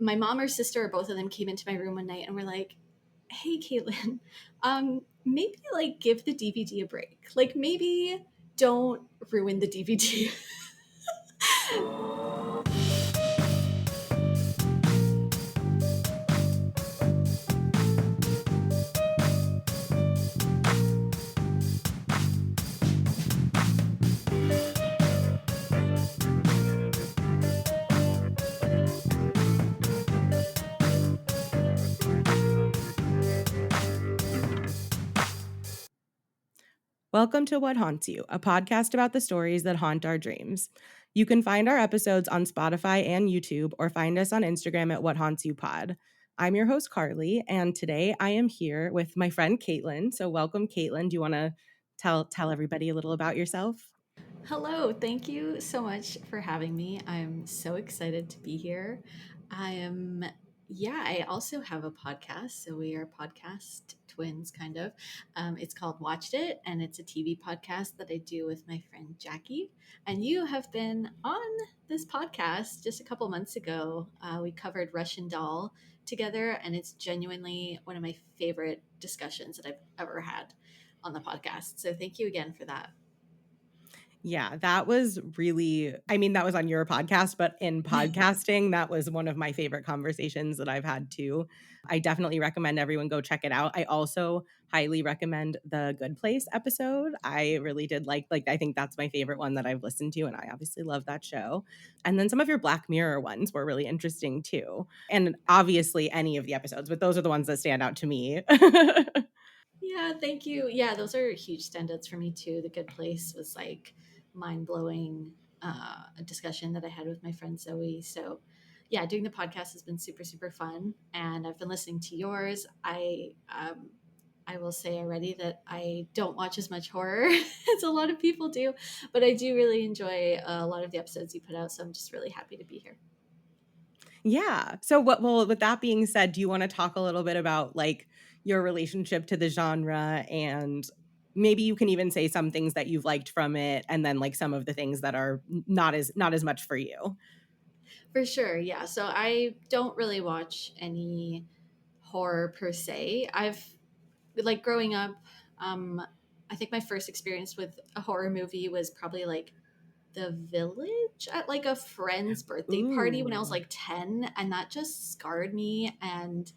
my mom or sister or both of them came into my room one night and were like, "Hey, Caitlin, maybe like give the DVD a break. Like maybe don't ruin the DVD." Welcome to What Haunts You, a podcast about the stories that haunt our dreams. You can find our episodes on Spotify and YouTube, or find us on Instagram at What Haunts You Pod. I'm your host, Carly, and today I am here with my friend Caitlin. So welcome, Caitlin. Do you want to tell everybody a little about yourself? Hello, thank you so much for having me. I'm so excited to be here. I also have a podcast. So we are podcast twins, kind of. It's called Watched It, and it's a TV podcast that I do with my friend Jackie. And you have been on this podcast just a couple months ago. We covered Russian Doll together, and it's genuinely one of my favorite discussions that I've ever had on the podcast. So thank you again for that. Yeah, that was really, that was on your podcast, but in podcasting, that was one of my favorite conversations that I've had too. I definitely recommend everyone go check it out. I also highly recommend the Good Place episode. I really did like I think that's my favorite one that I've listened to, and I obviously love that show. And then some of your Black Mirror ones were really interesting too. And obviously any of the episodes, but those are the ones that stand out to me. Yeah, thank you. Yeah, those are huge standouts for me too. The Good Place was like mind blowing a discussion that I had with my friend Zoe. So, yeah, doing the podcast has been super super fun, and I've been listening to yours. I will say already that I don't watch as much horror as a lot of people do, but I do really enjoy a lot of the episodes you put out. So I'm just really happy to be here. Yeah. So well, with that being said, do you want to talk a little bit about like your relationship to the genre, and maybe you can even say some things that you've liked from it, and then like some of the things that are not as much for you? For sure, yeah. So I don't really watch any horror per se. I've like growing up, um, I think my first experience with a horror movie was probably like The Village at like a friend's birthday party when I was Ooh. like 10, and that just scarred me, and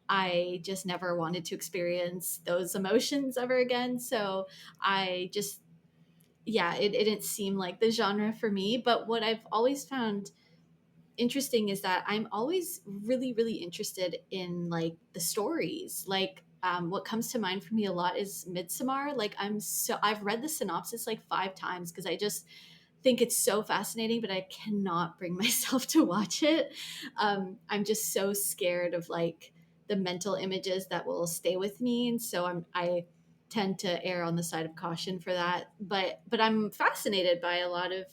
I just never wanted to experience those emotions ever again. So I just it didn't seem like the genre for me. But what I've always found interesting is that I'm always really, really interested in like the stories. Like what comes to mind for me a lot is Midsommar. Like I've read the synopsis like 5 times because I just think it's so fascinating, but I cannot bring myself to watch it. I'm just so scared of like the mental images that will stay with me, and so I tend to err on the side of caution for that. But I'm fascinated by a lot of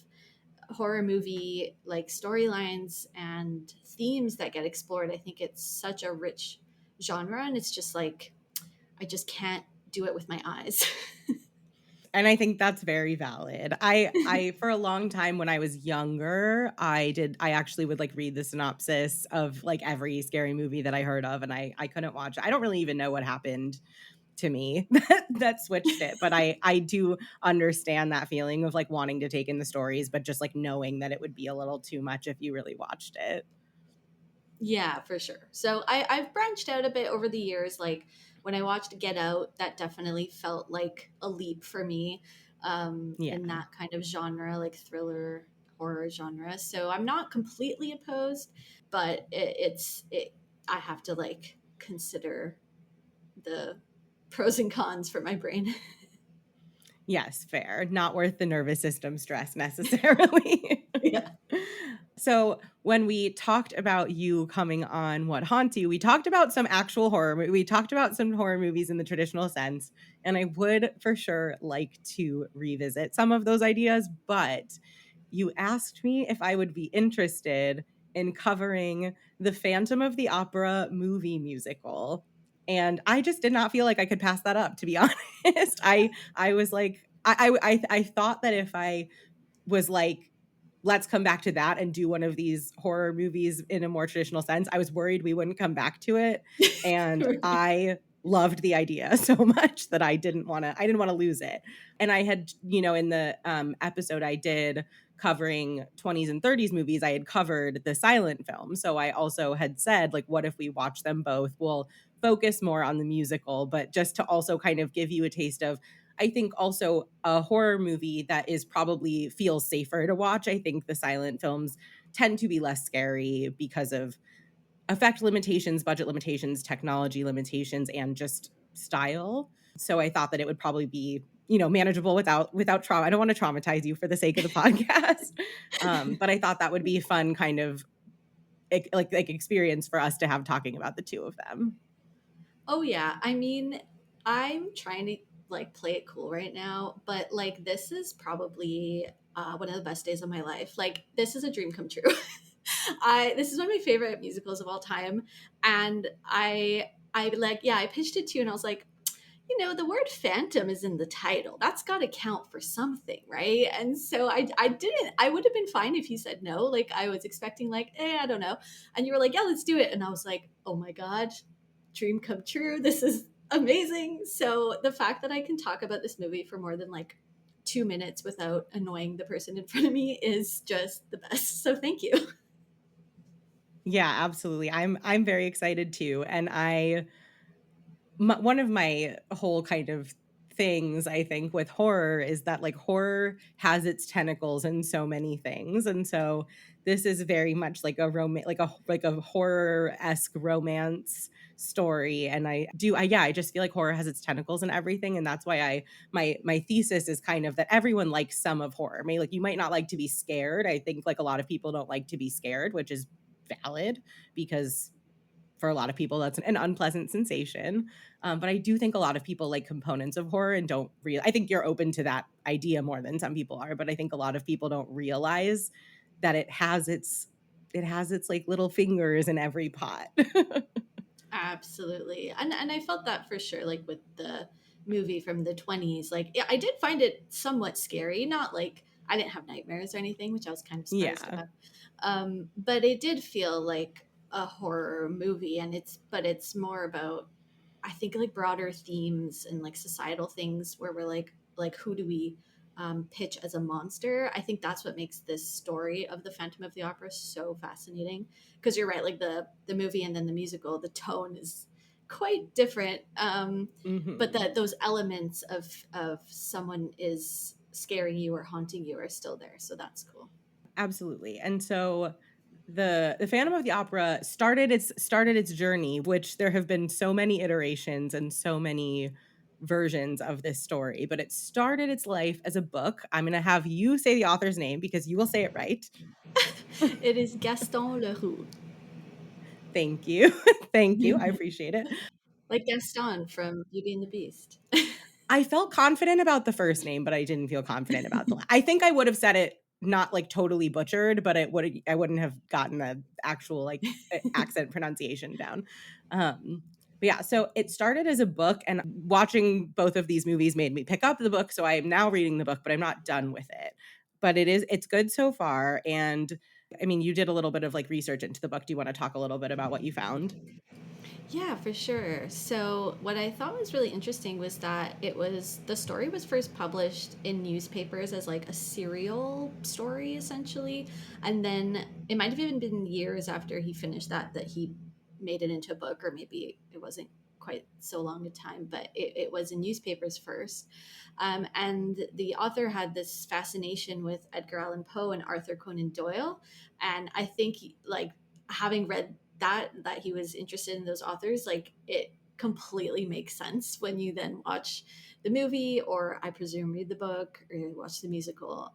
horror movie like storylines and themes that get explored. I think it's such a rich genre, and it's just like I just can't do it with my eyes. And I think that's very valid. I for a long time when I was younger, I actually would like read the synopsis of like every scary movie that I heard of, and I couldn't watch it. I don't really even know what happened to me that switched it, but I do understand that feeling of like wanting to take in the stories, but just like knowing that it would be a little too much if you really watched it. Yeah, for sure. So I've branched out a bit over the years. Like when I watched Get Out, that definitely felt like a leap for me Yeah. in that kind of genre, like thriller horror genre. So I'm not completely opposed, but I have to like consider the pros and cons for my brain. Yes, fair. Not worth the nervous system stress necessarily. Yeah. So, when we talked about you coming on What Haunts You, we talked about some actual horror. We talked about some horror movies in the traditional sense, and I would for sure like to revisit some of those ideas. But you asked me if I would be interested in covering the Phantom of the Opera movie musical, and I just did not feel like I could pass that up. To be honest, I was like, I thought that if I was like let's come back to that and do one of these horror movies in a more traditional sense. I was worried we wouldn't come back to it, and Right. I loved the idea so much that I didn't want to lose it. And I had, in the episode I did covering 20s and 30s movies, I had covered the silent film. So I also had said, like, what if we watch them both? We'll focus more on the musical, but just to also kind of give you a taste of, I think, also a horror movie that is probably feels safer to watch. I think the silent films tend to be less scary because of effect limitations, budget limitations, technology limitations, and just style. So I thought that it would probably be, manageable without trauma. I don't want to traumatize you for the sake of the podcast. But I thought that would be a fun kind of like experience for us to have talking about the two of them. Oh yeah. I mean, I'm trying to like play it cool right now, but like this is probably one of the best days of my life. Like this is a dream come true. I This is one of my favorite musicals of all time, and I like yeah I pitched it to you and I was like, the word phantom is in the title. That's got to count for something, right? And so I didn't, I would have been fine if you said no. Like I was expecting like, I don't know. And you were like, yeah, let's do it. And I was like, oh my God, dream come true. This is amazing. So the fact that I can talk about this movie for more than like 2 minutes without annoying the person in front of me is just the best. So thank you. Yeah, absolutely. I'm very excited too, and one of my whole kind of things I think with horror is that like horror has its tentacles in so many things, and so this is very much like a like a horror-esque romance story. And I just feel like horror has its tentacles in everything, and that's why my thesis is kind of that everyone likes some of horror. Maybe like you might not like to be scared. I think like a lot of people don't like to be scared, which is valid because for a lot of people that's an unpleasant sensation. But I do think a lot of people like components of horror and don't really, I think you're open to that idea more than some people are, but I think a lot of people don't realize that it has its like little fingers in every pot. Absolutely. And I felt that for sure, like with the movie from the 20s. Like, yeah, I did find it somewhat scary. Not like I didn't have nightmares or anything, which I was kind of surprised Yeah. about. But it did feel like a horror movie. But it's more about, I think, like broader themes and like societal things where we're like who do we pitch as a monster? I think that's what makes this story of the Phantom of the Opera so fascinating. Because you're right, like the movie and then the musical, the tone is quite different. But Hmm. that those elements of someone is scaring you or haunting you are still there. So that's cool. Absolutely. And so the Phantom of the Opera started its journey, which there have been so many iterations and so many versions of this story, but it started its life as a book. I'm going to have you say the author's name because you will say it right. It is Gaston Leroux, Thank you. Thank you. I appreciate it. like Gaston from Beauty and the Beast. I felt confident about the first name, but I didn't feel confident about I think I would have said it not like totally butchered, but I wouldn't have gotten the actual like accent pronunciation down. But yeah, so it started as a book, and watching both of these movies made me pick up the book. So I am now reading the book, but I'm not done with it. But it's good so far. And I mean, you did a little bit of like research into the book. Do you want to talk a little bit about what you found? Yeah, for sure. So, what I thought was really interesting was that the story was first published in newspapers as like a serial story, essentially. And then it might have even been years after he finished that he made it into a book, or maybe it wasn't quite so long a time, but it was in newspapers first. And the author had this fascination with Edgar Allan Poe and Arthur Conan Doyle. And I think, like, having read that he was interested in those authors, like it completely makes sense when you then watch the movie, or I presume read the book or watch the musical.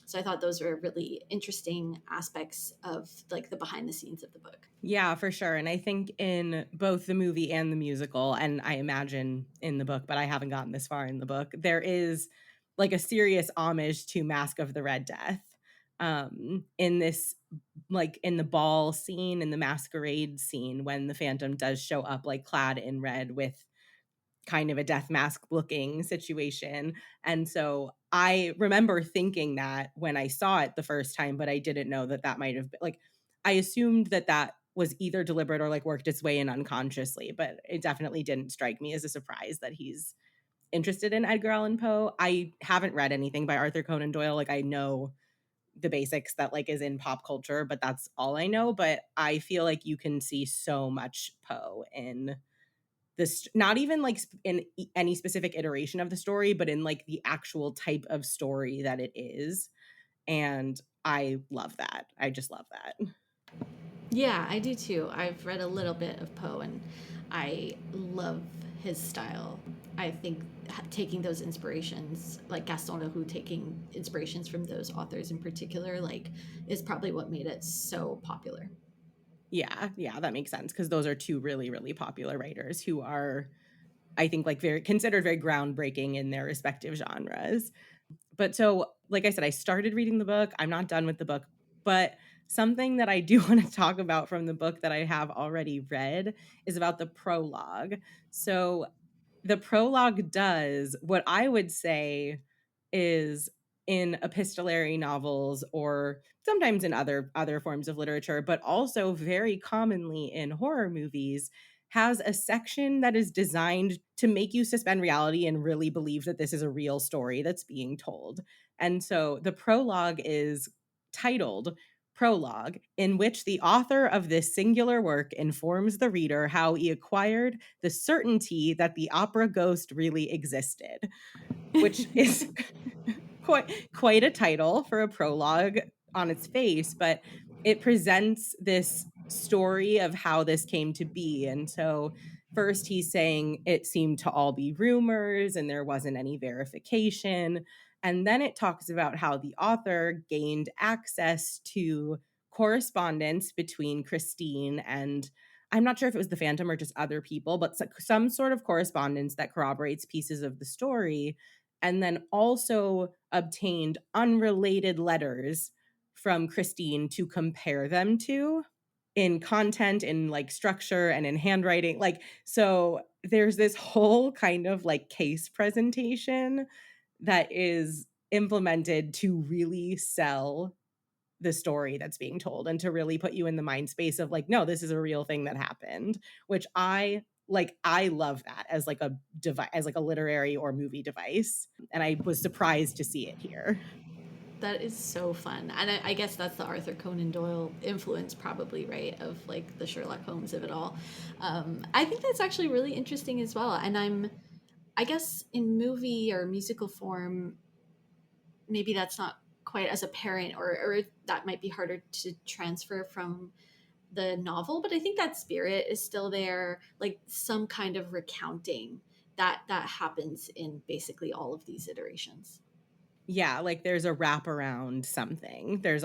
So I thought those were really interesting aspects of like the behind the scenes of the book. Yeah, for sure. And I think in both the movie and the musical, and I imagine in the book, but I haven't gotten this far in the book, there is like a serious homage to Mask of the Red Death. In this, like in the ball scene, in the masquerade scene, when the Phantom does show up like clad in red with kind of a death mask looking situation. And so I remember thinking that when I saw it the first time, but I didn't know that that might have been like, I assumed that that was either deliberate or like worked its way in unconsciously, but it definitely didn't strike me as a surprise that he's interested in Edgar Allan Poe. I haven't read anything by Arthur Conan Doyle. Like I know the basics that like is in pop culture, but that's all I know. But I feel like you can see so much Poe in this, not even like in any specific iteration of the story, but in like the actual type of story that it is. And I love that. I just love that. Yeah, I do too. I've read a little bit of Poe and I love his style. I think taking those inspirations, like Gaston Leroux taking inspirations from those authors in particular, like is probably what made it so popular. Yeah, yeah, that makes sense because those are two really, really popular writers who are, I think, like very considered very groundbreaking in their respective genres. But so, like I said, I started reading the book. I'm not done with the book, but something that I do want to talk about from the book that I have already read is about the prologue. So, the prologue does what I would say is in epistolary novels or sometimes in other forms of literature, but also very commonly in horror movies, has a section that is designed to make you suspend reality and really believe that this is a real story that's being told. And so the prologue is titled Prologue, in which the author of this singular work informs the reader how he acquired the certainty that the opera ghost really existed, which is quite a title for a prologue on its face, but it presents this story of how this came to be. And so first he's saying it seemed to all be rumors and there wasn't any verification. And then it talks about how the author gained access to correspondence between Christine and, I'm not sure if it was the Phantom or just other people, but some sort of correspondence that corroborates pieces of the story, and then also obtained unrelated letters from Christine to compare them to in content, in like structure, and in handwriting. Like, so there's this whole kind of like case presentation that is implemented to really sell the story that's being told and to really put you in the mind space of like, no, this is a real thing that happened, which I love that as like a device, as like a literary or movie device. And I was surprised to see it here. That is so fun. And I guess that's the Arthur Conan Doyle influence, probably, right? Of like the Sherlock Holmes of it all. I think that's actually really interesting as well. And I guess in movie or musical form, maybe that's not quite as apparent, or that might be harder to transfer from the novel, but I think that spirit is still there, like some kind of recounting that happens in basically all of these iterations. Yeah, like there's a wrap around something. There's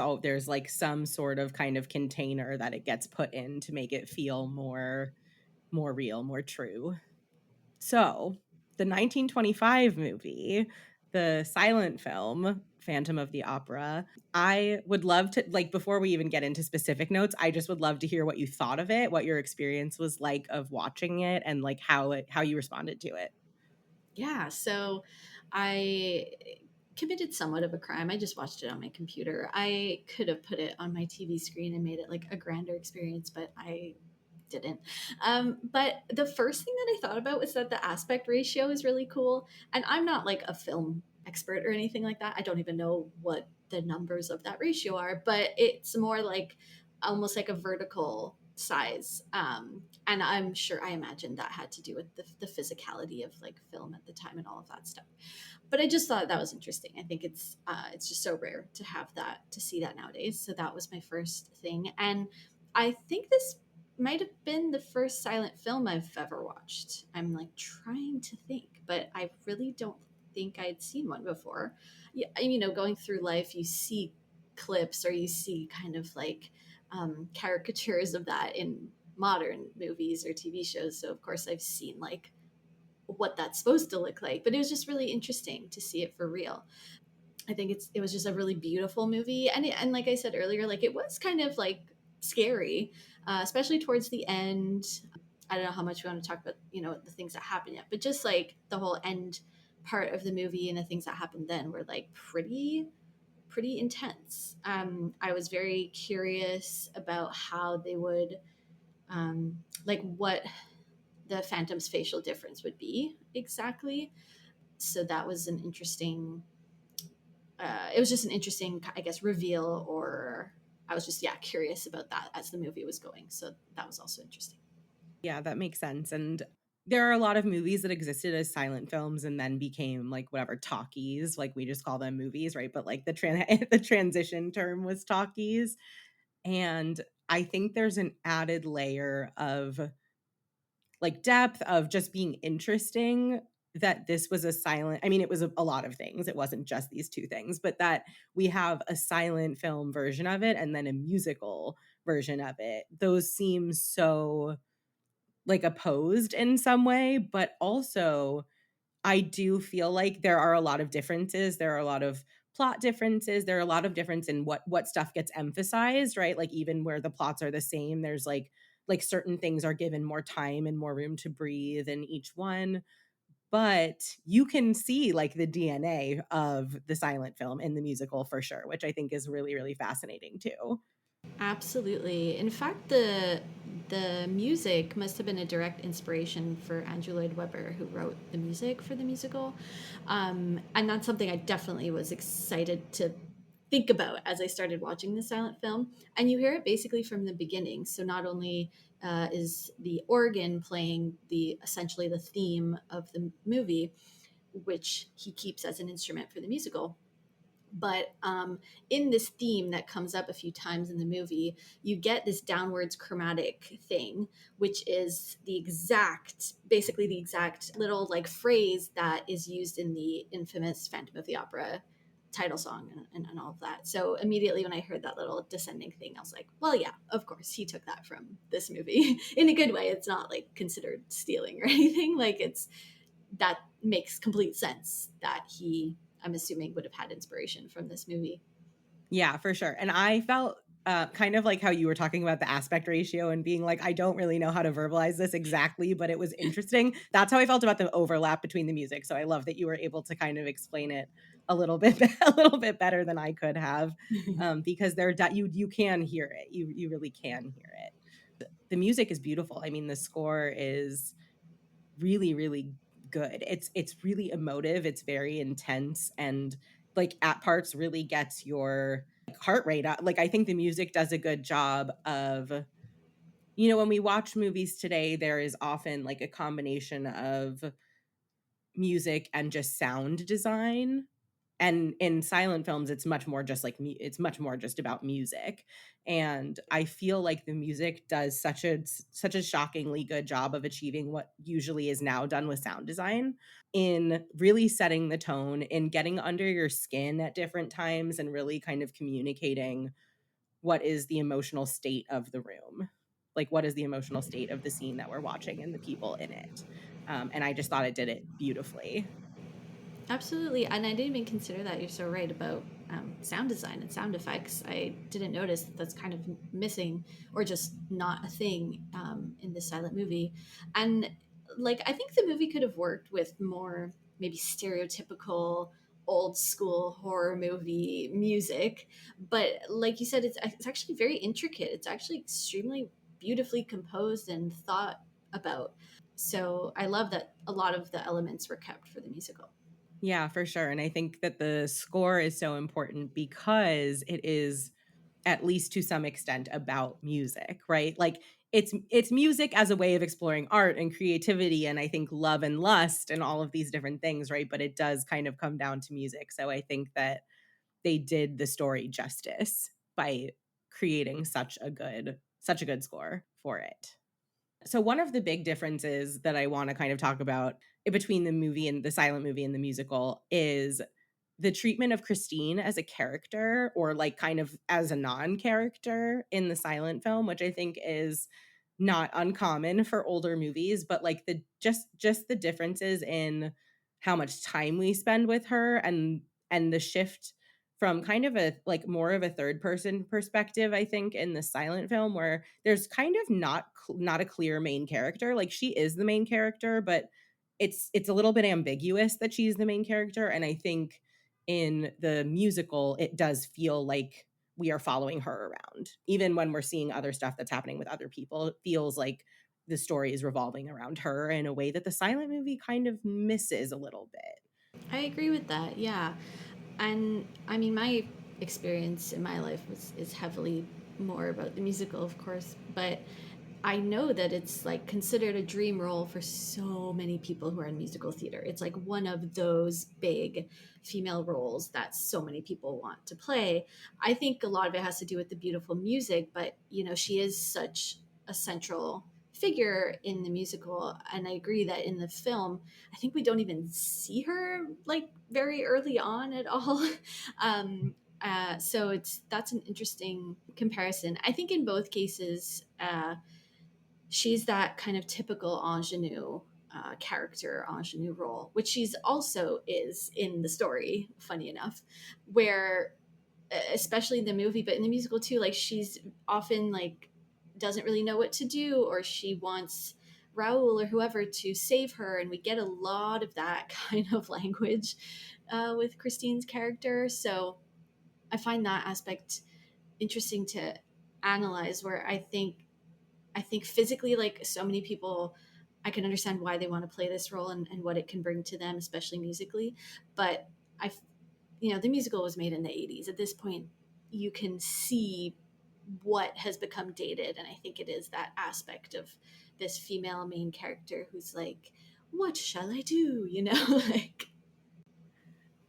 like some sort of kind of container that it gets put in to make it feel more real, more true. So, the 1925 movie, the silent film, Phantom of the Opera, I would love to, like, before we even get into specific notes, I just would love to hear what you thought of it, what your experience was like of watching it, and like how you responded to it. Yeah, so I committed somewhat of a crime. I just watched it on my computer. I could have put it on my TV screen and made it like a grander experience, but I didn't. But the first thing that I thought about was that the aspect ratio is really cool. And I'm not like a film expert or anything like that. I don't even know what the numbers of that ratio are, but it's more like almost like a vertical size. And I'm sure, I imagine that had to do with the physicality of like film at the time and all of that stuff. But I just thought that was interesting. I think it's just so rare to have that, to see that nowadays. So that was my first thing. And I think this might have been the first silent film I've ever watched. I'm like trying to think, but I really don't think I'd seen one before. Yeah, going through life, you see clips or you see kind of like caricatures of that in modern movies or TV shows. So of course I've seen like what that's supposed to look like, but it was just really interesting to see it for real. I think it was just a really beautiful movie, and like I said earlier, like it was kind of like scary, especially towards the end. I don't know how much we want to talk about, the things that happen yet, but just like the whole end part of the movie and the things that happened then were like pretty intense. I was very curious about how they would, like, what the Phantom's facial difference would be exactly. So that was an interesting. It was just an interesting, I guess, reveal, or I was just curious about that as the movie was going. So that was also interesting. Yeah, that makes sense. And there are a lot of movies that existed as silent films and then became like whatever talkies, like we just call them movies, right? But like the transition term was talkies. And I think there's an added layer of like depth of just being interesting that this was a silent, I mean, it was a lot of things. It wasn't just these two things, but that we have a silent film version of it and then a musical version of it. Those seem so like opposed in some way, but also I do feel like there are a lot of differences. There are a lot of plot differences. There are a lot of difference in what stuff gets emphasized, right? Like even where the plots are the same, there's like certain things are given more time and more room to breathe in each one. But you can see like the DNA of the silent film in the musical for sure, which I think is really, really fascinating too. Absolutely. In fact, the music must have been a direct inspiration for Andrew Lloyd Webber, who wrote the music for the musical, and that's something I definitely was excited to think about as I started watching the silent film. And you hear it basically from the beginning. So not only is the organ playing the essentially the theme of the movie, which he keeps as an instrument for the musical, but in this theme that comes up a few times in the movie, you get this downwards chromatic thing, which is basically the exact little like phrase that is used in the infamous Phantom of the Opera title song and all of that. So immediately when I heard that little descending thing, I was like, well, yeah, of course he took that from this movie in a good way. It's not like considered stealing or anything. Like that makes complete sense that he, I'm assuming, would have had inspiration from this movie. Yeah, for sure. And I felt kind of like how you were talking about the aspect ratio and being like, I don't really know how to verbalize this exactly, but it was interesting. That's how I felt about the overlap between the music. So I love that you were able to kind of explain it a little bit, a little bit better than I could have, because you can hear it. You really can hear it. The music is beautiful. I mean, the score is really, really good. It's really emotive. It's very intense and like at parts really gets your heart rate up. Like I think the music does a good job of, when we watch movies today, there is often like a combination of music and just sound design. And in silent films, it's much more just like it's much more just about music. And I feel like the music does such a shockingly good job of achieving what usually is now done with sound design in really setting the tone, in getting under your skin at different times and really kind of communicating what is the emotional state of the room. Like what is the emotional state of the scene that we're watching and the people in it. And I just thought it did it beautifully. Absolutely. And I didn't even consider that. You're so right about sound design and sound effects. I didn't notice that that's kind of missing or just not a thing in this silent movie. And like, I think the movie could have worked with more maybe stereotypical old school horror movie music. But like you said, it's actually very intricate. It's actually extremely beautifully composed and thought about. So I love that a lot of the elements were kept for the musical. Yeah, for sure. And I think that the score is so important because it is at least to some extent about music, right? Like it's music as a way of exploring art and creativity and I think love and lust and all of these different things, right? But it does kind of come down to music. So I think that they did the story justice by creating such a good score for it. So one of the big differences that I want to kind of talk about between the movie and the silent movie and the musical is the treatment of Christine as a character or like kind of as a non-character in the silent film, which I think is not uncommon for older movies, but like the just the differences in how much time we spend with her and the shift from kind of a like more of a third person perspective, I think, in the silent film where there's kind of not a clear main character. Like she is the main character, but it's a little bit ambiguous that she's the main character, and I think in the musical it does feel like we are following her around. Even when we're seeing other stuff that's happening with other people, it feels like the story is revolving around her in a way that the silent movie kind of misses a little bit. I agree with that. Yeah. And I mean, my experience in my life is heavily more about the musical, of course, but I know that it's like considered a dream role for so many people who are in musical theater. It's like one of those big female roles that so many people want to play. I think a lot of it has to do with the beautiful music, but you know, she is such a central figure in the musical. And I agree that in the film, I think we don't even see her like very early on at all. So it's that's an interesting comparison. I think in both cases, she's that kind of typical ingenue character, ingenue role, which she's also is in the story, funny enough, where especially in the movie, but in the musical too, like she's often like doesn't really know what to do, or she wants Raoul or whoever to save her, and we get a lot of that kind of language with Christine's character. So I find that aspect interesting to analyze, where I think physically, like so many people, I can understand why they want to play this role and what it can bring to them, especially musically. But I, you know, the musical was made in the 80s. At this point, you can see what has become dated. And I think it is that aspect of this female main character who's like, what shall I do? You know, like,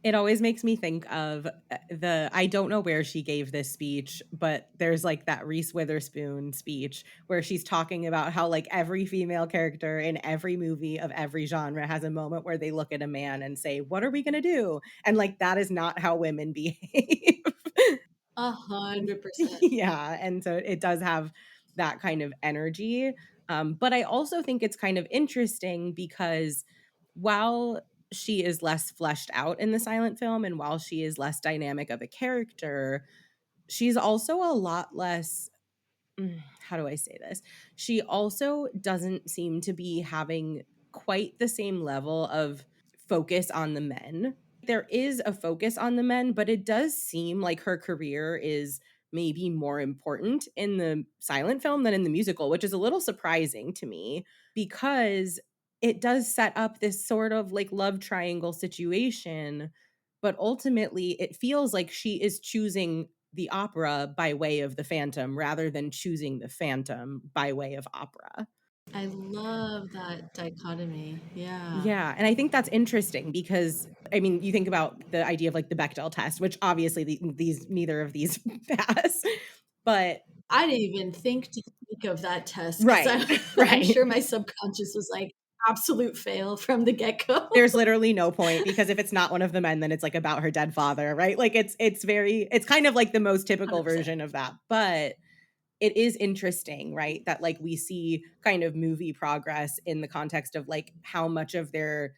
It always makes me think of the I don't know where she gave this speech, but there's like that Reese Witherspoon speech where she's talking about how like every female character in every movie of every genre has a moment where they look at a man and say, "What are we going to do?" And like that is not how women behave. 100%. Yeah, and so it does have that kind of energy. But I also think it's kind of interesting because while she is less fleshed out in the silent film and while she is less dynamic of a character, she's also a lot less how do I say this? She also doesn't seem to be having quite the same level of focus on the men. There is a focus on the men, but it does seem like her career is maybe more important in the silent film than in the musical, which is a little surprising to me because it does set up this sort of like love triangle situation, but ultimately it feels like she is choosing the opera by way of the Phantom rather than choosing the Phantom by way of opera. I love that dichotomy. Yeah. Yeah, and I think that's interesting because I mean, you think about the idea of like the Bechdel test, which obviously these neither of these pass, but I didn't even think to think of that test because right, I'm right. sure my subconscious was like absolute fail from the get go. There's literally no point because if it's not one of the men, then it's like about her dead father, right? Like it's kind of like the most typical 100%. version of that. But it is interesting, right? That like we see kind of movie progress in the context of like how much of their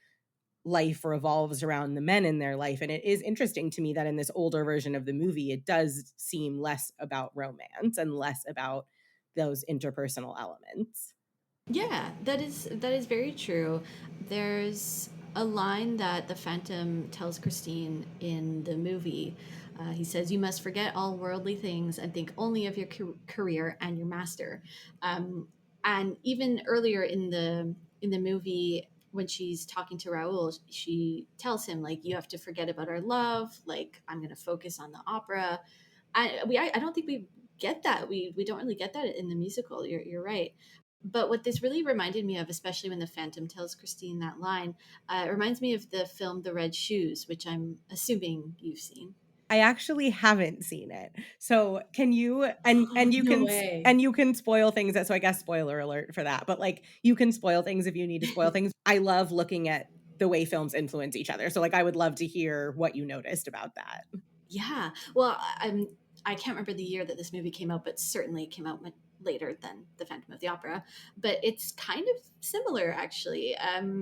life revolves around the men in their life. And it is interesting to me that in this older version of the movie, it does seem less about romance and less about those interpersonal elements. Yeah, that is very true. There's a line that the Phantom tells Christine in the movie. He says, "You must forget all worldly things and think only of your career and your master." And even earlier in the movie, when she's talking to Raoul, she tells him like, "You have to forget about our love. Like, I'm going to focus on the opera." I don't think we get that. We don't really get that in the musical. You're right. But what this really reminded me of, especially when the Phantom tells Christine that line, it reminds me of the film The Red Shoes, which I'm assuming you've seen. I actually haven't seen it. So can you and you No can way. and you can spoil things that so I guess spoiler alert for that. But like you can spoil things if you need to spoil things. I love looking at the way films influence each other. So like I would love to hear what you noticed about that. Yeah. Well, I can't remember the year that this movie came out, but certainly it came out later than The Phantom of the Opera. But it's kind of similar, actually.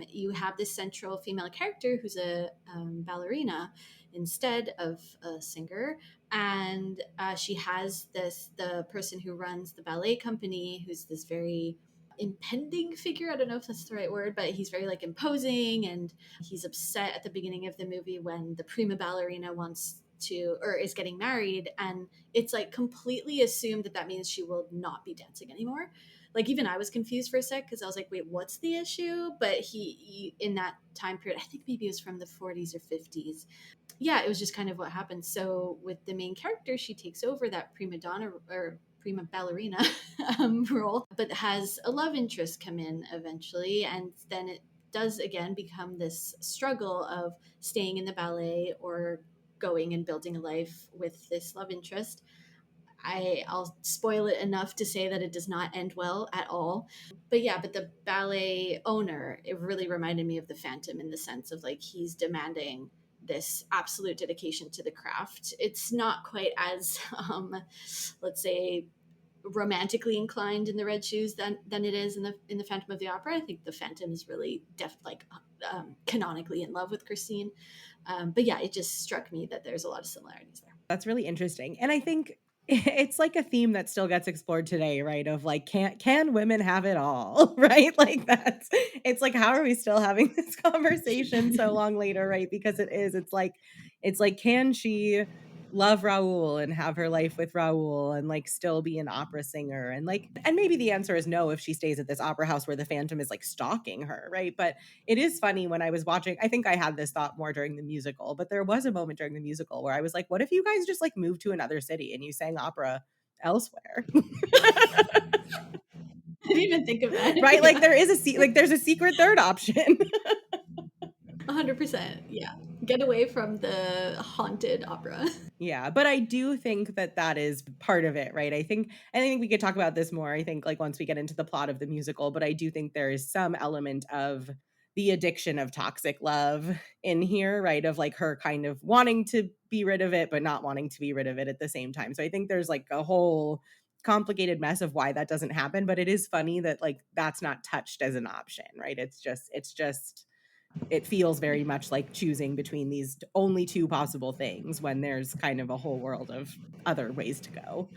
You have this central female character who's a ballerina instead of a singer, and she has the person who runs the ballet company, who's this very impending figure. I don't know if that's the right word, but he's very like imposing, and he's upset at the beginning of the movie when the prima ballerina wants to or is getting married, and it's like completely assumed that that means she will not be dancing anymore. Like even I was confused for a sec because I was like, wait, what's the issue? But he in that time period, I think maybe it was from the 40s or 50s. Yeah, it was just kind of what happened. So with the main character, she takes over that prima donna or prima ballerina role, but has a love interest come in eventually, and then it does again become this struggle of staying in the ballet or going and building a life with this love interest. I'll spoil it enough to say that it does not end well at all. But yeah, but the ballet owner, it really reminded me of the Phantom in the sense of like he's demanding this absolute dedication to the craft. It's not quite as, let's say, romantically inclined in the Red Shoes than it is in the Phantom of the Opera. I think the Phantom is really canonically in love with Christine. But yeah, it just struck me that there's a lot of similarities there. That's really interesting. And I think it's like a theme that still gets explored today, right? Of like, can women have it all? Right? Like that's it's like, how are we still having this conversation so long later, right? Because it's like, can she love Raoul and have her life with Raoul and like still be an opera singer? And like, and maybe the answer is no if she stays at this opera house where the Phantom is like stalking her, right? But it is funny when I was watching, I think I had this thought more during the musical, but there was a moment during the musical where I was like, what if you guys just like moved to another city and you sang opera elsewhere? I didn't even think of that. Right? Yeah. Like there is there's a secret third option. 100%. Yeah. Get away from the haunted opera. Yeah, but I do think that that is part of it, right? I think we could talk about this more, I think, like once we get into the plot of the musical, but I do think there is some element of the addiction of toxic love in here, right? Of like her kind of wanting to be rid of it, but not wanting to be rid of it at the same time. So I think there's like a whole complicated mess of why that doesn't happen, but it is funny that like that's not touched as an option, right? It's just it feels very much like choosing between these only two possible things when there's kind of a whole world of other ways to go.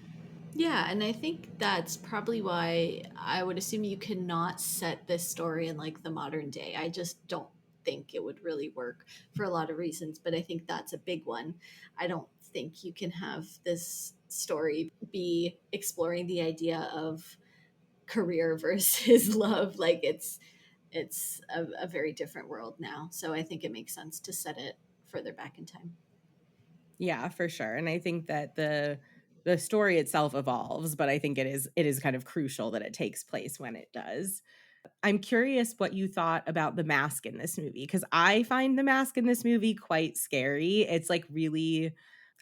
Yeah, and I think that's probably why I would assume you cannot set this story in like the modern day. I just don't think it would really work for a lot of reasons, but I think that's a big one. I don't think you can have this story be exploring the idea of career versus love. Like it's a very different world now. So I think it makes sense to set it further back in time. Yeah, for sure. And I think that the story itself evolves, but I think it is kind of crucial that it takes place when it does. I'm curious what you thought about the mask in this movie because I find the mask in this movie quite scary. It's like really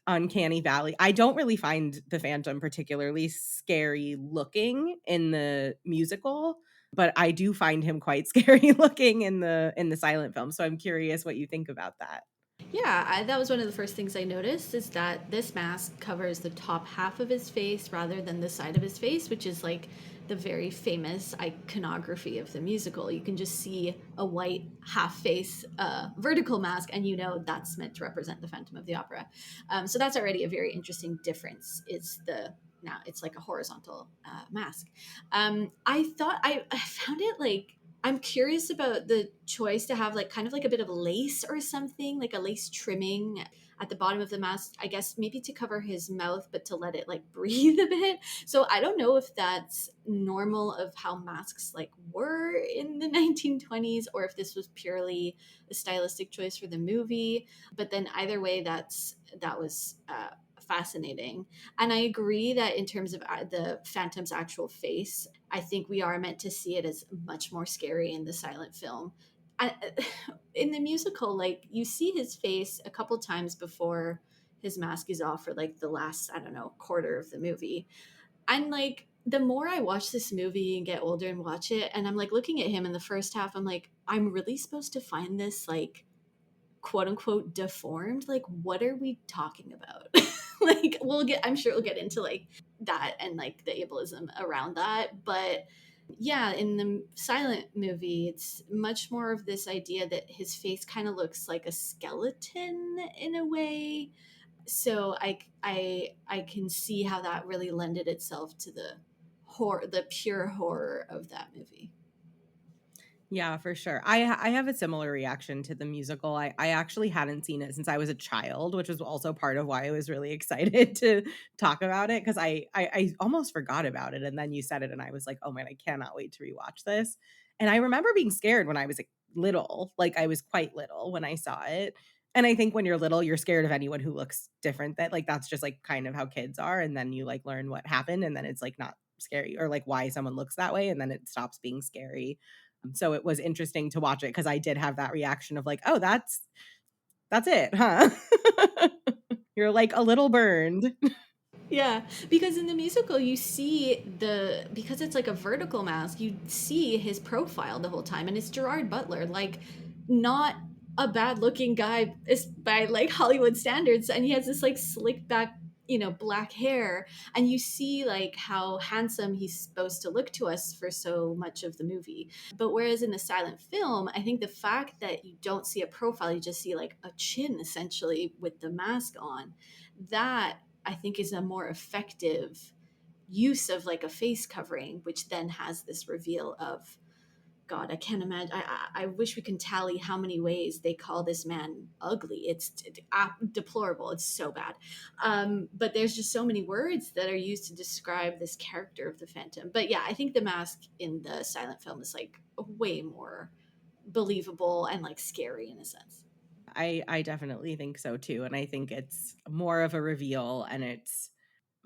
uncanny valley. I don't really find the Phantom particularly scary looking in the musical, but I do find him quite scary looking in the silent film. So I'm curious what you think about that. Yeah, that was one of the first things I noticed is that this mask covers the top half of his face rather than the side of his face, which is like the very famous iconography of the musical. You can just see a white half face vertical mask, and you know that's meant to represent the Phantom of the Opera. So that's already a very interesting difference. It's the now it's like a horizontal mask. I found it like I'm curious about the choice to have like kind of like a bit of lace or something, like a lace trimming at the bottom of the mask, I guess maybe to cover his mouth, but to let it like breathe a bit. So I don't know if that's normal of how masks like were in the 1920s or if this was purely a stylistic choice for the movie. But then either way, that was fascinating. And I agree that in terms of the Phantom's actual face, I think we are meant to see it as much more scary in the silent film. I, in the musical, like you see his face a couple times before his mask is off for like the last, I don't know, quarter of the movie. And like the more I watch this movie and get older and watch it, and I'm like looking at him in the first half, I'm like, I'm really supposed to find this like quote unquote deformed. Like, what are we talking about? Like I'm sure we'll get into like that and like the ableism around that, but yeah, in the silent movie it's much more of this idea that his face kind of looks like a skeleton in a way. So I can see how that really lended itself to the pure horror of that movie. Yeah, for sure. I have a similar reaction to the musical. I actually hadn't seen it since I was a child, which was also part of why I was really excited to talk about it because I almost forgot about it, and then you said it, and I was like, oh man, I cannot wait to rewatch this. And I remember being scared when I was little, like I was quite little when I saw it. And I think when you're little, you're scared of anyone who looks different. That like that's just like kind of how kids are, and then you like learn what happened, and then it's like not scary or like why someone looks that way, and then it stops being scary. So it was interesting to watch it because I did have that reaction of like, "Oh, that's it, huh?" You're, like, a little burned. Yeah, because in the musical you see because it's like a vertical mask, you see his profile the whole time, and it's Gerard Butler, like not a bad looking guy is by like Hollywood standards, and he has this like slick back, black hair, and you see like how handsome he's supposed to look to us for so much of the movie. But whereas in the silent film, I think the fact that you don't see a profile, you just see like a chin essentially with the mask on, that I think is a more effective use of like a face covering, which then has this reveal of God. I can't imagine. I wish we can tally how many ways they call this man ugly. It's deplorable. It's so bad. But there's just so many words that are used to describe this character of the Phantom. But yeah, I think the mask in the silent film is like way more believable and like scary in a sense. I definitely think so too, and I think it's more of a reveal and it's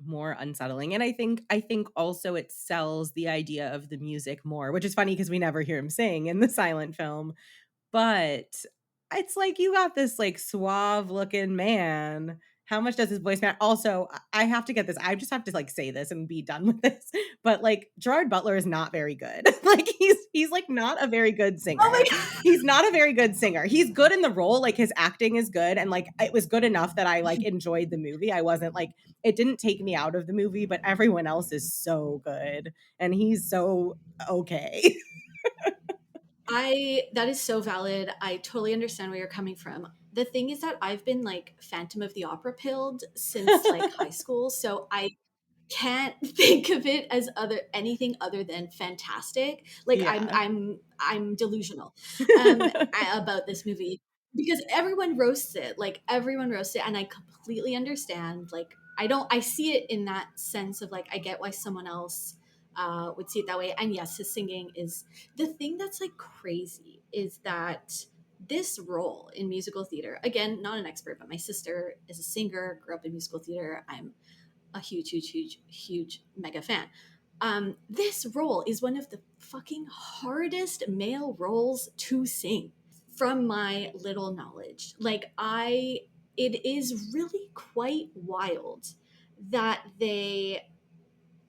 more unsettling, and I think also it sells the idea of the music more, which is funny because we never hear him sing in the silent film. But it's like you got this, like, suave looking man. How much does his voice matter? Also, I have to get this I just have to, like, say this and be done with this, but, like, Gerard Butler is not very good. Like, he's, like, not a very good Oh my singer. God. He's not a very good singer. He's good in the role, like, his acting is good, and, like, it was good enough that I, like, enjoyed the movie. I wasn't, like it didn't take me out of the movie, but everyone else is so good, and he's so okay. That is so valid. I totally understand where you're coming from. The thing is that I've been like Phantom of the Opera pilled since like high school, so I can't think of it as other anything other than fantastic. Like Yeah. I'm delusional about this movie because everyone roasts it, and I completely understand. Like I see it in that sense of like I get why someone else would see it that way. And yes, his singing is the thing that's like crazy is that this role in musical theater, again, not an expert, but my sister is a singer, grew up in musical theater. I'm a huge, huge, huge, huge mega fan. This role is one of the fucking hardest male roles to sing, from my little knowledge. It is really quite wild that they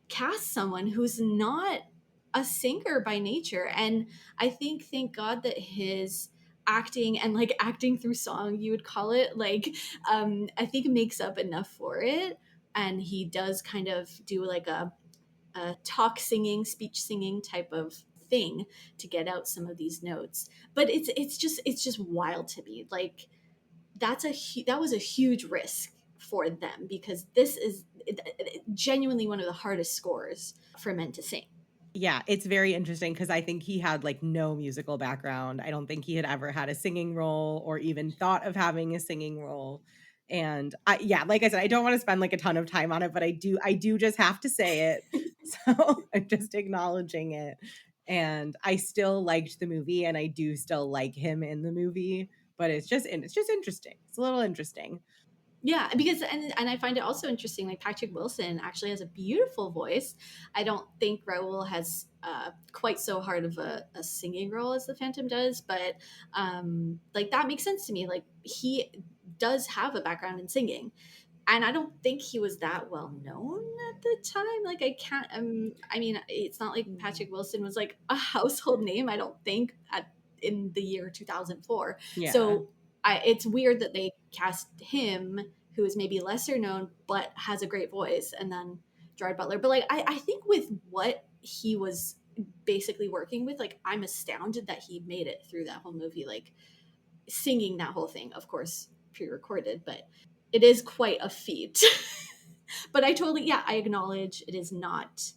cast someone who's not a singer by nature. And I think, thank God that his acting and like acting through song, you would call it, like, I think makes up enough for it. And he does kind of do like a talk singing, speech singing type of thing to get out some of these notes. But it's just wild to me. Like that was a huge risk for them because this is genuinely one of the hardest scores for men to sing. Yeah, it's very interesting because I think he had, like, no musical background. I don't think he had ever had a singing role or even thought of having a singing role, and yeah, like I said, I don't wanna spend, like, a ton of time on it, but I do just have to say it, so I'm just acknowledging it, and I still liked the movie, and I do still like him in the movie, but it's just interesting. It's a little interesting. Yeah, because and I find it also interesting. Like Patrick Wilson actually has a beautiful voice. I don't think Raoul has quite so hard of a singing role as the Phantom does, but like that makes sense to me. Like he does have a background in singing, and I don't think he was that well known at the time. Like I can't. I mean, it's not like Patrick Wilson was like a household name. I don't think at in the year 2004. Yeah. So it's weird that they cast him, who is maybe lesser known but has a great voice, and then Gerard Butler. But like I think with what he was basically working with, like I'm astounded that he made it through that whole movie. Like singing that whole thing, of course, pre-recorded, but it is quite a feat. But I totally, yeah, I acknowledge it is not.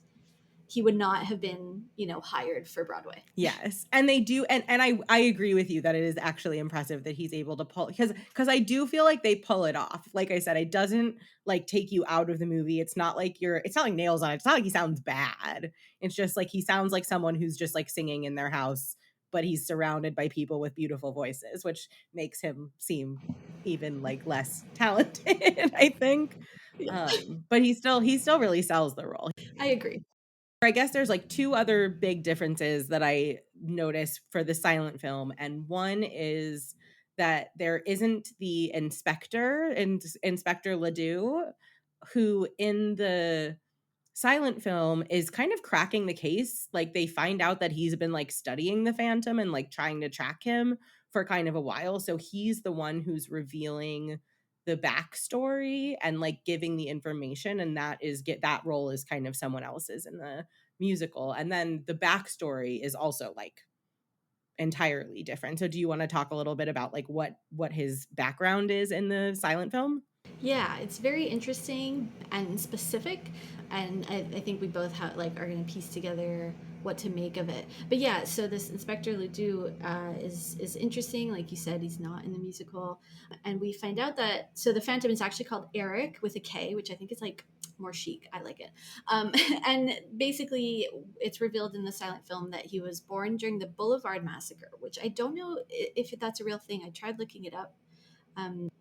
he would not have been, hired for Broadway. Yes. And they do, and I agree with you that it is actually impressive that he's able to pull, because I do feel like they pull it off. Like I said, it doesn't like take you out of the movie. It's not like nails on it. It's not like he sounds bad. It's just like he sounds like someone who's just like singing in their house, but he's surrounded by people with beautiful voices, which makes him seem even like less talented, I think. Yeah, But he still really sells the role. I agree. I guess there's like two other big differences that I notice for the silent film. And one is that there isn't the Inspector Ledoux, who in the silent film is kind of cracking the case. Like they find out that he's been like studying the Phantom and like trying to track him for kind of a while. So he's the one who's revealing the backstory and like giving the information, and that role is kind of someone else's in the musical. And then the backstory is also like entirely different. So do you want to talk a little bit about like what his background is in the silent film? Yeah, it's very interesting and specific, and I think we both are going to piece together what to make of it. But yeah, so this Inspector Ledoux is interesting. Like you said, he's not in the musical, and we find out that the Phantom is actually called Eric with a K, which I think is like more chic. I like it. And basically, it's revealed in the silent film that he was born during the Boulevard Massacre, which I don't know if that's a real thing. I tried looking it up.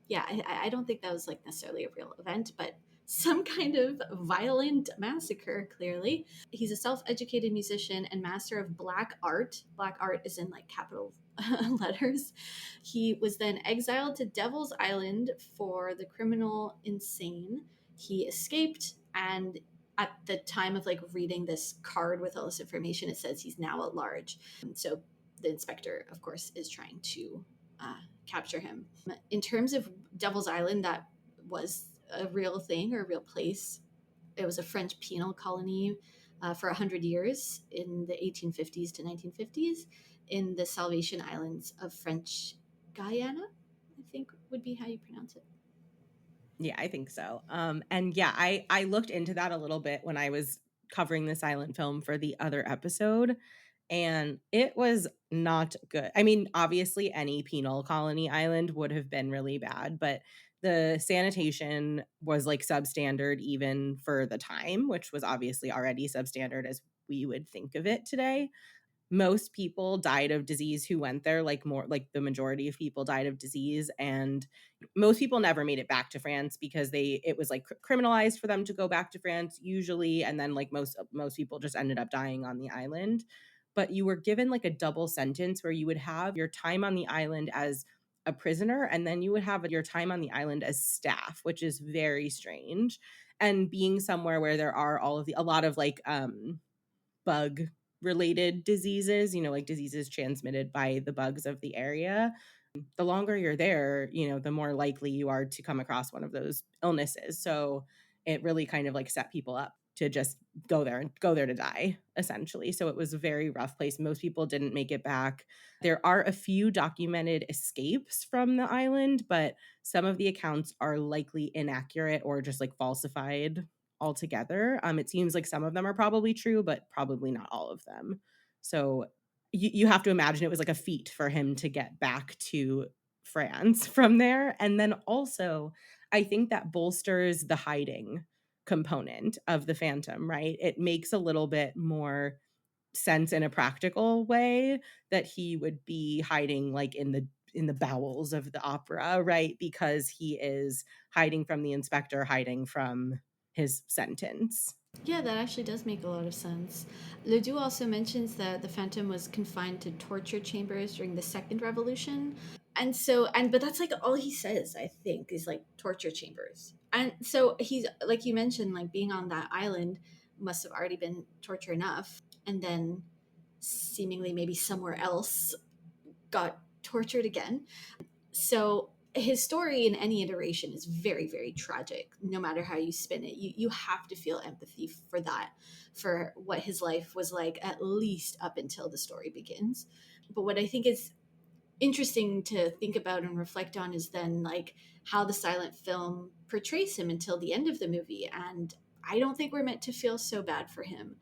Yeah, I don't think that was like necessarily a real event, but some kind of violent massacre, clearly. He's a self-educated musician and master of black art. Black art is in like capital letters. He was then exiled to Devil's Island for the criminal insane. He escaped, and at the time of like reading this card with all this information, it says he's now at large. So the inspector, of course, is trying to capture him. In terms of Devil's Island, that was a real thing or a real place. It was a French penal colony for 100 years in the 1850s to 1950s in the Salvation Islands of French Guyana, I think would be how you pronounce it. Yeah, I think so. And yeah, I looked into that a little bit when I was covering the silent film for the other episode, and it was not good. I mean, obviously any penal colony island would have been really bad, but the sanitation was like substandard even for the time, which was obviously already substandard as we would think of it today. Most people died of disease who went there, like more like the majority of people died of disease, and most people never made it back to France because it was like criminalized for them to go back to France usually, and then like most people just ended up dying on the island. But you were given like a double sentence where you would have your time on the island as a prisoner, and then you would have your time on the island as staff, which is very strange. And being somewhere where there are a lot of like bug related diseases, like diseases transmitted by the bugs of the area, the longer you're there, the more likely you are to come across one of those illnesses. So it really kind of like set people up to just go there to die, essentially. So it was a very rough place. Most people didn't make it back. There are a few documented escapes from the island, but some of the accounts are likely inaccurate or just like falsified altogether. It seems like some of them are probably true, but probably not all of them. So you have to imagine it was like a feat for him to get back to France from there. And then also, I think that bolsters the hiding component of the Phantom, right? It makes a little bit more sense in a practical way that he would be hiding like in the bowels of the opera, right? Because he is hiding from the inspector, hiding from his sentence. Yeah, that actually does make a lot of sense. Ledoux also mentions that the Phantom was confined to torture chambers during the Second Revolution. But that's like all he says, I think, is like torture chambers. And so he's, like you mentioned, like being on that island must have already been torture enough. And then seemingly maybe somewhere else got tortured again. So his story in any iteration is very, very tragic, no matter how you spin it. You have to feel empathy for that, for what his life was like, at least up until the story begins. But what I think is interesting to think about and reflect on is then like how the silent film portrays him until the end of the movie. And I don't think we're meant to feel so bad for him.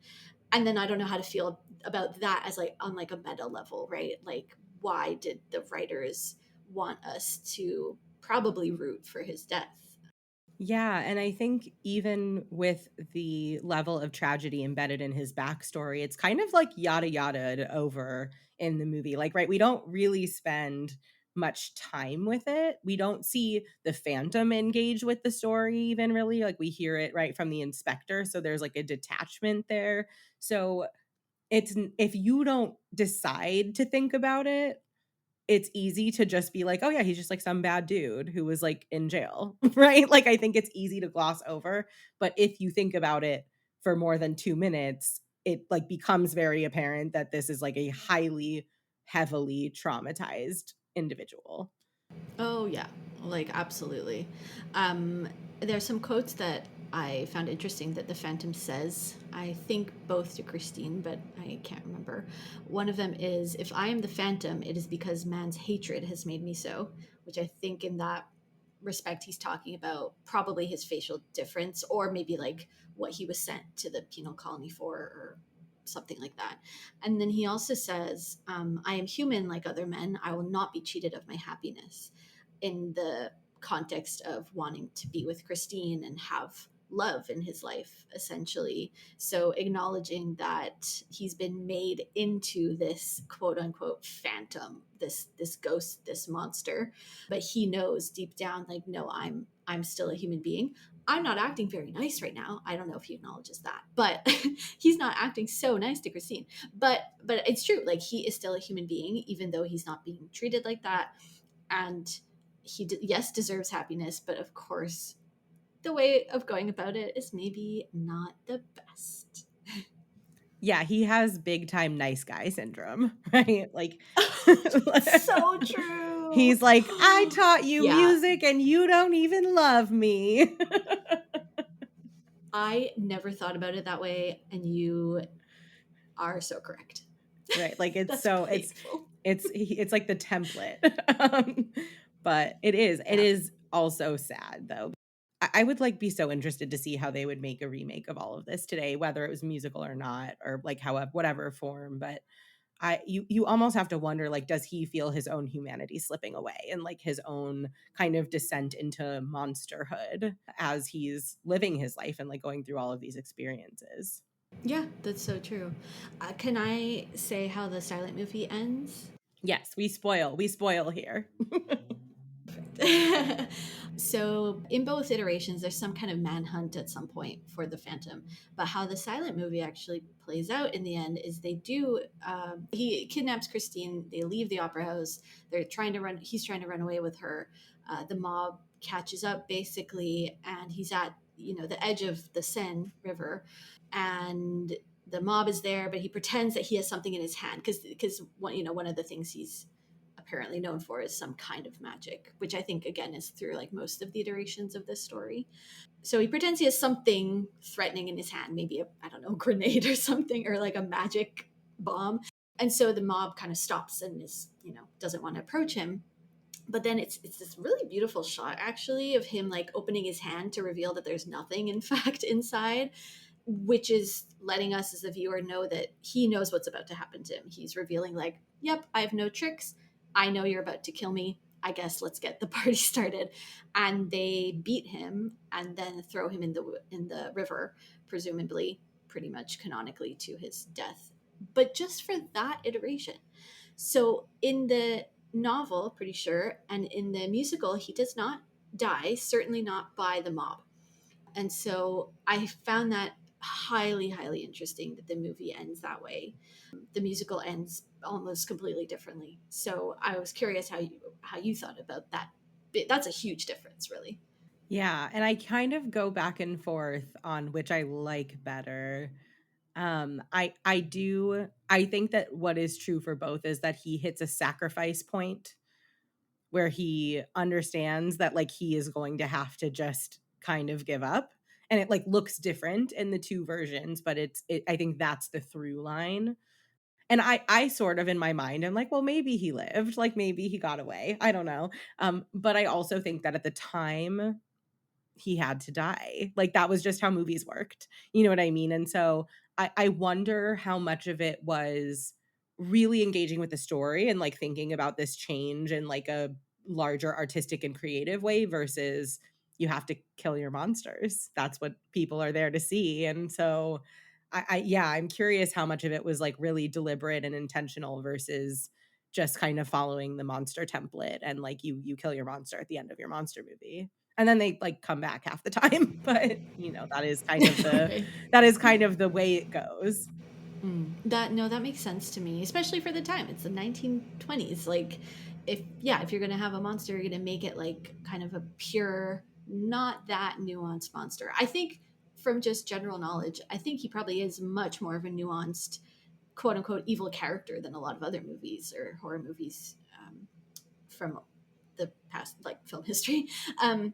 And then I don't know how to feel about that as like on like a meta level, right? Like, why did the writers want us to probably root for his death? Yeah, and I think even with the level of tragedy embedded in his backstory, it's kind of like yada yada over in the movie. Like, right, we don't really spend much time with it. We don't see the Phantom engage with the story even really. Like we hear it right from the inspector, so there's like a detachment there. So it's if you don't decide to think about it, it's easy to just be like, "Oh, yeah, he's just, like, some bad dude who was, like, in jail," right? Like, I think it's easy to gloss over, but if you think about it for more than 2 minutes, it, like, becomes very apparent that this is, like, a highly, heavily traumatized individual. Oh yeah, like absolutely. Um, there's some quotes that I found interesting that the Phantom says. I think both to Christine, but I can't remember. One of them is, "If I am the Phantom, it is because man's hatred has made me so," which I think in that respect he's talking about probably his facial difference, or maybe like what he was sent to the penal colony for, or something like that. And then he also says, "I am human like other men. I will not be cheated of my happiness," in the context of wanting to be with Christine and have love in his life, essentially. So acknowledging that he's been made into this quote unquote phantom, this ghost, this monster, but he knows deep down, like, no, I'm still a human being. I'm not acting very nice right now. I don't know if he acknowledges that, but he's not acting so nice to Christine. But it's true. Like, he is still a human being, even though he's not being treated like that. And yes, deserves happiness, but of course the way of going about it is maybe not the best. Yeah, he has big time nice guy syndrome, right? Like So true. he's like, "I taught you Yeah, music and you don't even love me." I never thought about it that way, and you are so correct. Right, like, it's That's so painful. it's like the template. But it Yeah. is also sad, though. I would, like, be so interested to see how they would make a remake of all of this today, whether it was musical or not, or, like, however whatever form, but you almost have to wonder, like, does he feel his own humanity slipping away and, like, his own kind of descent into monsterhood as he's living his life and, like, going through all of these experiences? Yeah, that's so true. Can I say how the silent movie ends? Yes, we spoil here. So in both iterations, there's some kind of manhunt at some point for the Phantom. But how the silent movie actually plays out in the end is they do. He kidnaps Christine. They leave the opera house. They're trying to run. He's trying to run away with her. The mob catches up basically, and he's at the edge of the Seine River, and the mob is there, but he pretends that he has something in his hand because one of the things he's apparently known for is some kind of magic, which I think again is through like most of the iterations of this story. So he pretends he has something threatening in his hand, maybe a, I don't know, grenade or something, or like a magic bomb. And so the mob kind of stops and is, doesn't want to approach him. But then it's this really beautiful shot actually of him like opening his hand to reveal that there's nothing in fact inside, which is letting us as a viewer know that he knows what's about to happen to him. He's revealing like, "Yep, I have no tricks. I know you're about to kill me. I guess let's get the party started." And they beat him and then throw him in the river, presumably, pretty much canonically to his death. But just for that iteration. So in the novel, pretty sure, and in the musical, he does not die, certainly not by the mob. And so I found that highly, highly interesting that the movie ends that way. The musical ends almost completely differently. So I was curious how you thought about that. That's a huge difference, really. Yeah, and I kind of go back and forth on which I like better. I think that what is true for both is that he hits a sacrifice point where he understands that like he is going to have to just kind of give up. And it like looks different in the two versions, but I think that's the through line. And I sort of in my mind am like, well, maybe he lived, like maybe he got away. I don't know. But I also think that at the time he had to die. Like that was just how movies worked. You know what I mean? And so I wonder how much of it was really engaging with the story and like thinking about this change in like a larger artistic and creative way versus you have to kill your monsters. That's what people are there to see. And so yeah, I'm curious how much of it was like really deliberate and intentional versus just kind of following the monster template and like you kill your monster at the end of your monster movie. And then they like come back half the time. But you know, Right. that is kind of the way it goes. That no, that makes sense to me, especially for the time. It's the 1920s. Like, if you're gonna have a monster, you're gonna make it like kind of a pure, not that nuanced monster. I think from just general knowledge, I think he probably is much more of a nuanced, quote unquote, evil character than a lot of other movies or horror movies from the past, like film history. Um,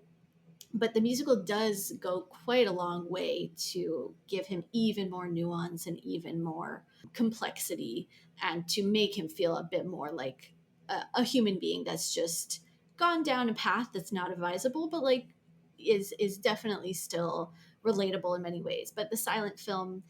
but the musical does go quite a long way to give him even more nuance and even more complexity and to make him feel a bit more like a human being that's just gone down a path that's not advisable but like is definitely still relatable in many ways. But the silent film,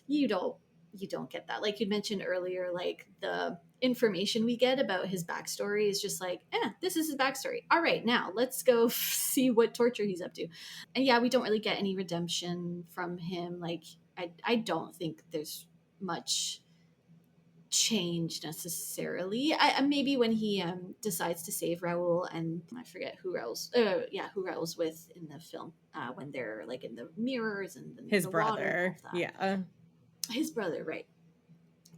you don't you don't get that. Like you mentioned earlier, like the information we get about his backstory is just like, this is his backstory. All right, now let's go see what torture he's up to. And yeah, we don't really get any redemption from him. Like, I don't think there's much change necessarily. Maybe when he decides to save Raoul, and I forget who Raoul's, who Raoul's with in the film when they're like in the mirrors and His the water and all brother. of that. Yeah. His brother, right?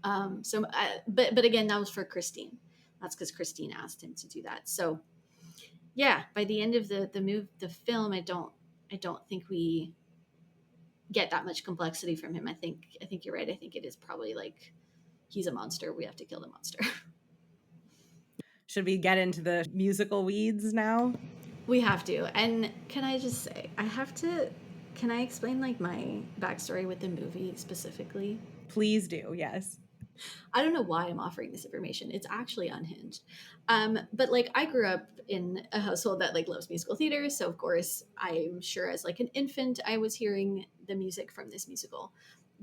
But again, that was for Christine. That's because Christine asked him to do that. So yeah, by the end of the film, I don't think we get that much complexity from him. I think you're right. I think it is probably like he's a monster. We have to kill the monster. Should we get into the musical weeds now? We have to. And can I just say, I have to. Can I explain like my backstory with the movie specifically? Please do. Yes. I don't know why I'm offering this information. It's actually unhinged. But like I grew up in a household that like loves musical theater, so of course I'm sure as like an infant I was hearing the music from this musical.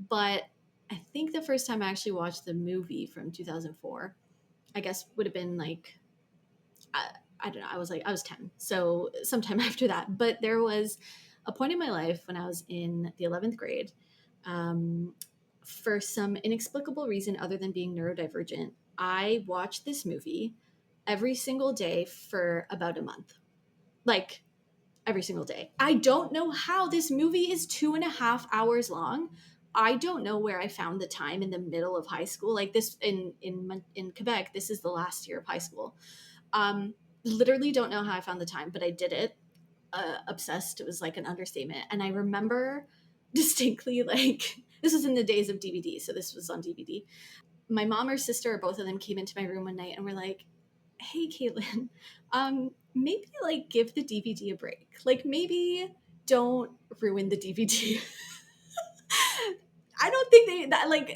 But I think the first time I actually watched the movie from 2004, I guess would have been like I don't know, I was 10. So sometime after that. But there was a point in my life when I was in the 11th grade. Um, for some inexplicable reason other than being neurodivergent, I watched this movie every single day for about a month. Like every single day. I don't know how. This movie is 2.5 hours long. I don't know where I found the time in the middle of high school. Like this in Quebec, this is the last year of high school. Um, Literally don't know how I found the time, but I did it. Obsessed. It was like an understatement. And I remember distinctly, like, this was in the days of DVD. So this was on DVD. My mom or sister, or both of them, came into my room one night and were like, hey, Caitlin, maybe like give the DVD a break. Like, maybe don't ruin the DVD. I don't think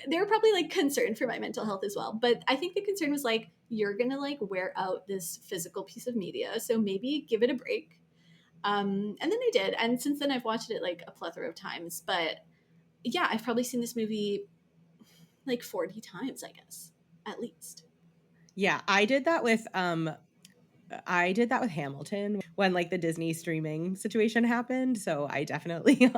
they were probably like concerned for my mental health as well. But I think the concern was like, you're gonna like wear out this physical piece of media, so maybe give it a break. And then I did, and since then I've watched it like a plethora of times. But yeah, I've probably seen this movie like 40 times, I guess, at least. Yeah, I did that with Hamilton when like the Disney streaming situation happened. So I definitely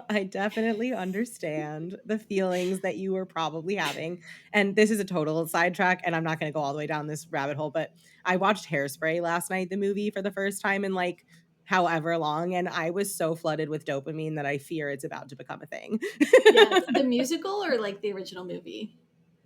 understand the feelings that you were probably having. And this is a total sidetrack and I'm not going to go all the way down this rabbit hole, but I watched Hairspray last night, the movie, for the first time in like however long, and I was so flooded with dopamine that I fear it's about to become a thing. Yeah, the musical or like the original movie?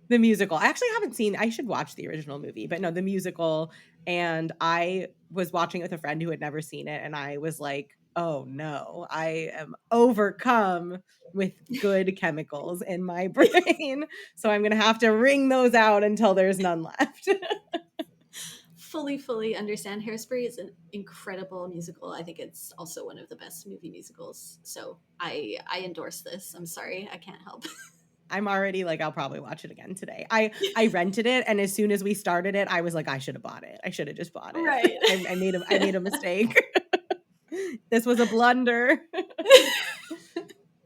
The musical. I actually haven't seen I should watch the original movie, but no, the musical, and I was watching it with a friend who had never seen it, and I was like, "Oh, no. I am overcome with good chemicals in my brain, so I'm gonna have to wring those out until there's none left." Fully understand. Hairspray is an incredible musical. I think it's also one of the best movie musicals. So I endorse this. I'm sorry, I can't help. I'm already like, I'll probably watch it again today. I rented it, and as soon as we started it, I was like, "I should have bought it. I should have just bought it. Right. I made a mistake. This was a blunder."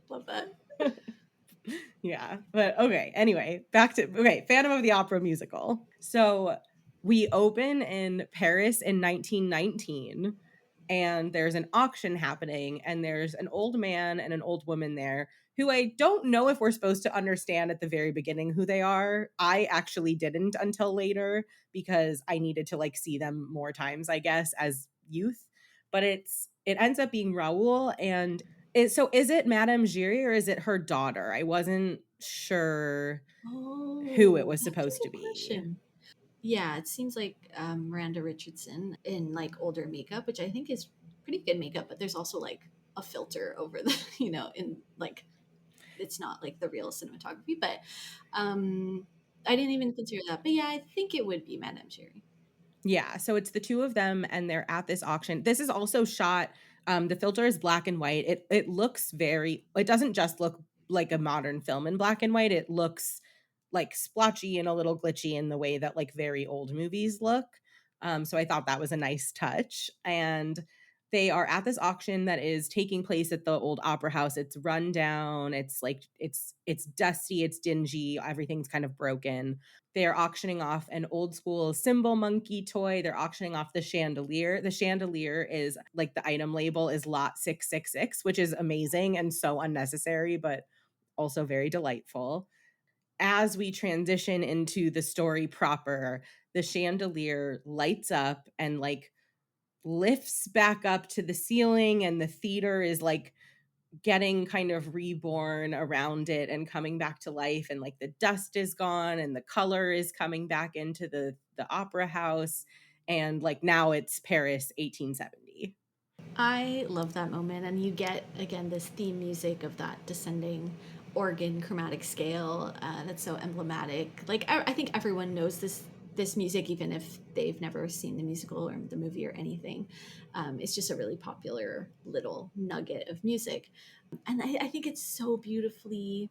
Love that. Yeah. But okay. Anyway, back to okay, Phantom of the Opera musical. So we open in Paris in 1919, and there's an auction happening, and there's an old man and an old woman there who I don't know if we're supposed to understand at the very beginning who they are. I actually didn't until later because I needed to like see them more times, I guess, as youth. But it ends up being Raoul and so is it Madame Giry or is it her daughter? I wasn't sure who it Oh, was that's a supposed to good be. question. Yeah, it seems like Miranda Richardson in like older makeup, which I think is pretty good makeup, but there's also like a filter over the, in like it's not like the real cinematography, but um I didn't even consider that. But yeah, I think it would be Madame Giry. Yeah, so it's the two of them and they're at this auction. This is also shot the filter is black and white. It looks very it doesn't just look like a modern film in black and white. It looks like splotchy and a little glitchy in the way that like very old movies look. So I thought that was a nice touch. And they are at this auction that is taking place at the old opera house. It's run down. It's like it's dusty, it's dingy, everything's kind of broken. They're auctioning off an old school cymbal monkey toy. They're auctioning off the chandelier. The chandelier is like the item label is lot 666, which is amazing and so unnecessary, but also very delightful. As we transition into the story proper, the chandelier lights up and like lifts back up to the ceiling, and the theater is like getting kind of reborn around it and coming back to life, and like the dust is gone and the color is coming back into the opera house, and like now it's Paris 1870. I love that moment, and you get again this theme music of that descending organ chromatic scale that's so emblematic. Like I think everyone knows this music, even if they've never seen the musical or the movie or anything. It's just a really popular little nugget of music, and I think it's so beautifully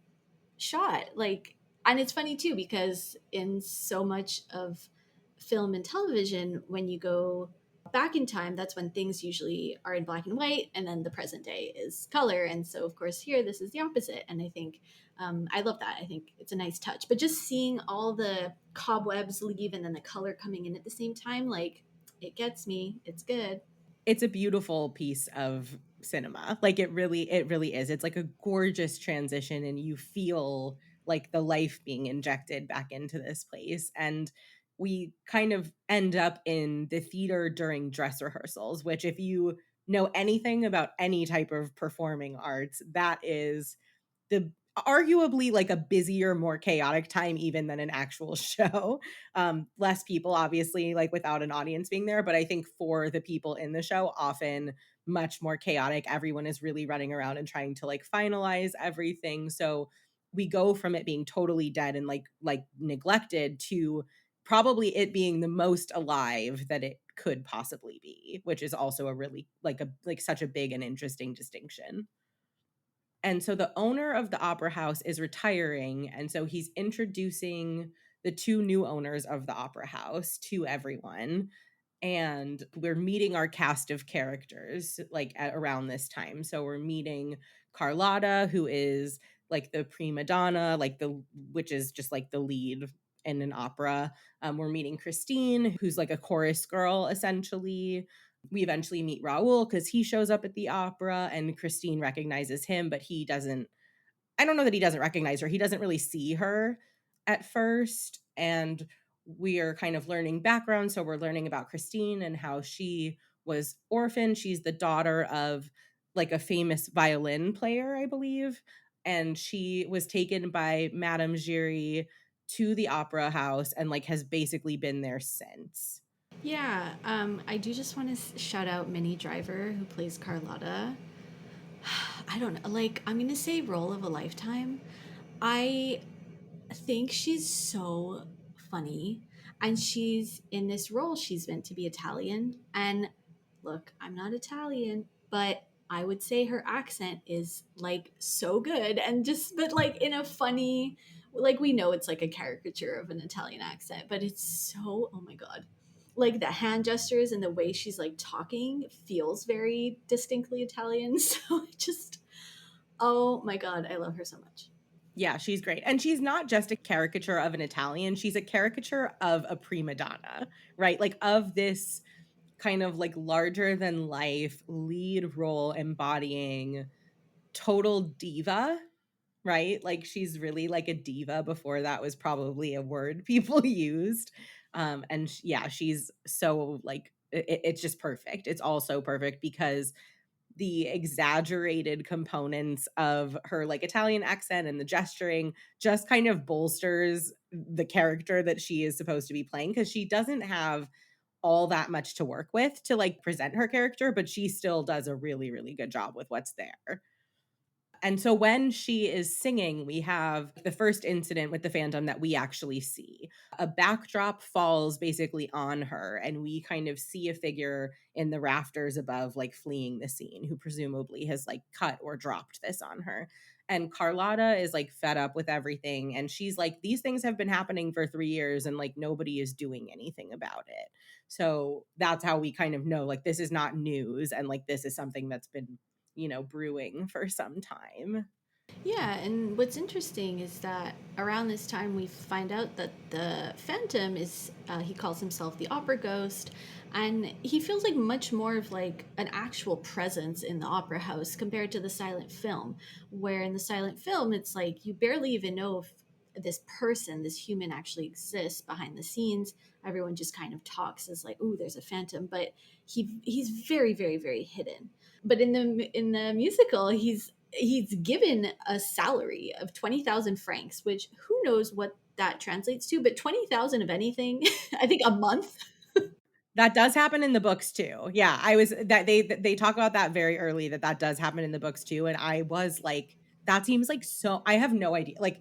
shot. Like, and it's funny too because in so much of film and television, when you go back in time, that's when things usually are in black and white, and then the present day is color. And so, of course, here this is the opposite. And I think I love that. I think it's a nice touch. But just seeing all the cobwebs leave and then the color coming in at the same time, like it gets me. It's good. It's a beautiful piece of cinema. Like it really is. It's like a gorgeous transition, and you feel like the life being injected back into this place. And we kind of end up in the theater during dress rehearsals, which if you know anything about any type of performing arts, that is the arguably like a busier, more chaotic time even than an actual show. Less people, obviously, like without an audience being there, but I think for the people in the show, often much more chaotic. Everyone is really running around and trying to like finalize everything. So we go from it being totally dead and like neglected to probably it being the most alive that it could possibly be, which is also a really like such a big and interesting distinction. And so the owner of the opera house is retiring. And so he's introducing the two new owners of the opera house to everyone. And we're meeting our cast of characters like around this time. So we're meeting Carlotta, who is like the prima donna, like the which is just like the lead in an opera. We're meeting Christine, who's like a chorus girl essentially. We eventually meet Raoul because he shows up at the opera, and Christine recognizes him, but he doesn't. I don't know that he doesn't recognize her. He doesn't really see her at first. And we are kind of learning background. So we're learning about Christine and how she was orphaned. She's the daughter of like a famous violin player, I believe. And she was taken by Madame Giry to the opera house and like has basically been there since. Yeah, I do just want to shout out Minnie Driver, who plays Carlotta. I don't know, like, I'm going to say role of a lifetime. I think she's so funny. And she's in this role, she's meant to be Italian. And look, I'm not Italian, but I would say her accent is like so good and just, but like in a funny, like we know it's like a caricature of an Italian accent, but it's so, oh my God. Like the hand gestures and the way she's like talking feels very distinctly Italian. So it just, oh my God, I love her so much. Yeah, she's great. And she's not just a caricature of an Italian, she's a caricature of a prima donna, right? Like of this kind of like larger than life lead role embodying total diva, right? Like she's really like a diva before that was probably a word people used. And yeah, she's so like it's just perfect. It's all so perfect because the exaggerated components of her like Italian accent and the gesturing just kind of bolsters the character that she is supposed to be playing, because she doesn't have all that much to work with to like present her character, but she still does a really, really good job with what's there. And so when she is singing, we have the first incident with the Phantom that we actually see. A backdrop falls basically on her, and we kind of see a figure in the rafters above, like fleeing the scene, who presumably has like cut or dropped this on her. And Carlotta is like fed up with everything. And she's like, these things have been happening for 3 years and like nobody is doing anything about it. So that's how we kind of know like this is not news. And like this is something that's been, brewing for some time. Yeah, and what's interesting is that around this time we find out that the Phantom is, he calls himself the Opera Ghost, and he feels like much more of like an actual presence in the opera house compared to the silent film, where in the silent film it's like you barely even know if this person, this human actually exists behind the scenes. Everyone just kind of talks as like, "Ooh, there's a phantom," but he's very, very, very hidden. But in the musical, he's given a salary of 20,000 francs, which who knows what that translates to, but 20,000 of anything, I think a month. That does happen in the books too. Yeah, I was that they talk about that very early, that does happen in the books too, and I was like, that seems like so. I have no idea. Like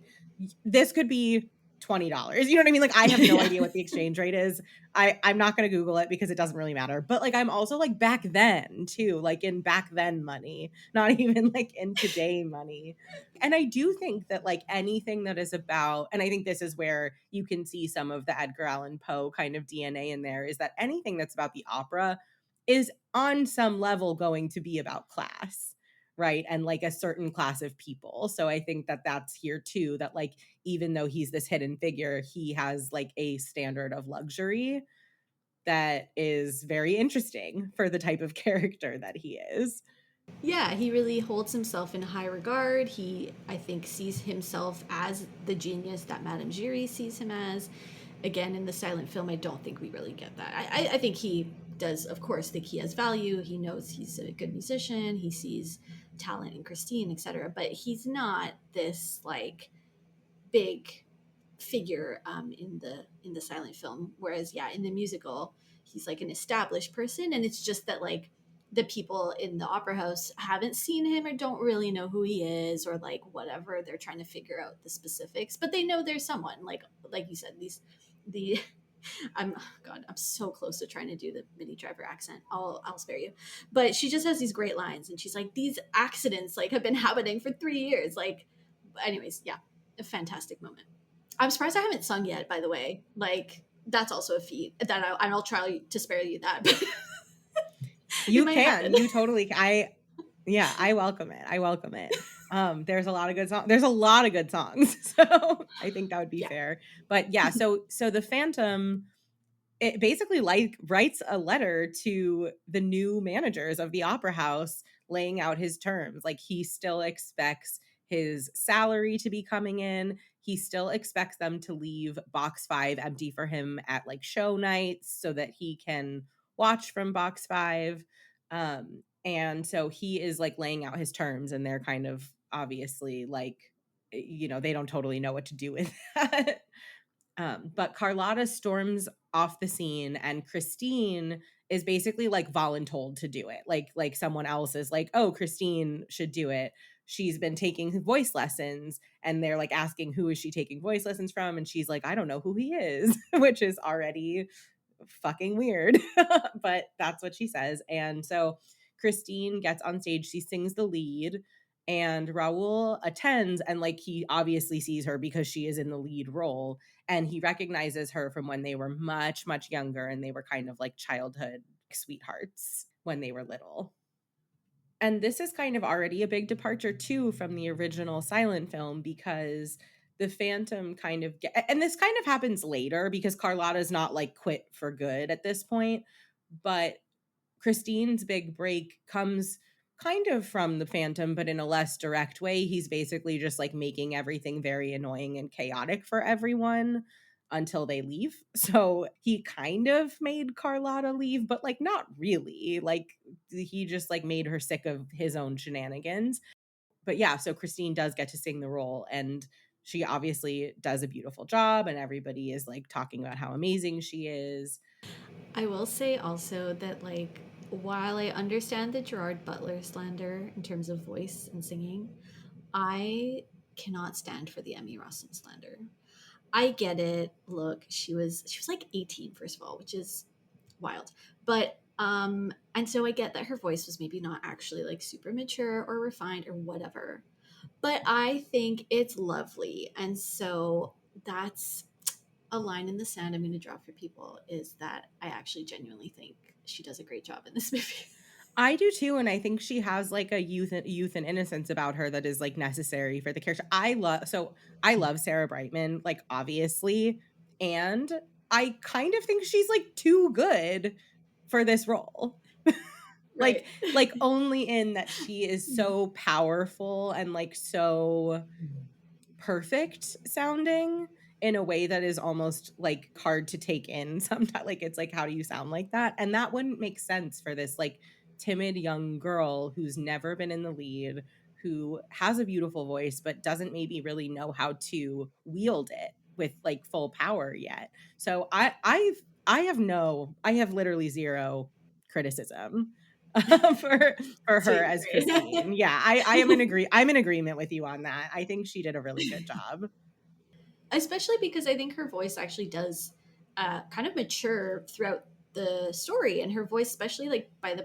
this could be $20. You know what I mean? Like I have no Yeah. idea what the exchange rate is. I'm not going to Google it because it doesn't really matter. But like I'm also like back then too, like in back then money, not even like in today money. And I do think that like anything that is about, and I think this is where you can see some of the Edgar Allan Poe kind of DNA in there, is that anything that's about the opera is on some level going to be about class, right? And like a certain class of people. So I think that that's here too, that like even though he's this hidden figure, he has like a standard of luxury that is very interesting for the type of character that he is. Yeah, he really holds himself in high regard. He, I think, sees himself as the genius that Madame Giry sees him as. Again, in the silent film, I don't think we really get that. I think he does, of course, think he has value. He knows he's a good musician. He sees talent in Christine, etc. But he's not this like big figure in the silent film. Whereas, yeah, in the musical, he's like an established person, and it's just that like the people in the opera house haven't seen him or don't really know who he is or like whatever. They're trying to figure out the specifics, but they know there's someone like you said. The I'm God, I'm so close to trying to do the Minnie Driver accent. I'll spare you. But she just has these great lines, and she's like, "These accidents like have been happening for 3 years." Like, anyways, yeah, a fantastic moment. I'm surprised I haven't sung yet. By the way, like that's also a feat that I'll try to spare you that. But it You might can. happen. You totally yeah, I welcome it. I welcome it. There's a lot of good songs. There's a lot of good songs. So I think that would be Yeah. fair. But yeah, so the Phantom, it basically like writes a letter to the new managers of the opera house laying out his terms. Like he still expects his salary to be coming in. He still expects them to leave box 5 empty for him at like show nights so that he can watch from box 5. And so he is like laying out his terms, and they're kind of obviously like, they don't totally know what to do with that. But Carlotta storms off the scene, and Christine is basically like voluntold to do it. Like someone else is like, "Oh, Christine should do it." She's been taking voice lessons, and they're like asking who is she taking voice lessons from, and she's like, "I don't know who he is," which is already fucking weird. But that's what she says. And so Christine gets on stage, she sings the lead, and Raul attends, and like he obviously sees her because she is in the lead role, and he recognizes her from when they were much, much younger, and they were kind of like childhood sweethearts when they were little. And this is kind of already a big departure too from the original silent film, because the Phantom kind of and this kind of happens later because Carlotta's not like quit for good at this point, but Christine's big break comes kind of from the Phantom, but in a less direct way. He's basically just like making everything very annoying and chaotic for everyone until they leave. So he kind of made Carlotta leave, but like not really. Like he just like made her sick of his own shenanigans. But yeah, so Christine does get to sing the role, and she obviously does a beautiful job, and everybody is like talking about how amazing she is. I will say also that, like, while I understand the Gerard Butler slander in terms of voice and singing, I cannot stand for the Emmy Rossum slander. I get it. Look, she was like 18 first of all, which is wild. But and so I get that her voice was maybe not actually like super mature or refined or whatever. But I think it's lovely. And so that's a line in the sand I'm going to draw for people, is that I actually genuinely think she does a great job in this movie. I do too, and I think she has like a youth and innocence about her that is like necessary for the character. I love Sarah Brightman, like obviously, and I kind of think she's like too good for this role. Right. Like only in that she is so powerful and like so perfect sounding in a way that is almost like hard to take in sometimes. Like it's like, how do you sound like that? And that wouldn't make sense for this like timid young girl who's never been in the lead, who has a beautiful voice but doesn't maybe really know how to wield it with like full power yet. So I have literally zero criticism for her Sweet. as Great. Christine. Yeah, I'm in agreement with you on that. I think she did a really good job. Especially because I think her voice actually does kind of mature throughout the story, and her voice, especially like by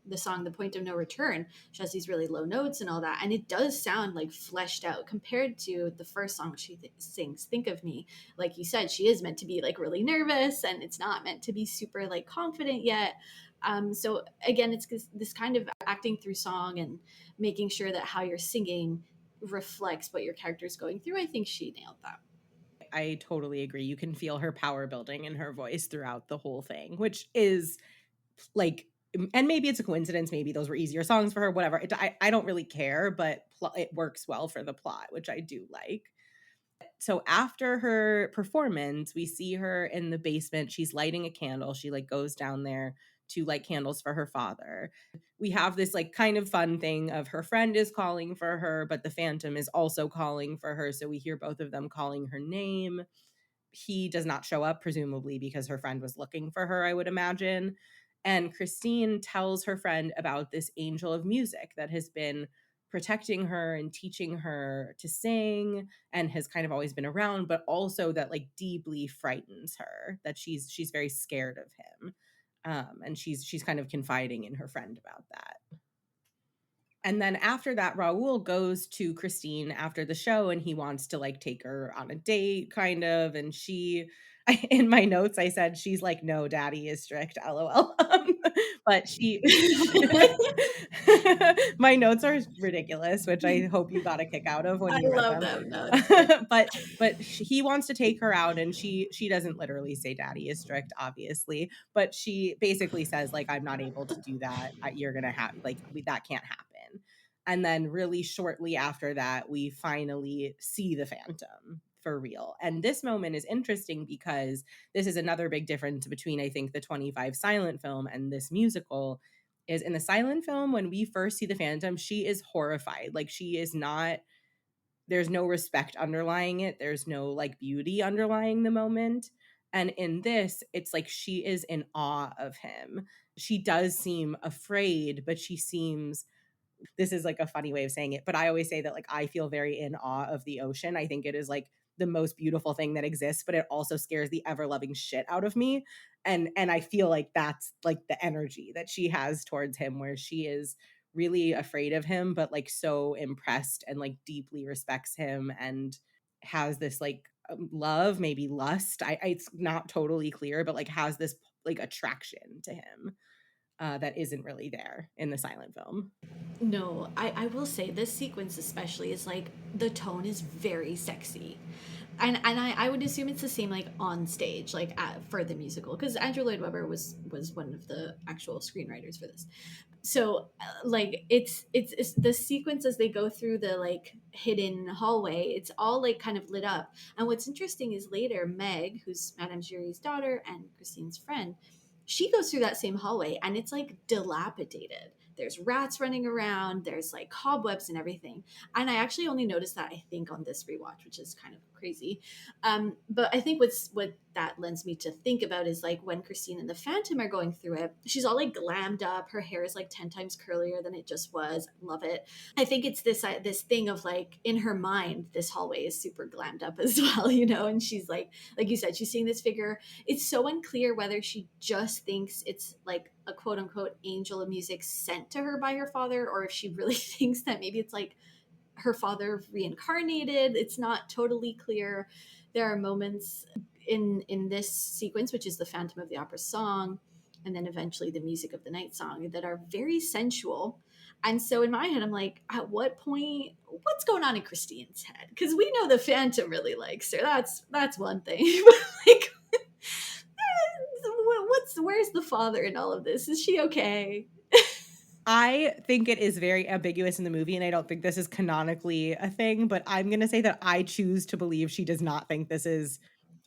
the song "The Point of No Return," she has these really low notes and all that, and it does sound like fleshed out compared to the first song she sings, "Think of Me." Like you said, she is meant to be like really nervous, and it's not meant to be super like confident yet. So again, it's this kind of acting through song and making sure that how you're singing reflects what your character is going through. I think she nailed that. I totally agree. You can feel her power building in her voice throughout the whole thing, which is like, and maybe it's a coincidence. Maybe those were easier songs for her, whatever. I don't really care, but it works well for the plot, which I do like. So after her performance, we see her in the basement. She's lighting a candle. She like goes down there to light candles for her father. We have this like kind of fun thing of her friend is calling for her, but the Phantom is also calling for her. So we hear both of them calling her name. He does not show up, presumably because her friend was looking for her, I would imagine. And Christine tells her friend about this angel of music that has been protecting her and teaching her to sing and has kind of always been around, but also that like deeply frightens her, that she's very scared of him. And she's kind of confiding in her friend about that. And then after that, Raul goes to Christine after the show and he wants to like take her on a date, kind of. And in my notes, I said, she's like, no, daddy is strict, lol. But my notes are ridiculous, which I hope you got a kick out of when I you read love them. them. No, it's good. But he wants to take her out, and she doesn't literally say daddy is strict, obviously, but she basically says like, I'm not able to do that. You're gonna have like that can't happen. And then really shortly after that, we finally see the Phantom for real. And this moment is interesting because this is another big difference between, I think, the 25 silent film and this musical. Is in the silent film, when we first see the Phantom, she is horrified. Like she is not, there's no respect underlying it. There's no like beauty underlying the moment. And in this, it's like she is in awe of him. She does seem afraid, but she seems, this is like a funny way of saying it, but I always say that like I feel very in awe of the ocean. I think it is like the most beautiful thing that exists, but it also scares the ever loving shit out of me. And I feel like that's like the energy that she has towards him, where she is really afraid of him, but like so impressed and like deeply respects him and has this like love, maybe lust. It's not totally clear, but like has this like attraction to him. that isn't really there in the silent film. No, I will say this sequence especially is like the tone is very sexy. And I would assume it's the same like on stage, like for the musical, because Andrew Lloyd Webber was one of the actual screenwriters for this. So like it's the sequence as they go through the like hidden hallway, it's all like kind of lit up. And what's interesting is later Meg, who's Madame Giry's daughter and Christine's friend, she goes through that same hallway and it's like dilapidated. There's rats running around, there's like cobwebs and everything. And I actually only noticed that, I think, on this rewatch, which is kind of crazy. But I think what that lends me to think about is like when Christine and the Phantom are going through it, she's all like glammed up. Her hair is like 10 times curlier than it just was. Love it. I think it's this thing of like in her mind, this hallway is super glammed up as well, you know. And she's like you said, she's seeing this figure. It's so unclear whether she just thinks it's like a quote unquote angel of music sent to her by her father, or if she really thinks that maybe it's like her father reincarnated. It's not totally clear. There are moments in this sequence, which is the Phantom of the Opera song, and then eventually the Music of the Night song, that are very sensual. And so in my head, I'm like, at what point, what's going on in Christine's head? Because we know the Phantom really likes her. That's one thing. Like, where's the father in all of this? Is she okay? I think it is very ambiguous in the movie, and I don't think this is canonically a thing, but I'm gonna say that I choose to believe she does not think this is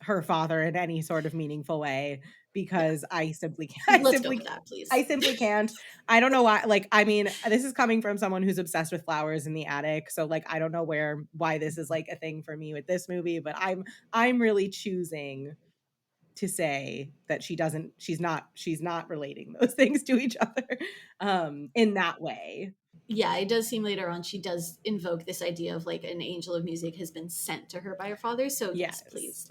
her father in any sort of meaningful way, Yeah, because I simply let's go with that, I please. simply can't. I don't know why, like, I mean, this is coming from someone who's obsessed with flowers in the attic, so, like, I don't know why this is, like, a thing for me with this movie, but I'm really choosing to say that she's not relating those things to each other, in that way. Yeah, it does seem later on she does invoke this idea of like an angel of music has been sent to her by her father. So yes, Yes. please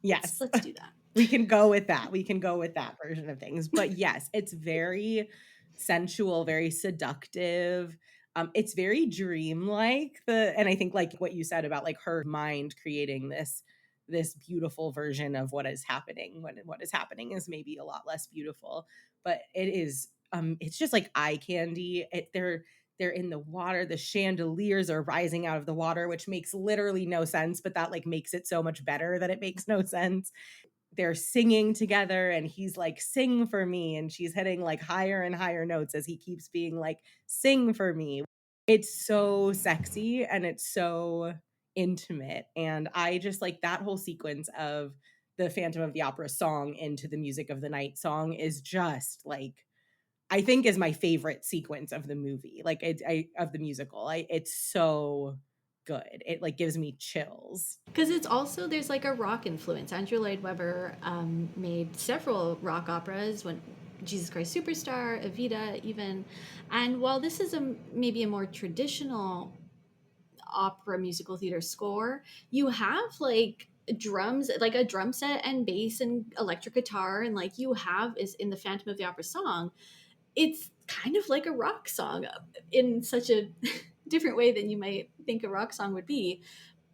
Yes. let's do that. We can go with that. We can go with that version of things. But yes, it's very sensual, very seductive. It's very dreamlike. And I think like what you said about like her mind creating this beautiful version of what is happening when what is happening is maybe a lot less beautiful. But it is it's just like eye candy. They're in the water, the chandeliers are rising out of the water, which makes literally no sense, but that like makes it so much better that it makes no sense. They're singing together and he's like, sing for me, and she's hitting like higher and higher notes as he keeps being like, sing for me. It's so sexy and it's so intimate, and I just like that whole sequence of the Phantom of the Opera song into the Music of the Night song is just like, I think is my favorite sequence of the movie, like of the musical. It's so good. It like gives me chills. Because it's also there's like a rock influence. Andrew Lloyd Webber made several rock operas, when Jesus Christ Superstar, Evita, even. And while this is maybe a more traditional opera musical theater score, you have like drums, like a drum set and bass and electric guitar, and like you have is in the Phantom of the Opera song. It's kind of like a rock song in such a different way than you might think a rock song would be,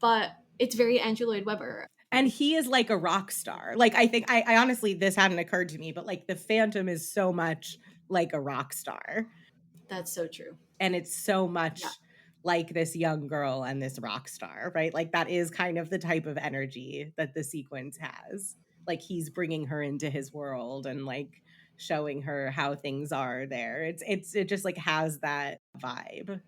but it's very Andrew Lloyd Webber. And he is like a rock star. Like I think I honestly, this hadn't occurred to me, but like the Phantom is so much like a rock star. That's so true. And it's so Yeah. much like this young girl and this rock star, right? Like that is kind of the type of energy that the sequence has. Like he's bringing her into his world and like showing her how things are there. It just like has that vibe.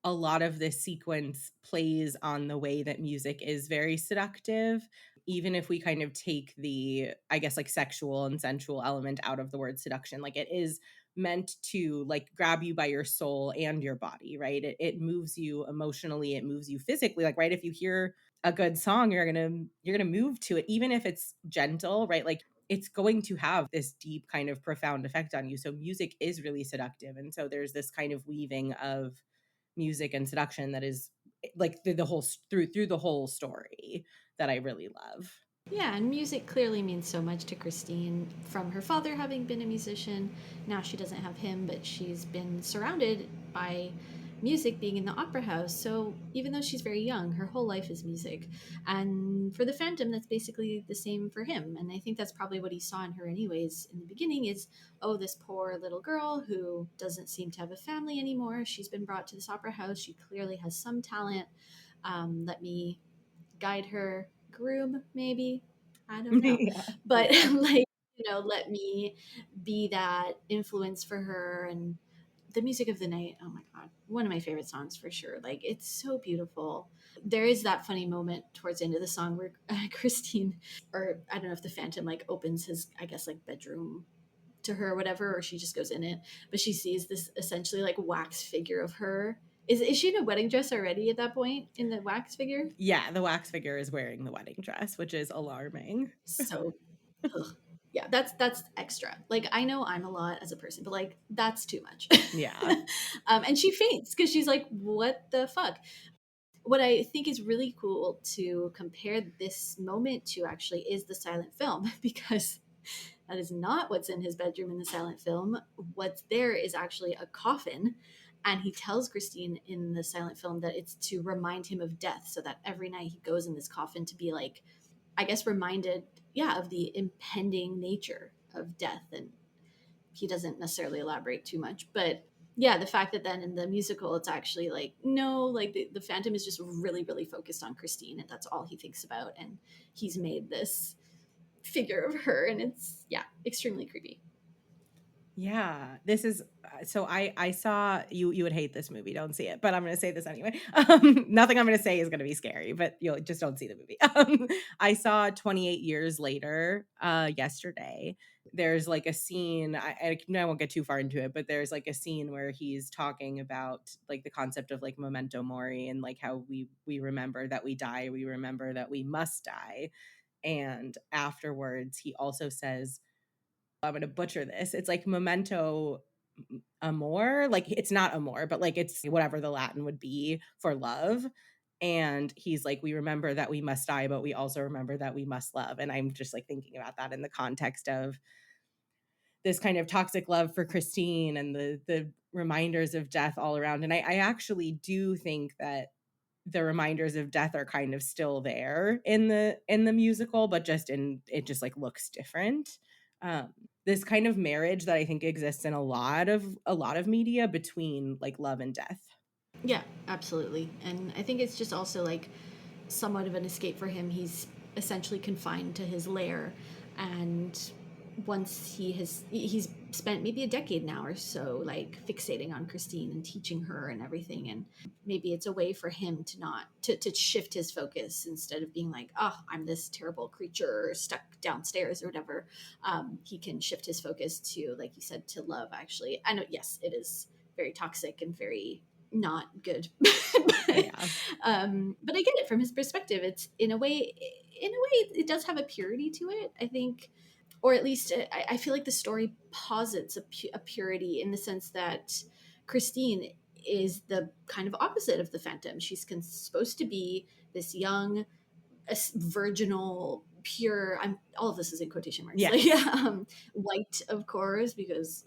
A lot of this sequence plays on the way that music is very seductive, even if we kind of take the, I guess, like sexual and sensual element out of the word seduction. Like it is meant to like grab you by your soul and your body, right? It moves you emotionally, it moves you physically. Like, right, if you hear a good song, you're gonna move to it, even if it's gentle, right? Like it's going to have this deep kind of profound effect on you. So music is really seductive. And so there's this kind of weaving of music and seduction that is like through the whole through the whole story that I really love. Yeah, and music clearly means so much to Christine, from her father having been a musician. Now she doesn't have him, but she's been surrounded by music being in the opera house. So even though she's very young, her whole life is music. And for the Phantom, that's basically the same for him. And I think that's probably what he saw in her, anyways, in the beginning is, oh, this poor little girl who doesn't seem to have a family anymore. She's been brought to this opera house. She clearly has some talent. Let me guide her, groom, maybe. I don't know. Yeah. But Yeah. like, let me be that influence for her. And the music of the night, oh my god, one of my favorite songs for sure. Like, it's so beautiful. There is that funny moment towards the end of the song where Christine, or I don't know if the Phantom like opens his, I guess, like bedroom to her or whatever, or she just goes in it, but she sees this essentially like wax figure of her. Is she in a wedding dress already at that point in the wax figure? Yeah, the wax figure is wearing the wedding dress, which is alarming. So ugh. Yeah, that's extra. Like, I know I'm a lot as a person, but like, that's too much. Yeah. And she faints because she's like, what the fuck? What I think is really cool to compare this moment to actually is the silent film, because that is not what's in his bedroom in the silent film. What's there is actually a coffin. And he tells Christine in the silent film that it's to remind him of death, so that every night he goes in this coffin to be like, I guess, reminded, yeah, of the impending nature of death. And he doesn't necessarily elaborate too much, but yeah, the fact that then in the musical it's actually like, no, like the Phantom is just really really focused on Christine, and that's all he thinks about, and he's made this figure of her, and it's, yeah, extremely creepy. Yeah, this is so I saw you would hate this movie. Don't see it, but I'm going to say this anyway. Nothing I'm going to say is going to be scary, but you'll just don't see the movie. I saw 28 years later yesterday. There's like a scene. I won't get too far into it, but there's like a scene where he's talking about like the concept of like memento mori, and like how we remember that we die, we remember that we must die, and afterwards he also says, I'm going to butcher this. It's like memento amor. Like it's not amor, but like it's whatever the Latin would be for love. And he's like, we remember that we must die, but we also remember that we must love. And I'm just like thinking about that in the context of this kind of toxic love for Christine and the reminders of death all around. And I actually do think that the reminders of death are kind of still there in the musical, but just in it just like looks different. This kind of marriage that I think exists in a lot of media between like love and death. Yeah, absolutely. And I think it's just also like somewhat of an escape for him. He's essentially confined to his lair, and once he's spent maybe a decade now or so like fixating on Christine and teaching her and everything, and maybe it's a way for him to not to shift his focus, instead of being like, oh, I'm this terrible creature stuck downstairs or whatever. He can shift his focus to, like you said, to love. Actually, I know, yes, it is very toxic and very not good. but, Yeah. but I get it from his perspective. It's in a way it does have a purity to it, I think, or at least I feel like the story posits a purity, in the sense that Christine is the kind of opposite of the Phantom. She's supposed to be this young, virginal, pure. I'm all of this is in quotation marks. Like, Yes. white, of course, because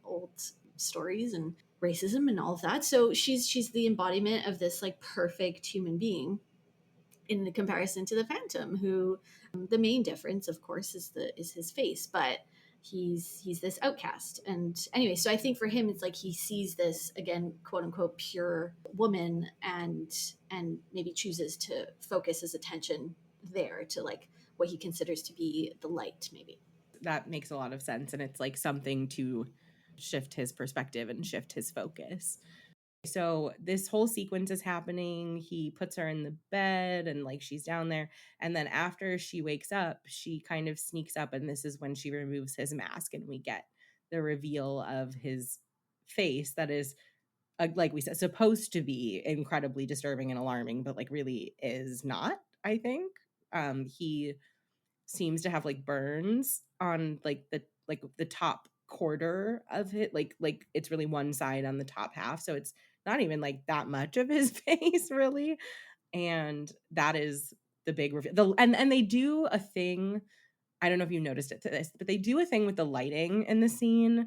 old stories and racism and all of that. So she's the embodiment of this like perfect human being, in the comparison to the Phantom, who, the main difference, of course, is his face, but he's this outcast. And anyway, so I think for him, it's like he sees this, again, quote unquote, pure woman, and maybe chooses to focus his attention there to like what he considers to be the light, maybe. That makes a lot of sense, and it's like something to shift his perspective and shift his focus. So this whole sequence is happening. He puts her in the bed and like she's down there. And then after she wakes up, she kind of sneaks up. And this is when she removes his mask and we get the reveal of his face that is, like we said, supposed to be incredibly disturbing and alarming, but like really is not, I think. He seems to have like burns on like the top quarter of it, like it's really one side on the top half, so it's not even like that much of his face really. And that is the big reveal. And they do a thing, I don't know if you noticed it to this, but they do a thing with the lighting in the scene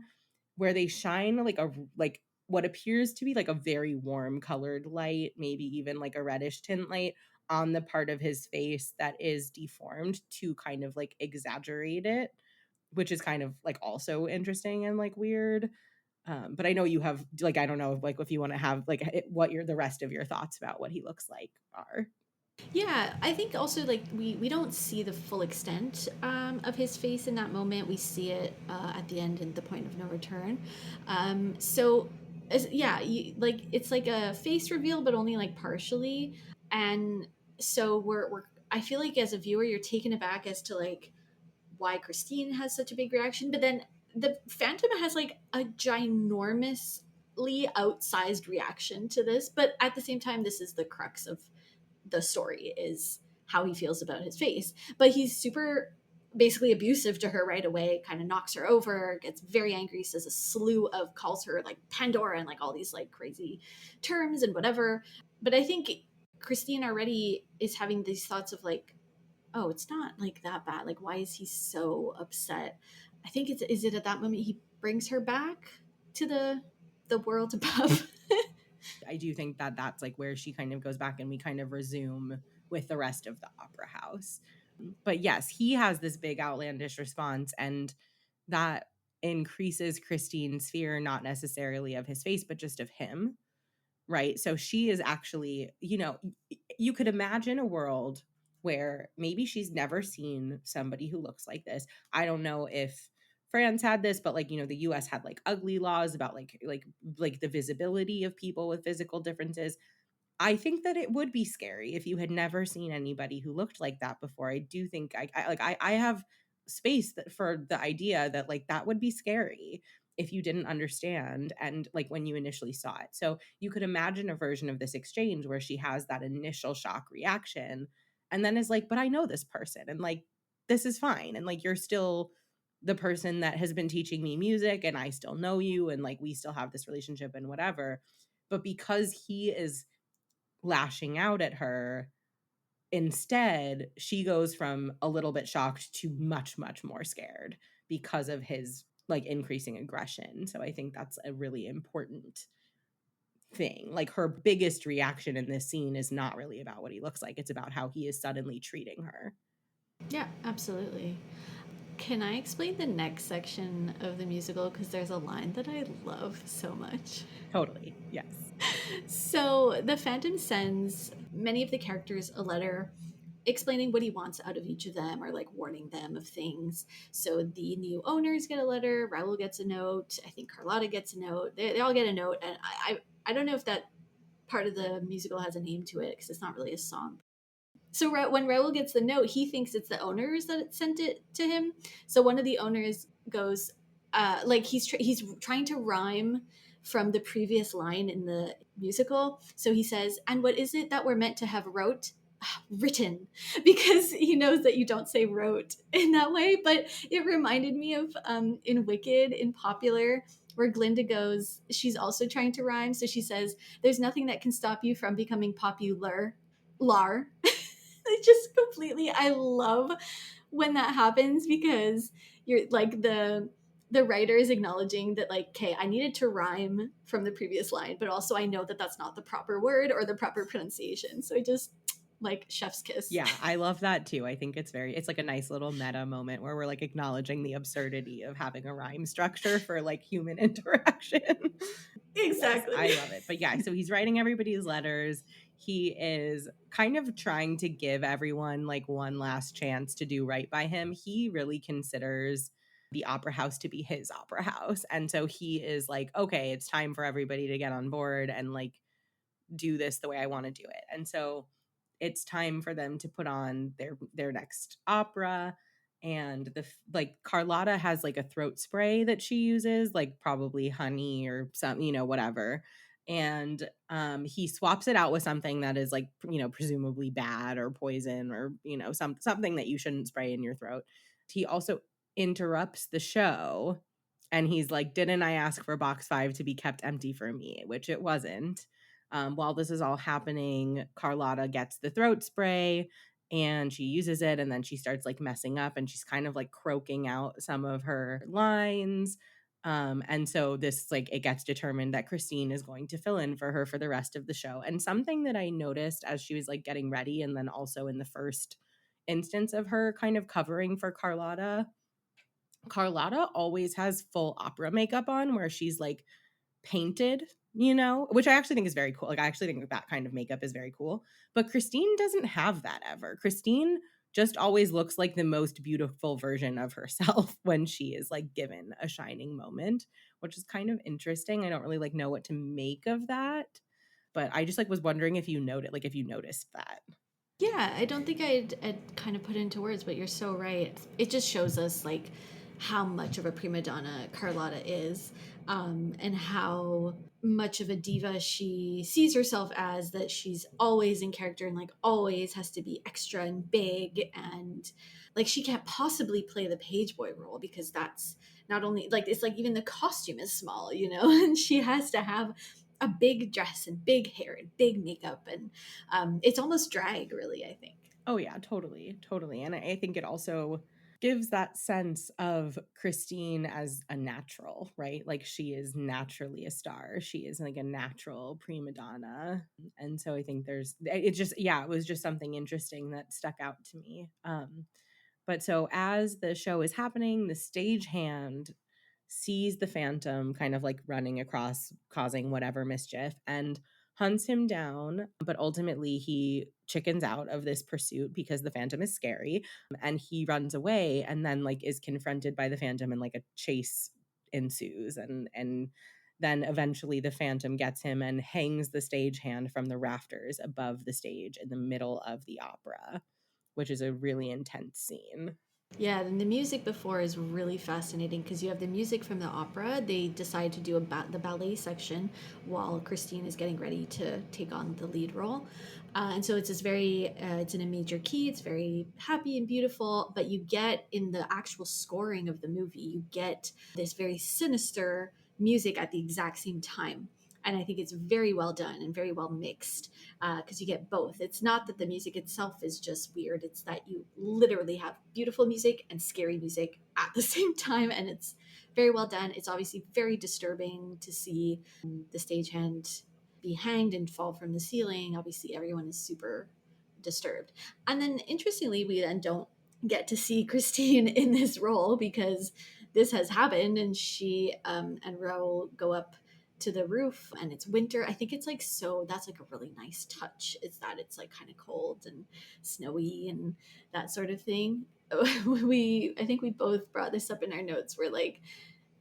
where they shine like what appears to be like a very warm colored light, maybe even like a reddish tint light on the part of his face that is deformed to kind of like exaggerate it, which is kind of like also interesting and like weird. But I know you have like, I don't know, like if you want to have like what your the rest of your thoughts about what he looks like are. Yeah, I think also like we don't see the full extent of his face in that moment. We see it at the end and the point of no return. So yeah, like it's like a face reveal, but only like partially. And so we're I feel like as a viewer, you're taken aback as to like why Christine has such a big reaction, but then the Phantom has like a ginormously outsized reaction to this. But at the same time, this is the crux of the story is how he feels about his face. But he's super basically abusive to her right away, kind of knocks her over, gets very angry, says a slew of calls her like Pandora and like all these like crazy terms and whatever. But I think Christine already is having these thoughts of like, oh, it's not like that bad. Like, why is he so upset? I think it's is it at that moment he brings her back to the world above. I do think that that's like where she kind of goes back and we kind of resume with the rest of the opera house. But yes, he has this big outlandish response, and that increases Christine's fear, not necessarily of his face, but just of him. Right. So she is actually, you could imagine a world where maybe she's never seen somebody who looks like this. I don't know if France had this, but like, the US had like ugly laws about like the visibility of people with physical differences. I think that it would be scary if you had never seen anybody who looked like that before. I do think I have space for the idea that like that would be scary if you didn't understand and like when you initially saw it. So you could imagine a version of this exchange where she has that initial shock reaction and then is like, but I know this person and like this is fine. And like you're still the person that has been teaching me music and I still know you and like we still have this relationship and whatever. But because he is lashing out at her, instead, she goes from a little bit shocked to much, much more scared because of his like increasing aggression. So I think that's a really important thing. Like her biggest reaction in this scene is not really about what he looks like, it's about how he is suddenly treating her. Yeah, absolutely. Can I explain the next section of the musical? Because there's a line that I love so much. Totally. Yes. So the Phantom sends many of the characters a letter explaining what he wants out of each of them or like warning them of things. So the new owners get a letter, Raoul gets a note, I think Carlotta gets a note. They all get a note. And I don't know if that part of the musical has a name to it because it's not really a song. So when Raoul gets the note, he thinks it's the owners that sent it to him. So one of the owners goes, like he's trying to rhyme from the previous line in the musical. So he says, "And what is it that we're meant to have wrote?" Written, because he knows that you don't say wrote in that way. But it reminded me of in Wicked in Popular, where Glinda goes, she's also trying to rhyme. So she says, "There's nothing that can stop you from becoming popular." Lar. It just completely, I love when that happens because you're like the writer is acknowledging that like, okay, I needed to rhyme from the previous line, but also I know that that's not the proper word or the proper pronunciation. So it just like chef's kiss. Yeah, I love that too. I think it's like a nice little meta moment where we're like acknowledging the absurdity of having a rhyme structure for like human interaction. Yes, I Exactly. love it. But yeah, so he's writing everybody's letters. He is kind of trying to give everyone like one last chance to do right by him. He really considers the opera house to be his opera house. And so he is like, okay, it's time for everybody to get on board and like do this the way I want to do it. And so it's time for them to put on their next opera, and like Carlotta has like a throat spray that she uses, like probably honey or some, whatever. And he swaps it out with something that is like, presumably bad or poison or, something that you shouldn't spray in your throat. He also interrupts the show and he's like, didn't I ask for box 5 to be kept empty for me? Which it wasn't. While this is all happening, Carlotta gets the throat spray and she uses it, and then she starts like messing up and she's kind of like croaking out some of her lines. And so this, like, it gets determined that Christine is going to fill in for her for the rest of the show. And something that I noticed as she was like getting ready, and then also in the first instance of her kind of covering for Carlotta always has full opera makeup on where she's like painted, which I actually think is very cool. Like, I actually think that kind of makeup is very cool. But Christine doesn't have that ever. Christine just always looks like the most beautiful version of herself when she is like given a shining moment, which is kind of interesting. I don't really like know what to make of that, but I just like was wondering if you noticed that. Yeah, I don't think I'd kind of put into words, but you're so right. It just shows us like how much of a prima donna Carlotta is, and how much of a diva she sees herself as, that she's always in character and like always has to be extra and big, and like she can't possibly play the page boy role because that's not only like, it's like even the costume is small, and she has to have a big dress and big hair and big makeup, and it's almost drag, really, I think. Oh yeah, totally, totally. And I think it also gives that sense of Christine as a natural, right? Like, she is naturally a star. She is like a natural prima donna. And so I think it was just something interesting that stuck out to me. But so as the show is happening, the stagehand sees the Phantom kind of like running across, causing whatever mischief, and hunts him down. But ultimately, he chickens out of this pursuit because the Phantom is scary, and he runs away, and then like is confronted by the Phantom, and like a chase ensues, and then eventually the Phantom gets him and hangs the stagehand from the rafters above the stage in the middle of the opera, which is a really intense scene. Yeah, and the music before is really fascinating because you have the music from the opera. They decide to do the ballet section while Christine is getting ready to take on the lead role. And so it's this it's in a major key, it's very happy and beautiful, but you get in the actual scoring of the movie, you get this very sinister music at the exact same time. And I think it's very well done and very well mixed, because you get both. It's not that the music itself is just weird, it's that you literally have beautiful music and scary music at the same time, and it's very well done. It's obviously very disturbing to see the stagehand be hanged and fall from the ceiling. Obviously, everyone is super disturbed. And then, interestingly, we then don't get to see Christine in this role because this has happened, and she and Raoul go up to the roof and it's winter. I think it's like, so that's like a really nice touch, is that it's like kind of cold and snowy and that sort of thing. I think we both brought this up in our notes, where like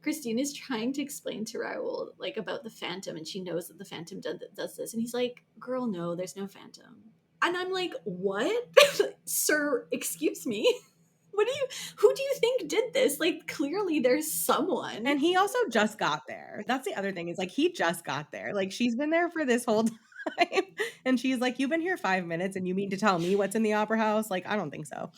Christine is trying to explain to Raoul like about the Phantom, and she knows that the Phantom does this, and he's like, girl, no, there's no Phantom. And I'm like, what? Sir, excuse me. Who do you think did this? Like, clearly there's someone. And he also just got there. That's the other thing, is like he just got there. Like, she's been there for this whole time. And she's like, "You've been here 5 minutes and you mean to tell me what's in the opera house?" Like, I don't think so.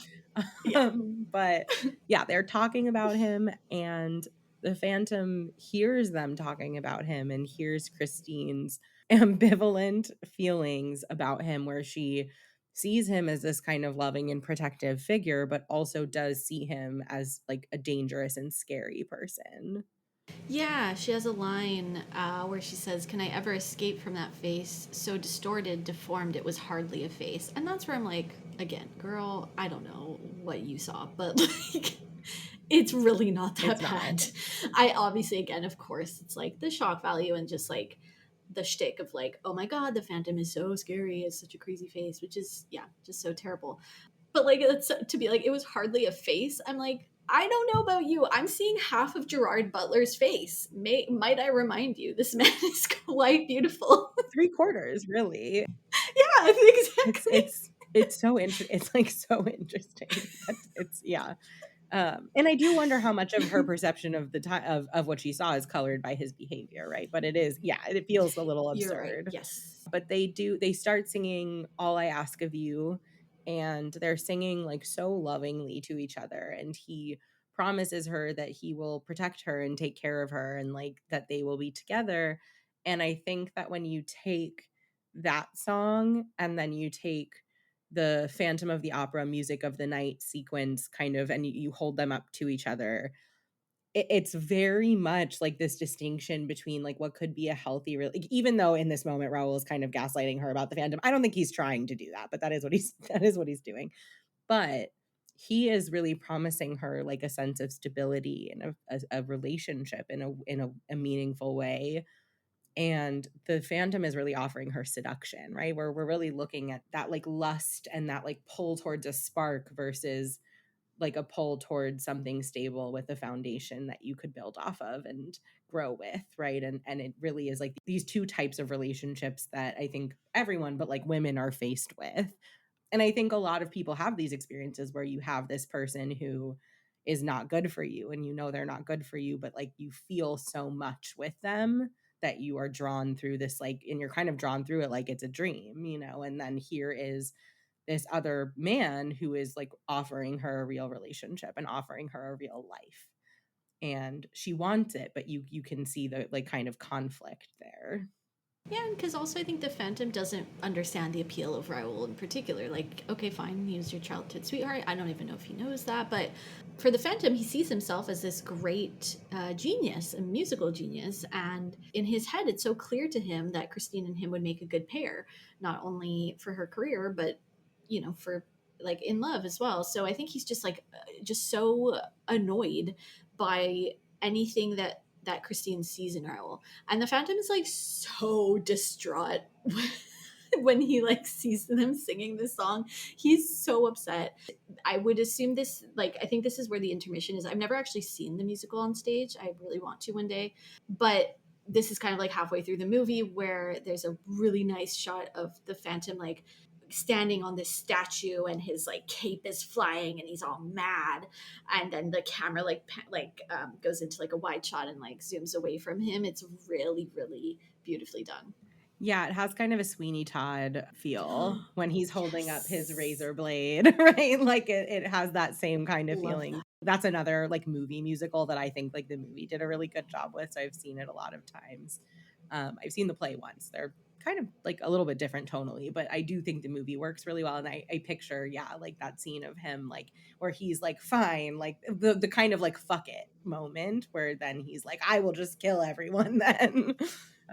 Yeah. But yeah, they're talking about him, and the Phantom hears them talking about him and hears Christine's ambivalent feelings about him, where she sees him as this kind of loving and protective figure, but also does see him as like a dangerous and scary person. Yeah, she has a line where she says, "Can I ever escape from that face? So distorted, deformed, it was hardly a face." And that's where I'm like, again, girl, I don't know what you saw, but like, it's really not that It's not. bad. I obviously, again, of course, it's like the shock value and just like the shtick of like, oh my god, the Phantom is so scary, it's such a crazy face, which is, yeah, just so terrible. But like, it's to be like, it was hardly a face. I'm like, I don't know about you. I'm seeing half of Gerard Butler's face. Might I remind you, this man is quite beautiful. 3/4, really. Yeah, It's exactly. it's it's so it's like so interesting. But it's yeah. And I do wonder how much of her perception of the time of what she saw is colored by his behavior, right? But it is, yeah, it feels a little You're right. absurd. Yes. But they start singing "All I Ask of You," and they're singing like so lovingly to each other, and he promises her that he will protect her and take care of her, and like that they will be together. And I think that when you take that song and then you take the Phantom of the Opera music of the night sequence kind of, and you hold them up to each other, it's very much like this distinction between like what could be a healthy like, even though in this moment Raul is kind of gaslighting her about the fandom. I don't think he's trying to do that, but that is what he's that is what he's doing. But he is really promising her like a sense of stability and a relationship in a meaningful way. And the fandom is really offering her seduction, right? Where we're really looking at that like lust and that like pull towards a spark versus like a pull towards something stable with a foundation that you could build off of and grow with, right? And it really is like these two types of relationships that I think everyone but like women are faced with. And I think a lot of people have these experiences where you have this person who is not good for you and you know they're not good for you, but like you feel so much with them that you are drawn through this like, and you're kind of drawn through it like it's a dream, you know. And then here is this other man who is like offering her a real relationship and offering her a real life, and she wants it, but you can see the like kind of conflict there. Yeah, because also I think the Phantom doesn't understand the appeal of Raoul in particular. Like, okay, fine, he was your childhood sweetheart. I don't even know if he knows that, but for the Phantom, he sees himself as this great genius, a musical genius, and in his head, it's so clear to him that Christine and him would make a good pair, not only for her career, but for like in love as well. So I think he's just like just so annoyed by anything that Christine sees in Raoul. And the Phantom is like so distraught when he like sees them singing this song. He's so upset. I would assume this, like, I think this is where the intermission is. I've never actually seen the musical on stage. I really want to one day. But this is kind of like halfway through the movie where there's a really nice shot of the Phantom like standing on this statue and his like cape is flying and he's all mad, and then the camera goes into like a wide shot and like zooms away from him. It's really really beautifully done. Yeah, it has kind of a Sweeney Todd feel when he's holding up his Yes, razor blade, right? Like it has that same kind of love feeling. that. That's another like movie musical that I think like the movie did a really good job with. So I've seen it a lot of times. I've seen the play once. They're kind of like a little bit different tonally, but I do think the movie works really well. And I picture, yeah, like that scene of him like where he's like, fine, like the kind of like fuck it moment where then he's like, I will just kill everyone then.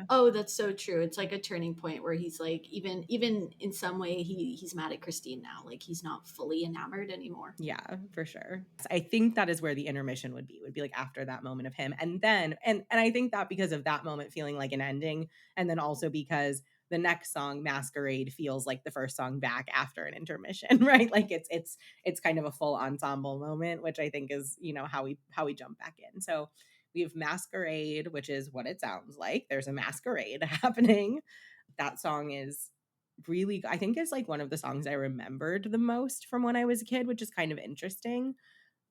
Oh, that's so true. It's like a turning point where he's like, even in some way he's mad at Christine now. Like he's not fully enamored anymore. Yeah, for sure. I think that is where the intermission would be like after that moment of him. And then and I think that because of that moment feeling like an ending, and then also because the next song, Masquerade, feels like the first song back after an intermission, right? Like it's kind of a full ensemble moment, which I think is, you know, how we jump back in. So we have Masquerade, which is what it sounds like. There's a masquerade happening. That song is really, I think, is like one of the songs I remembered the most from when I was a kid, which is kind of interesting.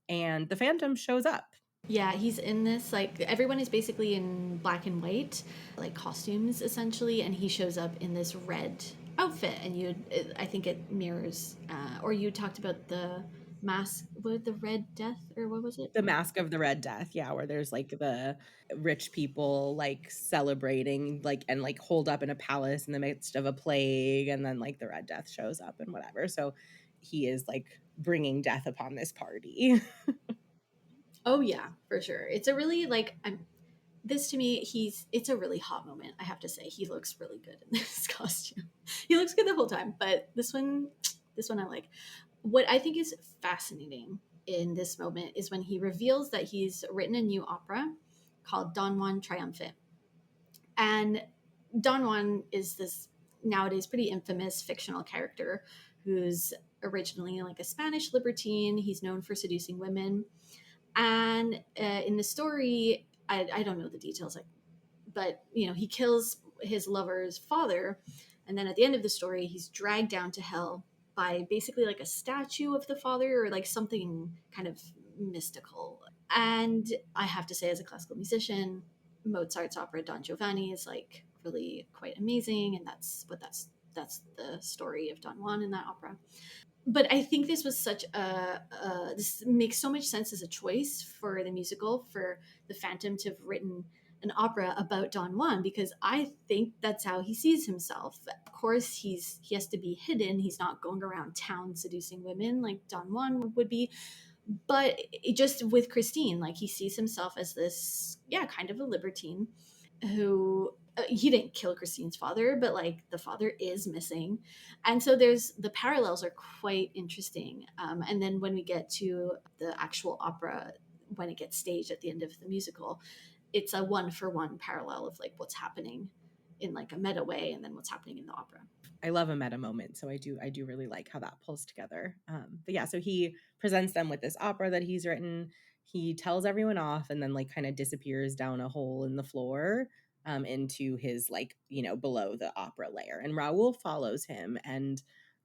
And the Phantom shows up. Yeah, he's in this, like, everyone is basically in black and white, like costumes essentially, and he shows up in this red outfit. And I think it mirrors, or you talked about the mask with the Red Death, or what was it? The Mask of the Red Death, yeah, where there's like the rich people like celebrating, like, and like holed up in a palace in the midst of a plague, and then like the Red Death shows up and whatever. So he is like bringing death upon this party. Oh, yeah, for sure. It's a really, like, this to me, it's a really hot moment, I have to say. He looks really good in this costume. He looks good the whole time, but this one I like. What I think is fascinating in this moment is when he reveals that he's written a new opera called Don Juan Triumphant. And Don Juan is this nowadays pretty infamous fictional character who's originally like a Spanish libertine. He's known for seducing women. And in the story, I don't know the details, like, but he kills his lover's father, and then at the end of the story, he's dragged down to hell by basically like a statue of the father or like something kind of mystical. And I have to say, as a classical musician, Mozart's opera Don Giovanni is like really quite amazing, and that's the story of Don Juan in that opera. But I think this was such this makes so much sense as a choice for the musical, for the Phantom to have written an opera about Don Juan, because I think that's how he sees himself. Of course, he has to be hidden. He's not going around town seducing women like Don Juan would be, But just with Christine, like he sees himself as this, yeah, kind of a libertine who he didn't kill Christine's father, but like the father is missing. And so there's the parallels are quite interesting. And then when we get to the actual opera, when it gets staged at the end of the musical, it's a one for one parallel of like what's happening in like a meta way and then what's happening in the opera. I love a meta moment, so I do really like how that pulls together. But yeah, so he presents them with this opera that he's written. He tells everyone off, and then like kind of disappears down a hole in the floor, into his like below the opera layer. And Raoul follows him, and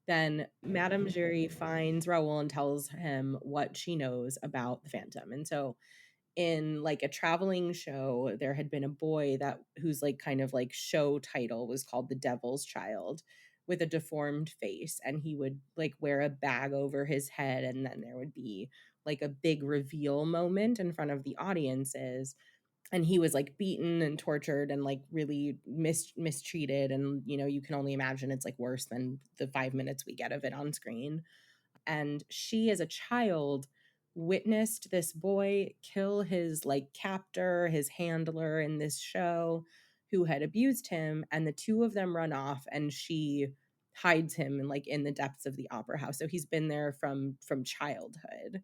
then Madame Giry finds Raoul and tells him what she knows about the Phantom. And so in like a traveling show, there had been a boy that whose like kind of like show title was called The Devil's Child, with a deformed face, and he would like wear a bag over his head, and then there would be like a big reveal moment in front of the audiences, and he was like beaten and tortured and like really mistreated, and you can only imagine it's like worse than the 5 minutes we get of it on screen. And she as a child witnessed this boy kill his like captor, his handler in this show, who had abused him, and the two of them run off, and she hides him in like in the depths of the opera house. So he's been there from childhood,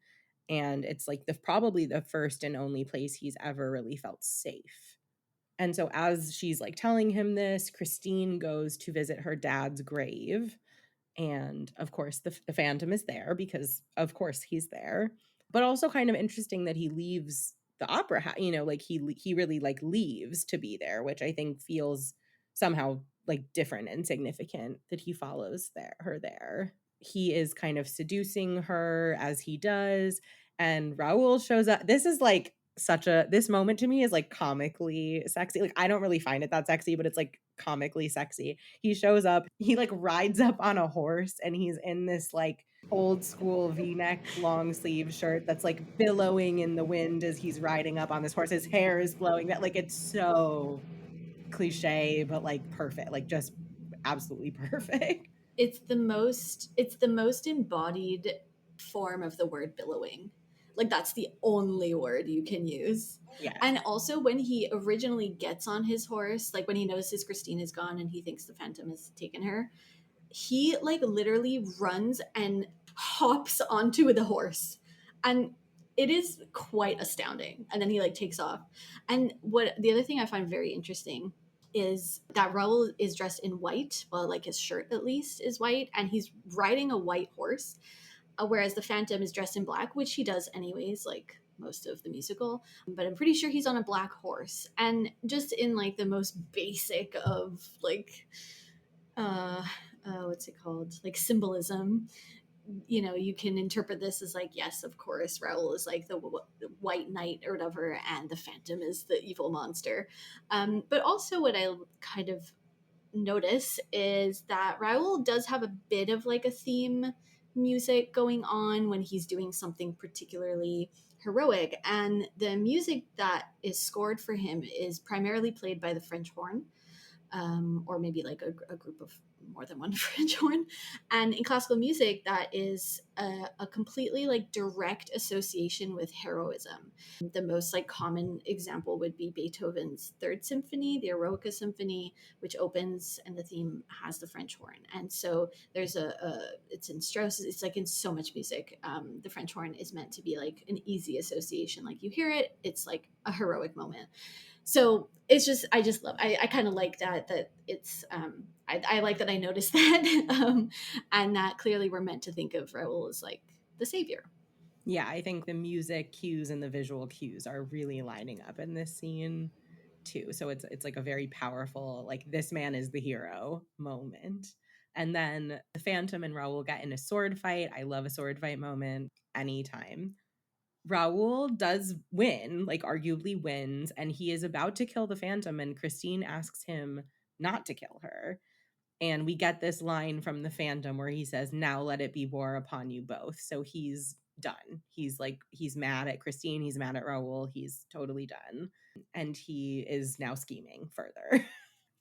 and it's like the probably the first and only place he's ever really felt safe. And so as she's like telling him this, Christine goes to visit her dad's grave, and of course the Phantom is there because of course he's there. But also kind of interesting that he leaves the opera like he really like leaves to be there, which I think feels somehow like different and significant, that he follows her there. He is kind of seducing her as he does, and Raoul shows up. This is like this moment to me is like comically sexy. Like I don't really find it that sexy, but it's like comically sexy. He shows up, he like rides up on a horse, and he's in this like old school V-neck long sleeve shirt that's like billowing in the wind as he's riding up on this horse. His hair is blowing, that like it's so cliche but like perfect, like just absolutely perfect. It's the most embodied form of the word billowing. Like that's the only word you can use. Yes. And also when he originally gets on his horse, like when he knows his Christine is gone and he thinks the Phantom has taken her, he like literally runs and hops onto the horse. And it is quite astounding. And then he like takes off. And what the other thing I find very interesting is that Raoul is dressed in white, well, like his shirt at least is white, and he's riding a white horse, whereas the Phantom is dressed in black, which he does anyways, like most of the musical. But I'm pretty sure he's on a black horse, and just in like the most basic of like, uh, what's it called, like symbolism. You can interpret this as like, yes, of course, Raoul is like the white knight or whatever, and the Phantom is the evil monster. But also, what I kind of notice is that Raoul does have a bit of like a theme music going on when he's doing something particularly heroic, and the music that is scored for him is primarily played by the French horn, or maybe like a group of more than one French horn. And in classical music, that is a completely like direct association with heroism. The most like common example would be Beethoven's Third Symphony, the Eroica Symphony, which opens and the theme has the French horn. And so there's it's in Strauss, it's like in so much music. The French horn is meant to be like an easy association. Like you hear it, it's like a heroic moment. So it's just, I just love, I kind of like that it's I like that I noticed that, and that clearly we're meant to think of Raoul as like the savior. Yeah, I think the music cues and the visual cues are really lining up in this scene too. So it's like a very powerful, like this man is the hero moment. And then the Phantom and Raoul get in a sword fight. I love a sword fight moment anytime. Raoul does win, like arguably wins, and he is about to kill the Phantom, and Christine asks him not to kill her. And we get this line from the Phantom where he says, "Now let it be war upon you both." So he's done. He's like, he's mad at Christine, he's mad at Raoul, he's totally done. And he is now scheming further.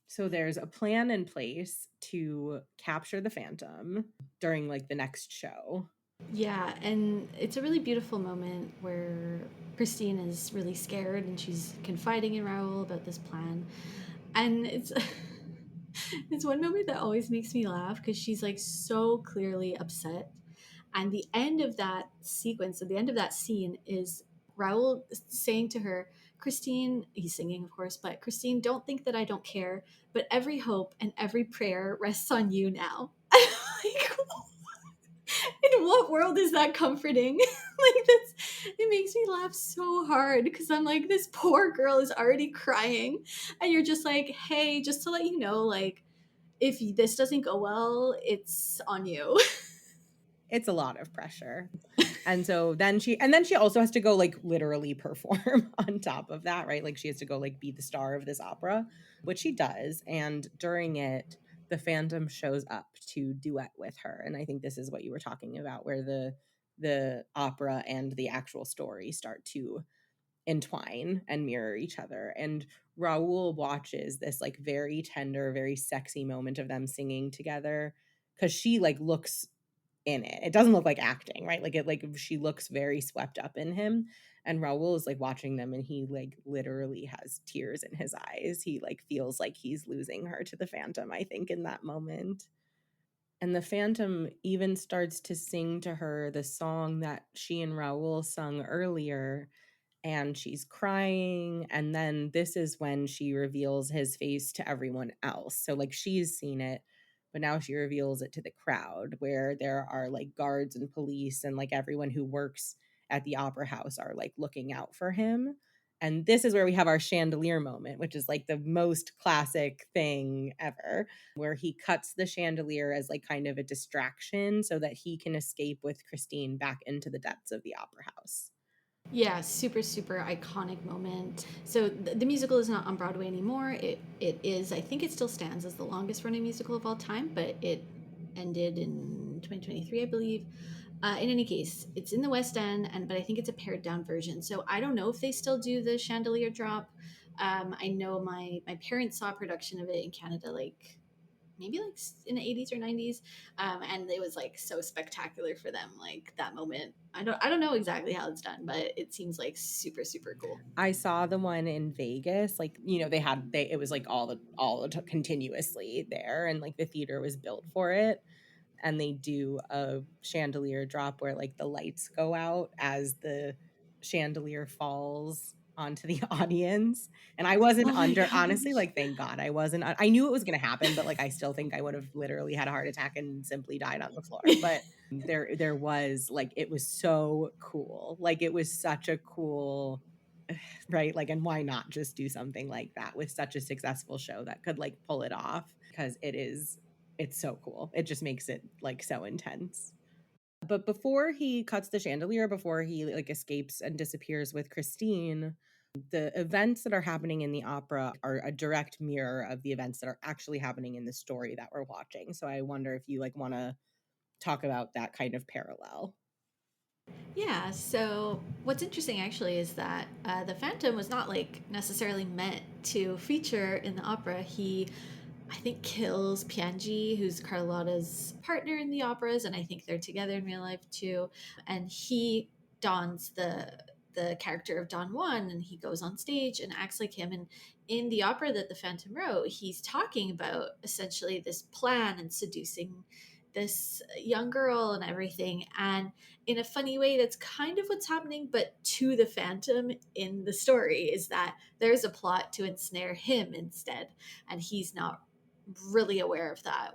So there's a plan in place to capture the Phantom during like the next show. Yeah, and it's a really beautiful moment where Christine is really scared and she's confiding in Raoul about this plan. And it's it's one moment that always makes me laugh because she's like so clearly upset. And the end of that sequence, at the end of that scene, is Raoul saying to her, Christine, he's singing, of course, but Christine, don't think that I don't care, but every hope and every prayer rests on you now. Like, in what world is that comforting? Like, that's, it makes me laugh so hard because I'm like, this poor girl is already crying, and you're just like, hey, just to let you know, like, if this doesn't go well, it's on you. It's a lot of pressure. And so then she also has to go like literally perform on top of that, right? Like she has to go like be the star of this opera, which she does. And during it, the Phantom shows up to duet with her. And I think this is what you were talking about, where the opera and the actual story start to entwine and mirror each other. And Raoul watches this like very tender, very sexy moment of them singing together because she like looks in it. It doesn't look like acting, right? Like it like she looks very swept up in him. And Raoul is like watching them and he like literally has tears in his eyes. He like feels like he's losing her to the Phantom, I think, in that moment. And the Phantom even starts to sing to her the song that she and Raoul sung earlier, and she's crying. And then this is when she reveals his face to everyone else. So like she's seen it, but now she reveals it to the crowd, where there are like guards and police and like everyone who works at the opera house are like looking out for him. And this is where we have our chandelier moment, which is like the most classic thing ever, where he cuts the chandelier as like kind of a distraction so that he can escape with Christine back into the depths of the opera house. Yeah, super, super iconic moment. So the musical is not on Broadway anymore. It is, I think it still stands as the longest running musical of all time, but it ended in 2023, I believe. In any case, it's in the West End, and but I think it's a pared down version. So I don't know if they still do the chandelier drop. I know my parents saw a production of it in Canada, like maybe like in the 80s or 90s, and it was like so spectacular for them, like that moment. I don't know exactly how it's done, but it seems like super, super cool. I saw the one in Vegas, like, you know, they it was like continuously there, and like the theater was built for it, and they do a chandelier drop where like the lights go out as the chandelier falls onto the audience. And I wasn't Oh my under, honestly, gosh. like thank God I wasn't. I knew it was going to happen, but like I still think I would have literally had a heart attack and simply died on the floor. But there was like it was so cool. Like it was such a cool, right? Like, and why not just do something like that with such a successful show that could like pull it off, because it's so cool. It just makes it like so intense. But before he cuts the chandelier, before he like escapes and disappears with Christine, the events that are happening in the opera are a direct mirror of the events that are actually happening in the story that we're watching. So I wonder if you like want to talk about that kind of parallel. Yeah, so what's interesting actually is that the Phantom was not like necessarily meant to feature in the opera. He, I think, kills Piangi, who's Carlotta's partner in the operas, and I think they're together in real life too. And he dons the character of Don Juan, and he goes on stage and acts like him. And in the opera that the Phantom wrote, he's talking about essentially this plan and seducing this young girl and everything. And in a funny way, that's kind of what's happening, but to the Phantom in the story is that there's a plot to ensnare him instead, and he's not really aware of that.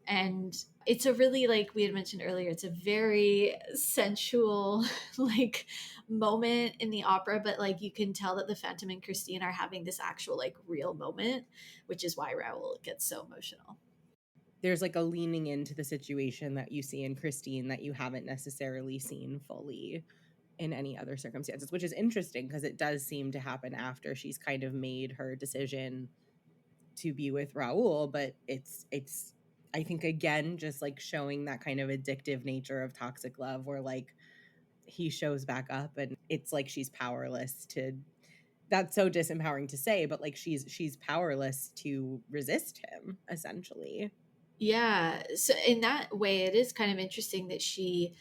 And it's a really, like we had mentioned earlier, it's a very sensual like moment in the opera, but like you can tell that the Phantom and Christine are having this actual like real moment, which is why Raoul gets so emotional. There's like a leaning into the situation that you see in Christine that you haven't necessarily seen fully in any other circumstances, which is interesting because it does seem to happen after she's kind of made her decision to be with Raoul. But it's I think again just like showing that kind of addictive nature of toxic love, where like he shows back up and it's like she's powerless to, that's so disempowering to say, but like she's powerless to resist him essentially. Yeah, so in that way it is kind of interesting that she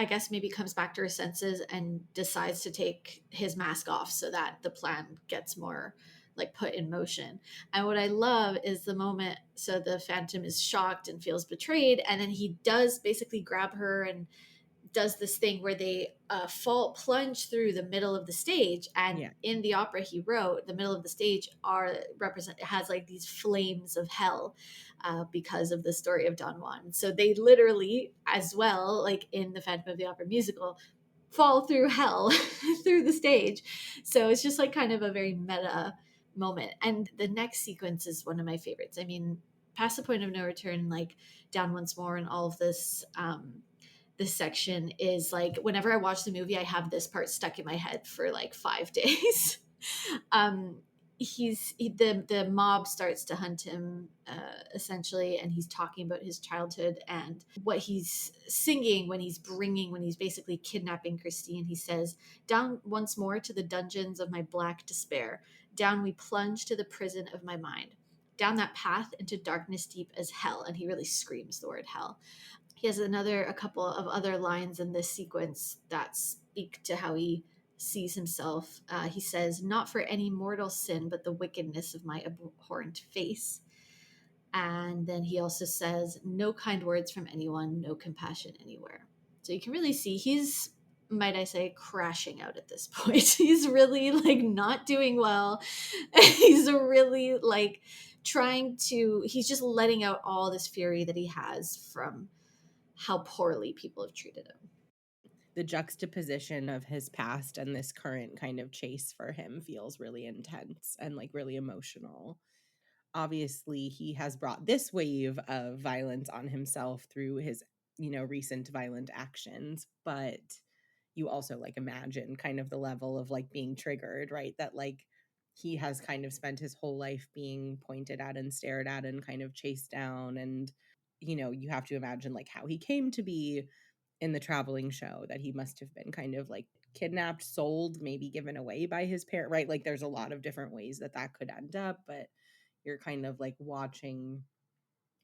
I guess maybe comes back to her senses and decides to take his mask off so that the plan gets more like put in motion. And what I love is the moment, so the Phantom is shocked and feels betrayed, and then he does basically grab her and does this thing where they fall plunge through the middle of the stage. And Yeah. in the opera he wrote, the middle of the stage are represent has like these flames of hell, because of the story of Don Juan. So they literally, as well, like in the Phantom of the Opera musical, fall through hell through the stage. So it's just like kind of a very meta moment. And the next sequence is one of my favorites. I mean, past the point of no return, like Down Once More and all of this, this section is like whenever I watch the movie, I have this part stuck in my head for like 5 days. um the mob starts to hunt him, essentially, and he's talking about his childhood and what he's singing when he's basically kidnapping Christine. He says, "Down once more to the dungeons of my black despair, down we plunge to the prison of my mind, down that path into darkness deep as hell." And he really screams the word hell. He has a couple of other lines in this sequence that speak to how he sees himself. He says, "Not for any mortal sin, but the wickedness of my abhorrent face." And then he also says, "No kind words from anyone, no compassion anywhere." So you can really see he's, might I say, crashing out at this point. He's really like not doing well. He's really like he's just letting out all this fury that he has from how poorly people have treated him. The juxtaposition of his past and this current kind of chase for him feels really intense and like really emotional. Obviously, he has brought this wave of violence on himself through his, recent violent actions, but you also like imagine kind of the level of like being triggered, right? That like he has kind of spent his whole life being pointed at and stared at and kind of chased down. And you have to imagine like how he came to be in the traveling show, that he must have been kind of like kidnapped, sold, maybe given away by his parent, right? Like there's a lot of different ways that that could end up, but you're kind of like watching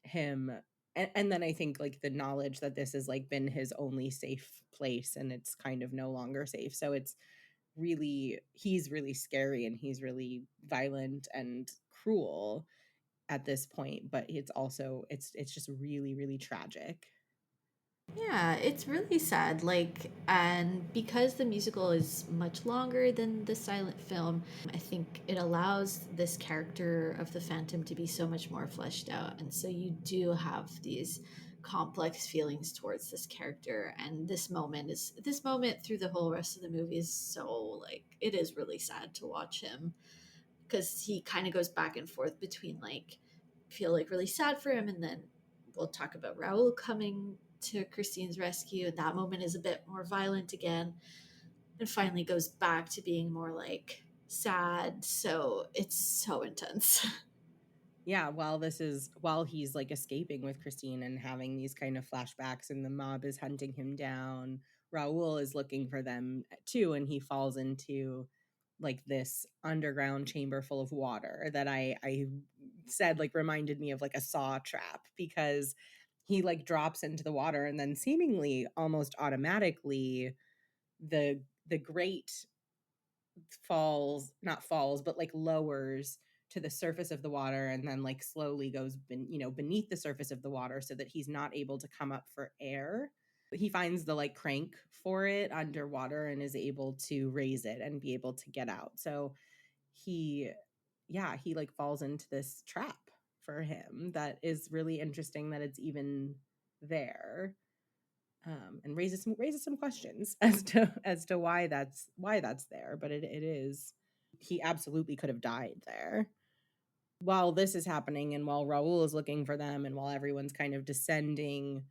him. And then I think like the knowledge that this has like been his only safe place and it's kind of no longer safe. So he's really scary and he's really violent and cruel at this point, but it's just really, really tragic. Yeah, it's really sad. Like, and because the musical is much longer than the silent film, I think it allows this character of the Phantom to be so much more fleshed out. And so you do have these complex feelings towards this character. And this moment through the whole rest of the movie is so like, it is really sad to watch him, because he kind of goes back and forth between like feel like really sad for him, and then we'll talk about Raoul coming to Christine's rescue, and that moment is a bit more violent again, and finally goes back to being more like sad. So it's so intense. Yeah, while he's like escaping with Christine and having these kind of flashbacks and the mob is hunting him down, Raoul is looking for them too, and he falls into like this underground chamber full of water that I said like reminded me of like a saw trap, because he like drops into the water and then seemingly almost automatically the grate not falls, but like lowers to the surface of the water and then like slowly goes beneath the surface of the water so that he's not able to come up for air. He finds the like crank for it underwater and is able to raise it and be able to get out. So he he like falls into this trap for him that is really interesting that it's even there. And raises some questions as to why that's there, but it is, he absolutely could have died there. While this is happening and while Raoul is looking for them and while everyone's kind of descending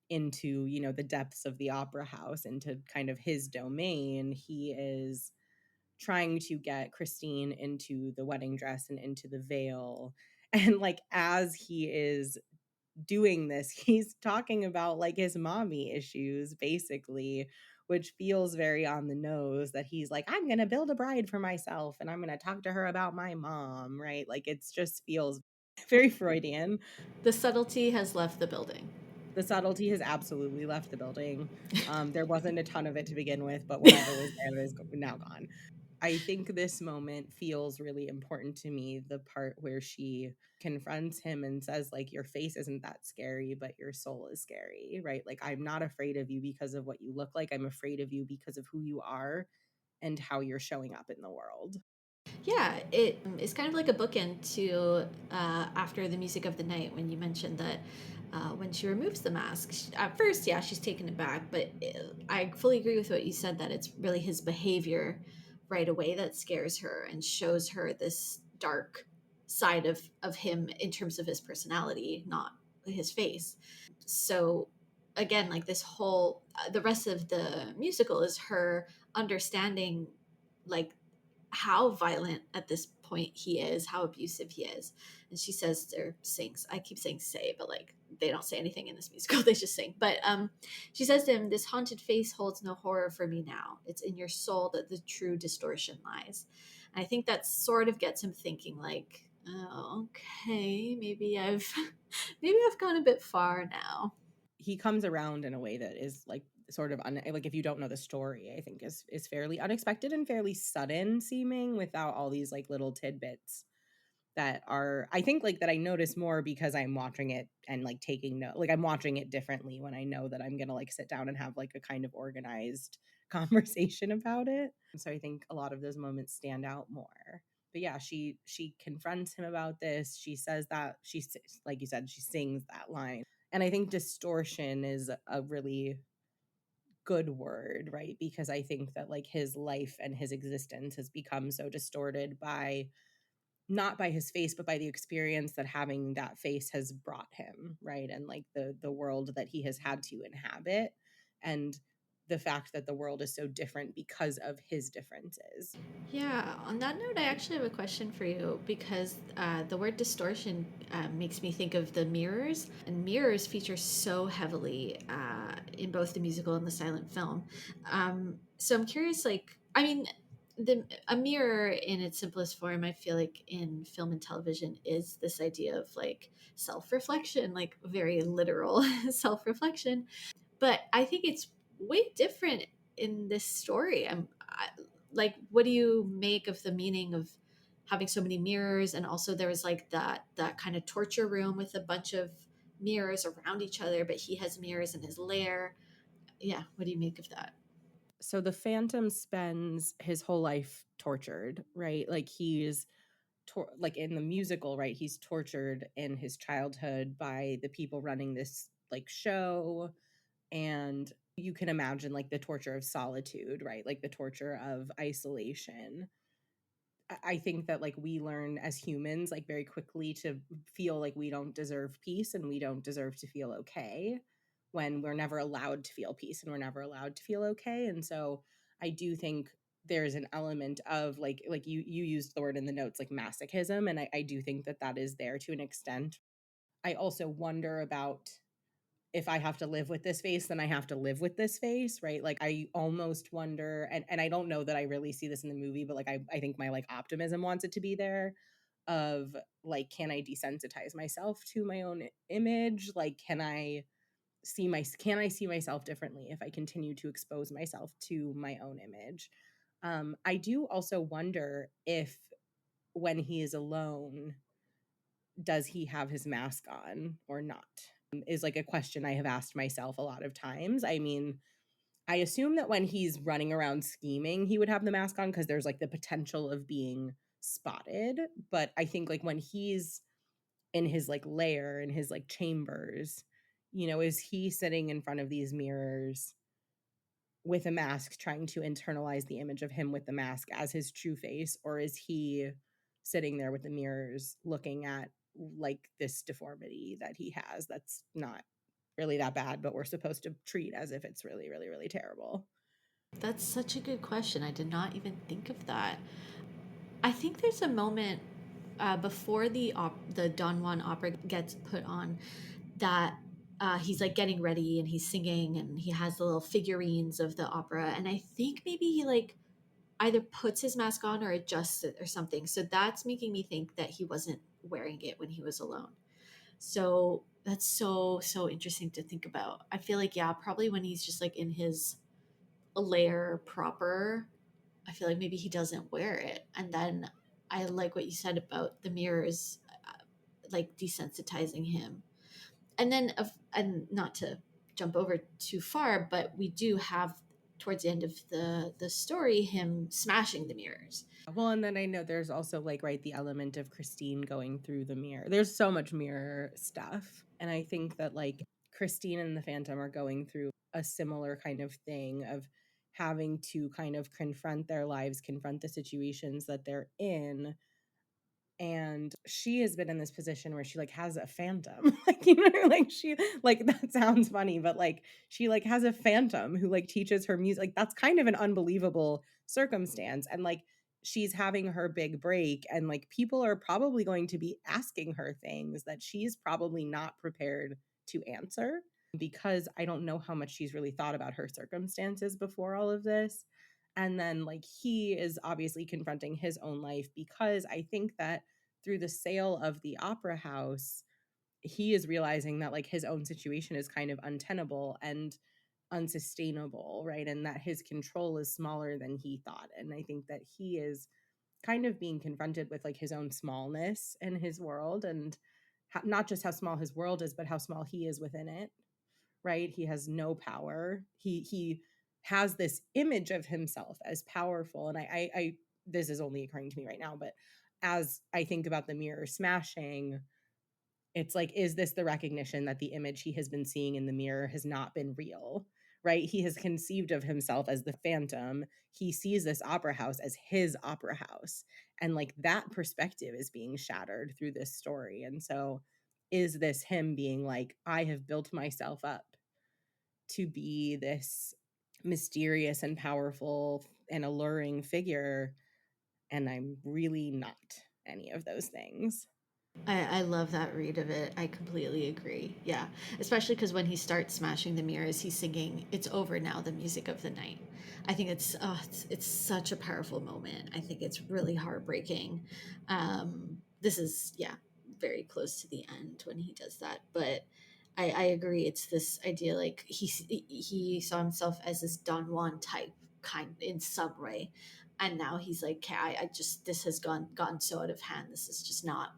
into the depths of the opera house, into kind of his domain, he is trying to get Christine into the wedding dress and into the veil. And like as he is doing this, he's talking about like his mommy issues, basically, which feels very on the nose, that he's like, I'm going to build a bride for myself and I'm going to talk to her about my mom, right? Like it's just feels very Freudian. The subtlety has left the building. The subtlety has absolutely left the building. There wasn't a ton of it to begin with, but whatever was there is now gone. I think this moment feels really important to me, the part where she confronts him and says, like, your face isn't that scary, but your soul is scary, right? Like, I'm not afraid of you because of what you look like. I'm afraid of you because of who you are and how you're showing up in the world. Yeah, it is kind of like a bookend to after the music of the night when you mentioned that when she removes the mask, at first, yeah, she's taken aback, but I fully agree with what you said that it's really his behavior right away that scares her and shows her this dark side of him in terms of his personality, not his face. So again, like this whole the rest of the musical is her understanding like how violent at this point he is, how abusive he is. And she says, or sings, I keep saying say, but like they don't say anything in this musical, they just sing. But she says to him, this haunted face holds no horror for me now. It's in your soul that the true distortion lies. And I think that sort of gets him thinking like, oh, okay, maybe I've maybe I've gone a bit far now. He comes around in a way that is like sort of like, if you don't know the story, I think is fairly unexpected and fairly sudden seeming, without all these like little tidbits that are, I think, like, that I notice more because I'm watching it and like taking note. Like, I'm watching it differently when I know that I'm gonna like sit down and have like a kind of organized conversation about it. So I think a lot of those moments stand out more. But yeah, she confronts him about this. She says that like you said, she sings that line. And I think distortion is a really good word, right? Because I think that like his life and his existence has become so distorted by, not by his face, but by the experience that having that face has brought him, right? And like the world that he has had to inhabit, and the fact that the world is so different because of his differences. Yeah, on that note, I actually have a question for you because the word distortion makes me think of the mirrors, and mirrors feature so heavily in both the musical and the silent film. So I'm curious, like, I mean, a mirror in its simplest form, I feel like in film and television is this idea of like self reflection, like very literal self reflection. But I think it's way different in this story. Like, what do you make of the meaning of having so many mirrors? And also, there was like that kind of torture room with a bunch of mirrors around each other, but he has mirrors in his lair. Yeah, what do you make of that? So the Phantom spends his whole life tortured, right? Like like in the musical, right? He's tortured in his childhood by the people running this like show, and you can imagine like the torture of solitude, right? Like the torture of isolation. I think that like we learn as humans like very quickly to feel like we don't deserve peace and we don't deserve to feel okay, when we're never allowed to feel peace and we're never allowed to feel okay. And so I do think there's an element of like you used the word in the notes, like masochism, and I do think that that is there to an extent. I also wonder about, if I have to live with this face, then I have to live with this face, right? Like I almost wonder, and I don't know that I really see this in the movie, but like I think my like optimism wants it to be there, of like, can I desensitize myself to my own image? Like can I see myself differently if I continue to expose myself to my own image? I do also wonder if, when he is alone, does he have his mask on or not? Is like a question I have asked myself a lot of times. I mean, I assume that when he's running around scheming, he would have the mask on because there's like the potential of being spotted. But I think like when he's in his like lair, in his like chambers, is he sitting in front of these mirrors with a mask, trying to internalize the image of him with the mask as his true face? Or is he sitting there with the mirrors looking at like this deformity that he has that's not really that bad, but we're supposed to treat as if it's really, really, really terrible? That's such a good question. I did not even think of that. I think there's a moment before the Don Juan opera gets put on that he's like getting ready and he's singing and he has the little figurines of the opera, and I think maybe he like either puts his mask on or adjusts it or something. So that's making me think that he wasn't wearing it when he was alone. So That's so interesting to think about. I feel like, yeah, probably when he's just like in his lair proper, I feel like maybe he doesn't wear it. And then I like what you said about the mirrors, like desensitizing him. And then, and not to jump over too far, but we do have towards the end of the story him smashing the mirrors. Well, and then I know there's also like, right, the element of Christine going through the mirror. There's so much mirror stuff. And I think that like Christine and the Phantom are going through a similar kind of thing of having to kind of confront their lives, confront the situations that they're in, and she has been in this position where she like has a phantom like, you know, like she, like, that sounds funny, but like she like has a phantom who like teaches her music. Like that's kind of an unbelievable circumstance, and like she's having her big break, and like people are probably going to be asking her things that she's probably not prepared to answer, because I don't know how much she's really thought about her circumstances before all of this. And then like he is obviously confronting his own life, because I think that through the sale of the opera house, he is realizing that like his own situation is kind of untenable and unsustainable, right? And that his control is smaller than he thought. And I think that he is kind of being confronted with like his own smallness in his world, and not just how small his world is, but how small he is within it, right? He has no power. He has this image of himself as powerful. And I this is only occurring to me right now, but as I think about the mirror smashing, it's like, is this the recognition that the image he has been seeing in the mirror has not been real? Right? He has conceived of himself as the phantom. He sees this opera house as his opera house. And like that perspective is being shattered through this story. And so, is this him being like, I have built myself up to be this mysterious and powerful and alluring figure, and I'm really not any of those things. I love that read of it. I completely agree. Yeah. Especially because when he starts smashing the mirrors, he's singing "It's Over Now," the music of the night. I think it's such a powerful moment. I think it's really heartbreaking. This is, yeah, very close to the end when he does that. But I agree. It's this idea like he saw himself as this Don Juan type kind in some way. And now he's like, okay, I just, this has gotten so out of hand. This is just not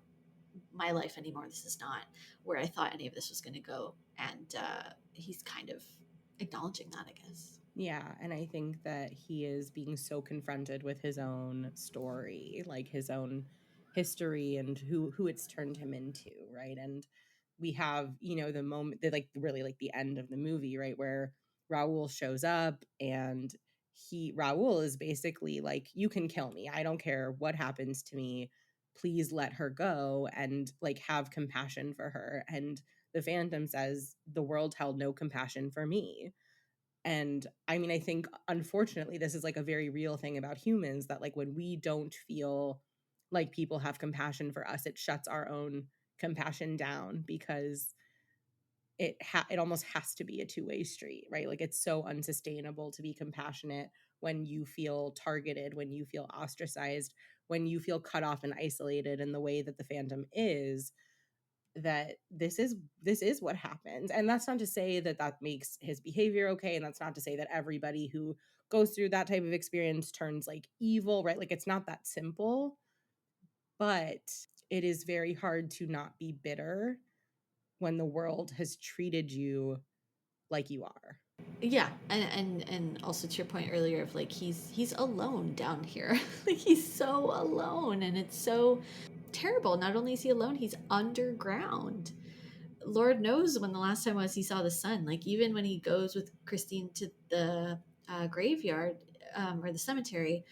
my life anymore. This is not where I thought any of this was going to go. And he's kind of acknowledging that, I guess. Yeah, and I think that he is being so confronted with his own story, like his own history and who it's turned him into, right? And we have, you know, the moment that like really like the end of the movie, right, where Raul shows up, and Raul is basically like, you can kill me. I don't care what happens to me. Please let her go, and like have compassion for her. And the Phantom says, the world held no compassion for me. And I mean, I think unfortunately, this is like a very real thing about humans, that like when we don't feel like people have compassion for us, it shuts our own compassion down, because it almost has to be a two-way street, right? Like it's so unsustainable to be compassionate when you feel targeted, when you feel ostracized, when you feel cut off and isolated in the way that the Phantom is. That this is what happens. And that's not to say that that makes his behavior okay, and that's not to say that everybody who goes through that type of experience turns like evil, right? Like it's not that simple, but it is very hard to not be bitter when the world has treated you like you are. Yeah, and also to your point earlier of like he's alone down here. Like he's so alone, and it's so terrible. Not only is he alone, he's underground. Lord knows when the last time was he saw the sun. Like even when he goes with Christine to the graveyard, or the cemetery,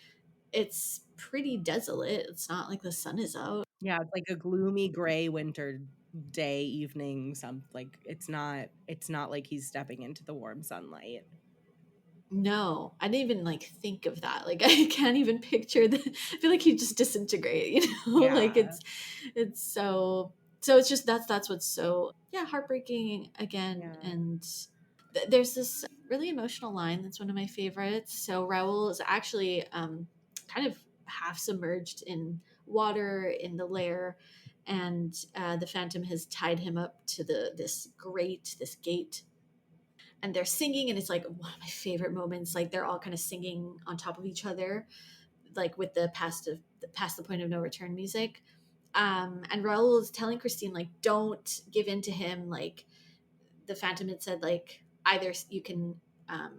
it's pretty desolate. It's not like the sun is out. Yeah, it's like a gloomy gray winter day evening, some like it's not like he's stepping into the warm sunlight. No, I didn't even like think of that. Like I can't even picture the. I feel like he just disintegrate. Like Yeah. it's so it's just that's what's so, yeah, heartbreaking again. Yeah. And there's this really emotional line that's one of my favorites. So Raul is actually kind of half submerged in water in the lair, and the Phantom has tied him up to this gate, and they're singing, and it's like one of my favorite moments. Like they're all kind of singing on top of each other, like with the past the point of no return music. And Raul is telling Christine, like, don't give in to him. Like the Phantom had said, like, either you can um,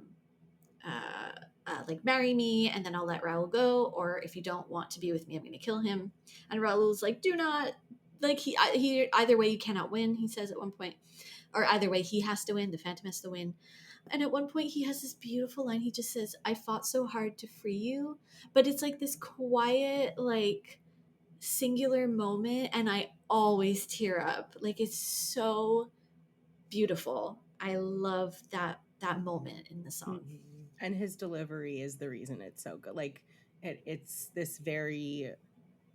like marry me and then I'll let Raul go, or if you don't want to be with me, I'm going to kill him. And Raul's like, do not, like he either way you cannot win. He says at one point, or either way he has to win. The Phantom has to win. And at one point he has this beautiful line. He just says, "I fought so hard to free you," but it's like this quiet, like singular moment, and I always tear up. Like it's so beautiful. I love that moment in the song. Mhm. And his delivery is the reason it's so good. Like it's this very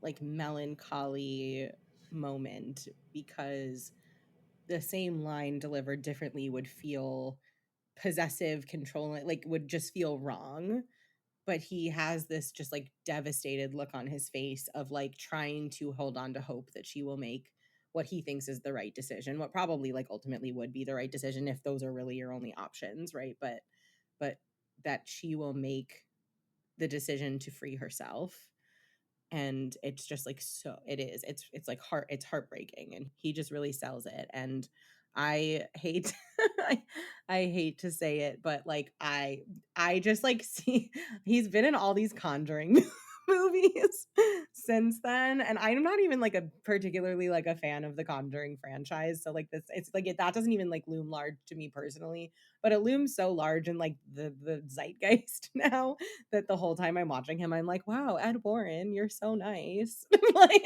like melancholy moment because the same line delivered differently would feel possessive, controlling, like would just feel wrong. But he has this just like devastated look on his face of like trying to hold on to hope that she will make what he thinks is the right decision, what probably like ultimately would be the right decision if those are really your only options, right? But that she will make the decision to free herself. And it's just like, so it is, it's like it's heartbreaking, and he just really sells it. And I hate I, I hate to say it, but like I just like see he's been in all these Conjuring movies since then, and I'm not even like a particularly like a fan of the Conjuring franchise, so like this, it's like that doesn't even like loom large to me personally, but it looms so large in like the zeitgeist now that the whole time I'm watching him, I'm like, wow, Ed Warren, you're so nice. Like,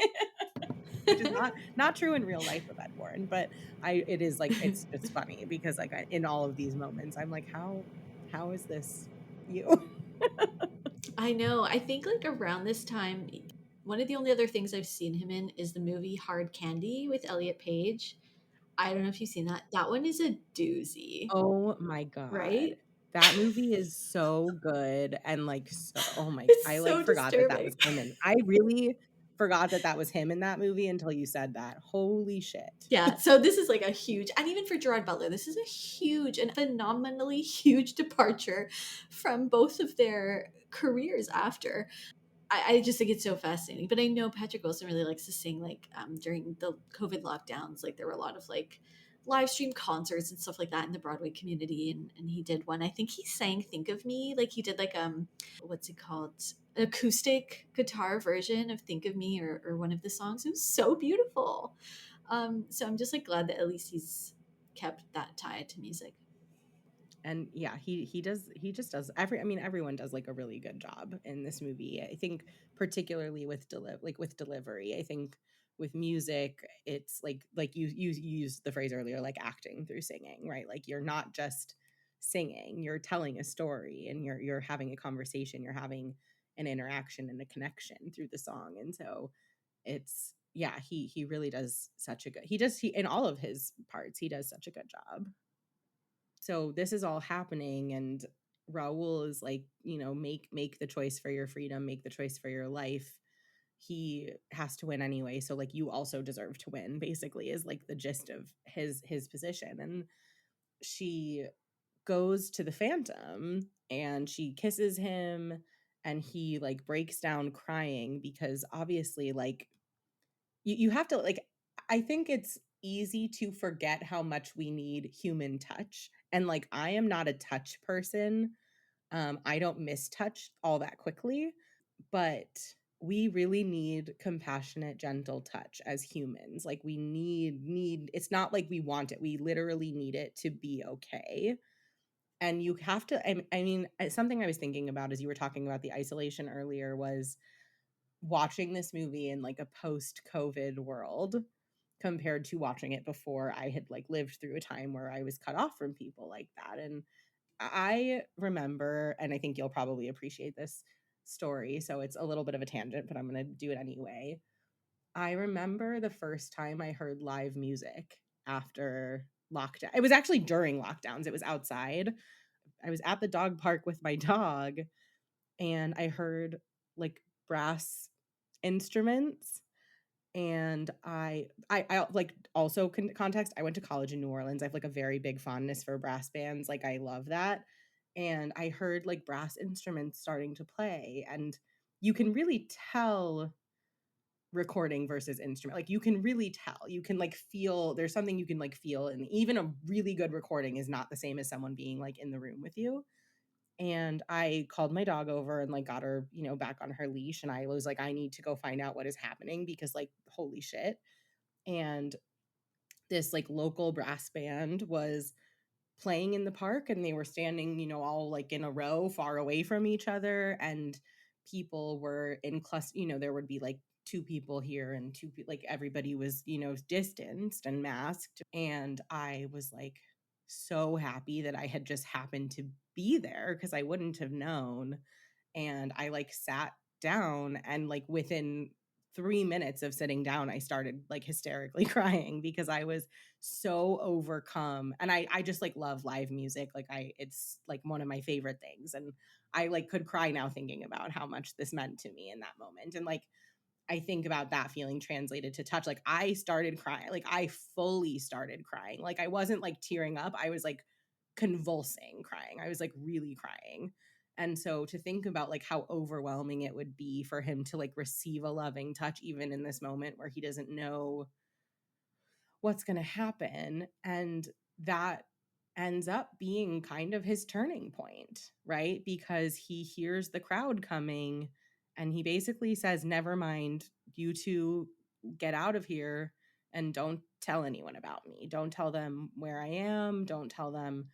which is not true in real life of Ed Warren, but it is like it's just funny because like in all of these moments, I'm like, how is this you? I know. I think like around this time, one of the only other things I've seen him in is the movie Hard Candy with Elliot Page. I don't know if you've seen that. That one is a doozy, Oh my god. right? That movie is so good, and like so, oh my, I It's like so forgot that that disturbing. was him, and I really forgot that that was him in that movie until you said that. Holy shit. Yeah, so this is like a huge, and even for Gerard Butler, this is a huge and phenomenally huge departure from both of their careers after. I just think it's so fascinating. But I know Patrick Wilson really likes to sing like during the COVID lockdowns, like there were a lot of like live stream concerts and stuff like that in the Broadway community, and he did one. I think he sang Think of Me, like he did like what's it called? An acoustic guitar version of Think of Me, or one of the songs. It was so beautiful. So I'm just like glad that at least he's kept that tie to music. And yeah, he just does every, I mean everyone does like a really good job in this movie. I think particularly with with delivery. I think with music it's like you used the phrase earlier, like acting through singing, right? Like you're not just singing, you're telling a story, and you're having a conversation, you're having an interaction and a connection through the song. And so it's, yeah, he really does such a good, he in all of his parts he does such a good job. So this is all happening, and Raul is like, make the choice for your freedom, make the choice for your life. He has to win anyway, so like you also deserve to win, basically, is like the gist of his position. And she goes to the Phantom and she kisses him, and he like breaks down crying because obviously like you have to like, I think it's easy to forget how much we need human touch, and like I am not a touch person. I don't miss touch all that quickly, but we really need compassionate, gentle touch as humans. Like we need it's not like we want it, we literally need it to be okay. And you have to, I mean, something I was thinking about as you were talking about the isolation earlier was watching this movie in like a post COVID world compared to watching it before I had like lived through a time where I was cut off from people like that. And I remember, and I think you'll probably appreciate this story, so it's a little bit of a tangent, but I'm going to do it anyway. I remember the first time I heard live music after lockdown. It was actually during lockdowns. It was outside. I was at the dog park with my dog, and I heard like brass instruments, And I like also context. I went to college in New Orleans. I have like a very big fondness for brass bands. Like I love that. And I heard like brass instruments starting to play, and you can really tell recording versus instrument. Like you can really tell. You can like feel there's something you can like feel, and even a really good recording is not the same as someone being like in the room with you. And I called my dog over and like got her, back on her leash, and I was like, I need to go find out what is happening because like holy shit. And this like local brass band was playing in the park, and they were standing, all like in a row far away from each other, and people were in cluster, there would be like two people here and like everybody was, distanced and masked. And I was like so happy that I had just happened to be there because I wouldn't have known. And I like sat down, and like within 3 minutes of sitting down, I started like hysterically crying because I was so overcome. And I just like love live music. Like it's like one of my favorite things. And I like could cry now thinking about how much this meant to me in that moment. And like I think about that feeling translated to touch. Like I started crying. Like I fully started crying. Like I wasn't like tearing up. I was like convulsing crying. I was like really crying. And so to think about like how overwhelming it would be for him to like receive a loving touch even in this moment where he doesn't know what's going to happen, and that ends up being kind of his turning point, right? Because he hears the crowd coming, and he basically says, never mind, you two get out of here and don't tell anyone about me. Don't tell them where I am. Don't tell them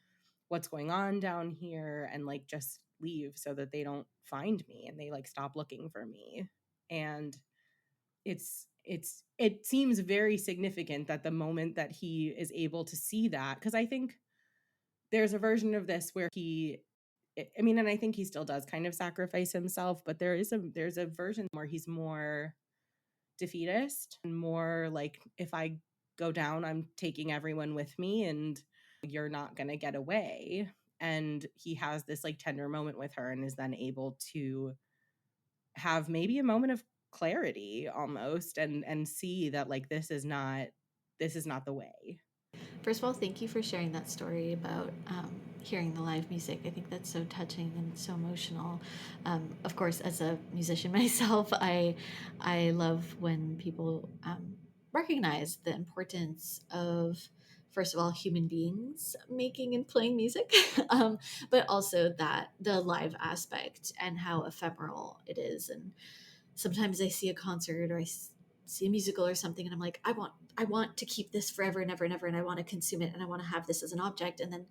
what's going on down here, and like just leave so that they don't find me and they like stop looking for me. And it seems very significant that the moment that he is able to see that, because I think there's a version of this where I mean, and I think he still does kind of sacrifice himself, but there's a version where he's more defeatist and more like, if I go down, I'm taking everyone with me and you're not going to get away. And he has this like tender moment with her and is then able to have maybe a moment of clarity almost, and see that like this is not the way. First of all, thank you for sharing that story about hearing the live music. I think that's so touching and so emotional. Of course, as a musician myself, I love when people recognize the importance of, first of all, human beings making and playing music, but also that the live aspect and how ephemeral it is. And sometimes I see a concert or see a musical or something, and I'm like, I want to keep this forever and ever and ever, and I want to consume it, and I want to have this as an object. And then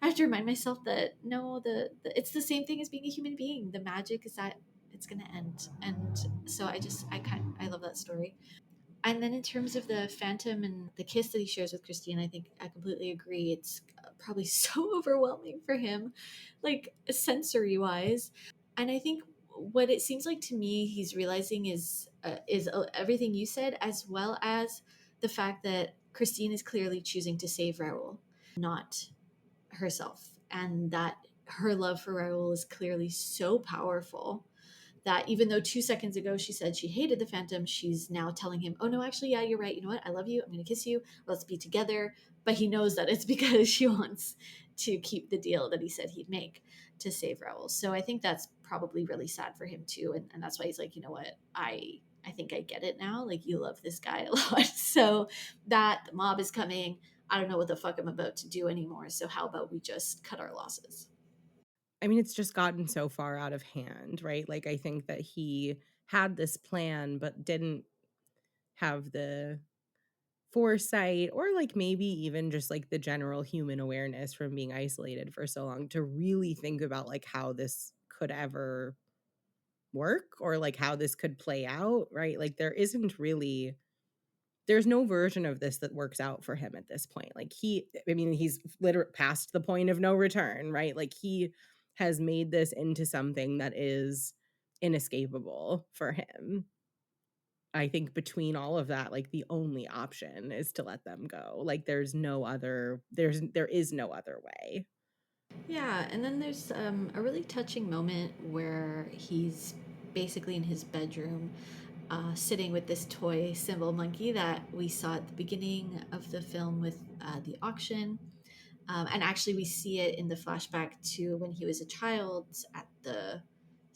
I have to remind myself that no, the it's the same thing as being a human being. The magic is that it's going to end. And so I love that story. And then in terms of the phantom and the kiss that he shares with Christine, I think I completely agree. It's probably so overwhelming for him, like sensory wise. And I think what it seems like to me he's realizing is everything you said, as well as the fact that Christine is clearly choosing to save Raoul, not herself, and that her love for Raoul is clearly so powerful that even though 2 seconds ago she said she hated the phantom, she's now telling him, oh no, actually, yeah, you're right, you know what, I love you, I'm gonna kiss you, let's be together. But he knows that it's because she wants to keep the deal that he said he'd make to save Raoul. So I think that's probably really sad for him too, and that's why he's like, you know what, I think I get it now, like you love this guy a lot. So that the mob is coming, I don't know what the fuck I'm about to do anymore, so how about we just cut our losses. I mean, it's just gotten so far out of hand, right? Like I think that he had this plan but didn't have the foresight, or like maybe even just like the general human awareness from being isolated for so long to really think about like how this could ever work, or like how this could play out, right? Like there's no version of this that works out for him at this point. Like he's literally past the point of no return, right? Like he has made this into something that is inescapable for him. I think between all of that, like the only option is to let them go. Like there is no other way. Yeah, and then there's a really touching moment where he's basically in his bedroom sitting with this toy symbol monkey that we saw at the beginning of the film with the auction. And actually, we see it in the flashback to when he was a child at the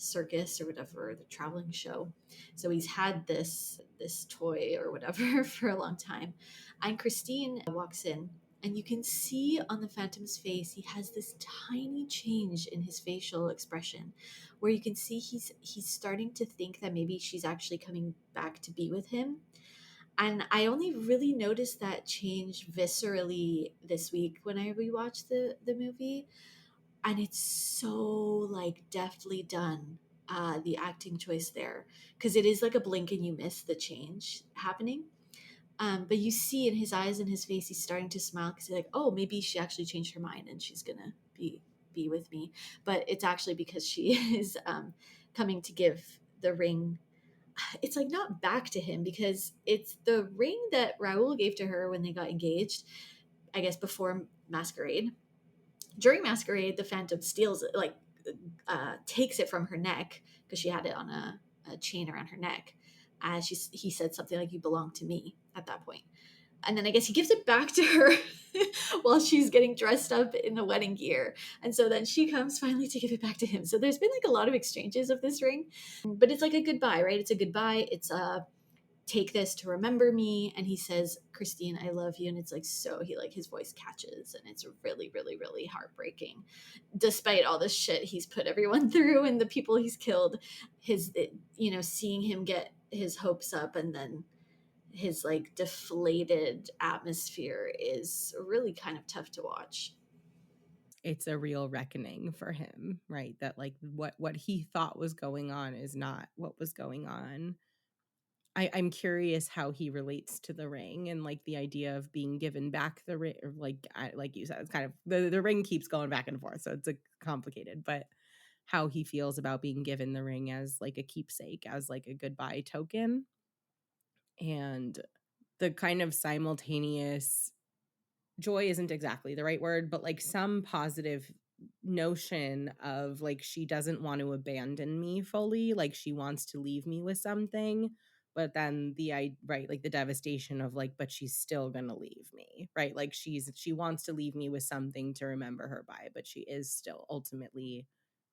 circus or whatever, the traveling show. So he's had this toy or whatever for a long time. And Christine walks in, and you can see on the Phantom's face he has this tiny change in his facial expression, where you can see he's starting to think that maybe she's actually coming back to be with him. And I only really noticed that change viscerally this week when I rewatched the movie, and it's so like deftly done, the acting choice there, because it is like a blink and you miss the change happening. But you see in his eyes and his face, he's starting to smile because he's like, oh, maybe she actually changed her mind and she's gonna be with me. But it's actually because she is coming to give the ring. It's like not back to him, because it's the ring that Raoul gave to her when they got engaged, I guess before Masquerade. During Masquerade, the Phantom steals it, like takes it from her neck because she had it on a chain around her neck. He said something like, "You belong to me" at that point. And then I guess he gives it back to her while she's getting dressed up in the wedding gear. And so then she comes finally to give it back to him. So there's been like a lot of exchanges of this ring, but it's like a goodbye, right? It's a goodbye. It's a take this to remember me. And he says, Christine, I love you. And it's like, so he like his voice catches, and it's really, really, really heartbreaking. Despite all the shit he's put everyone through and the people he's killed, seeing him get his hopes up and then his like deflated atmosphere is really kind of tough to watch. It's a real reckoning for him, right? That like what he thought was going on is not what was going on. I'm curious how he relates to the ring and like the idea of being given back the ring, or like you said, it's kind of the ring keeps going back and forth, so it's a complicated, but how he feels about being given the ring as like a keepsake, as like a goodbye token, and the kind of simultaneous joy isn't exactly the right word, but like some positive notion of like she doesn't want to abandon me fully, like she wants to leave me with something, but then right, like the devastation of like, but she's still gonna leave me, right? Like she wants to leave me with something to remember her by, but she is still ultimately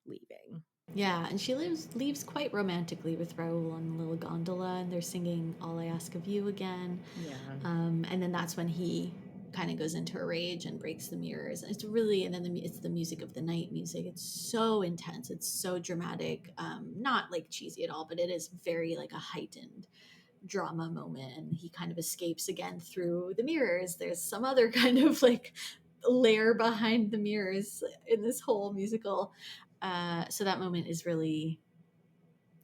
leaving. Yeah, and she leaves quite romantically with Raoul on the little gondola, and they're singing "All I Ask of You" again. Yeah. And then that's when he kind of goes into a rage and breaks the mirrors. And it's really, and then it's the music of the night music. It's so intense. It's so dramatic. Not like cheesy at all, but it is very like a heightened drama moment. And he kind of escapes again through the mirrors. There's some other kind of like layer behind the mirrors in this whole musical. So that moment is really,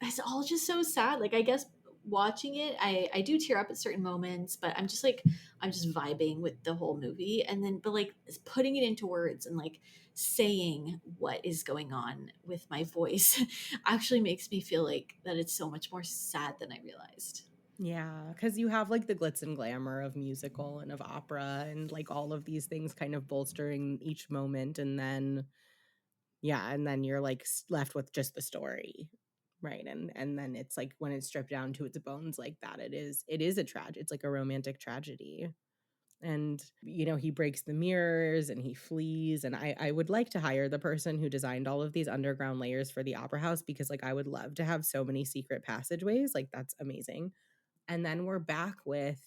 it's all just so sad. Like, I guess watching it, I do tear up at certain moments, but I'm just like, I'm just vibing with the whole movie. And then, but like putting it into words and like saying what is going on with my voice actually makes me feel like that it's so much more sad than I realized. Yeah, because you have like the glitz and glamour of musical and of opera and like all of these things kind of bolstering each moment. And then, yeah, and then you're like left with just the story. Right. And then it's like when it's stripped down to its bones like that, it is a tragedy. It's like a romantic tragedy. And, he breaks the mirrors and he flees. And I would like to hire the person who designed all of these underground layers for the opera house, because like I would love to have so many secret passageways. Like that's amazing. And then we're back with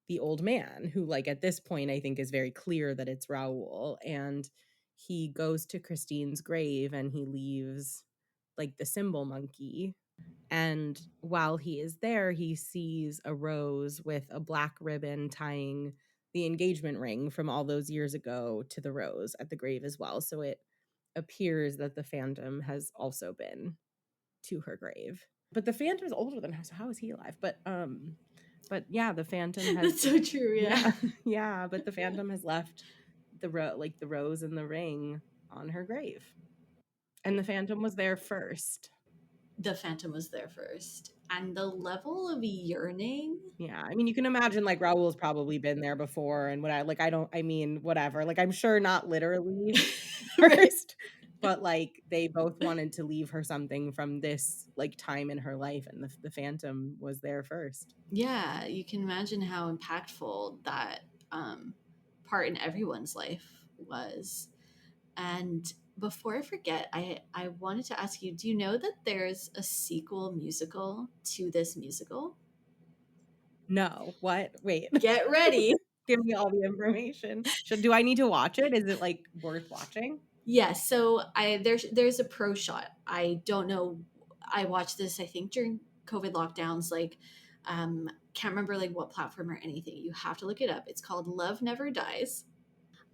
the old man who, like, at this point, I think is very clear that it's Raoul. And he goes to Christine's grave and he leaves like the symbol monkey. And while he is there, he sees a rose with a black ribbon tying the engagement ring from all those years ago to the rose at the grave as well. So it appears that the Phantom has also been to her grave. But the Phantom is older than her, so how is he alive? But yeah, the Phantom has, That's so true. Yeah. yeah, yeah, but the Phantom has left like the rose and the ring on her grave. And the Phantom was there first. The Phantom was there first. And the level of yearning. Yeah, I mean, you can imagine like Raoul's probably been there before, and what I like, I don't, I mean, whatever. Like, I'm sure not literally Right. first, but like they both wanted to leave her something from this like time in her life, and the Phantom was there first. Yeah, you can imagine how impactful that um, part in everyone's life was. And before I forget, I wanted to ask you, do you know that there's a sequel musical to this musical? No, what? Wait. Get ready. Give me all the information. Do I need to watch it? Is it like worth watching? Yes, so there's a pro shot. I don't know. I watched this I think during COVID lockdowns. Like, can't remember like what platform or anything. You have to look it up. It's called Love Never Dies.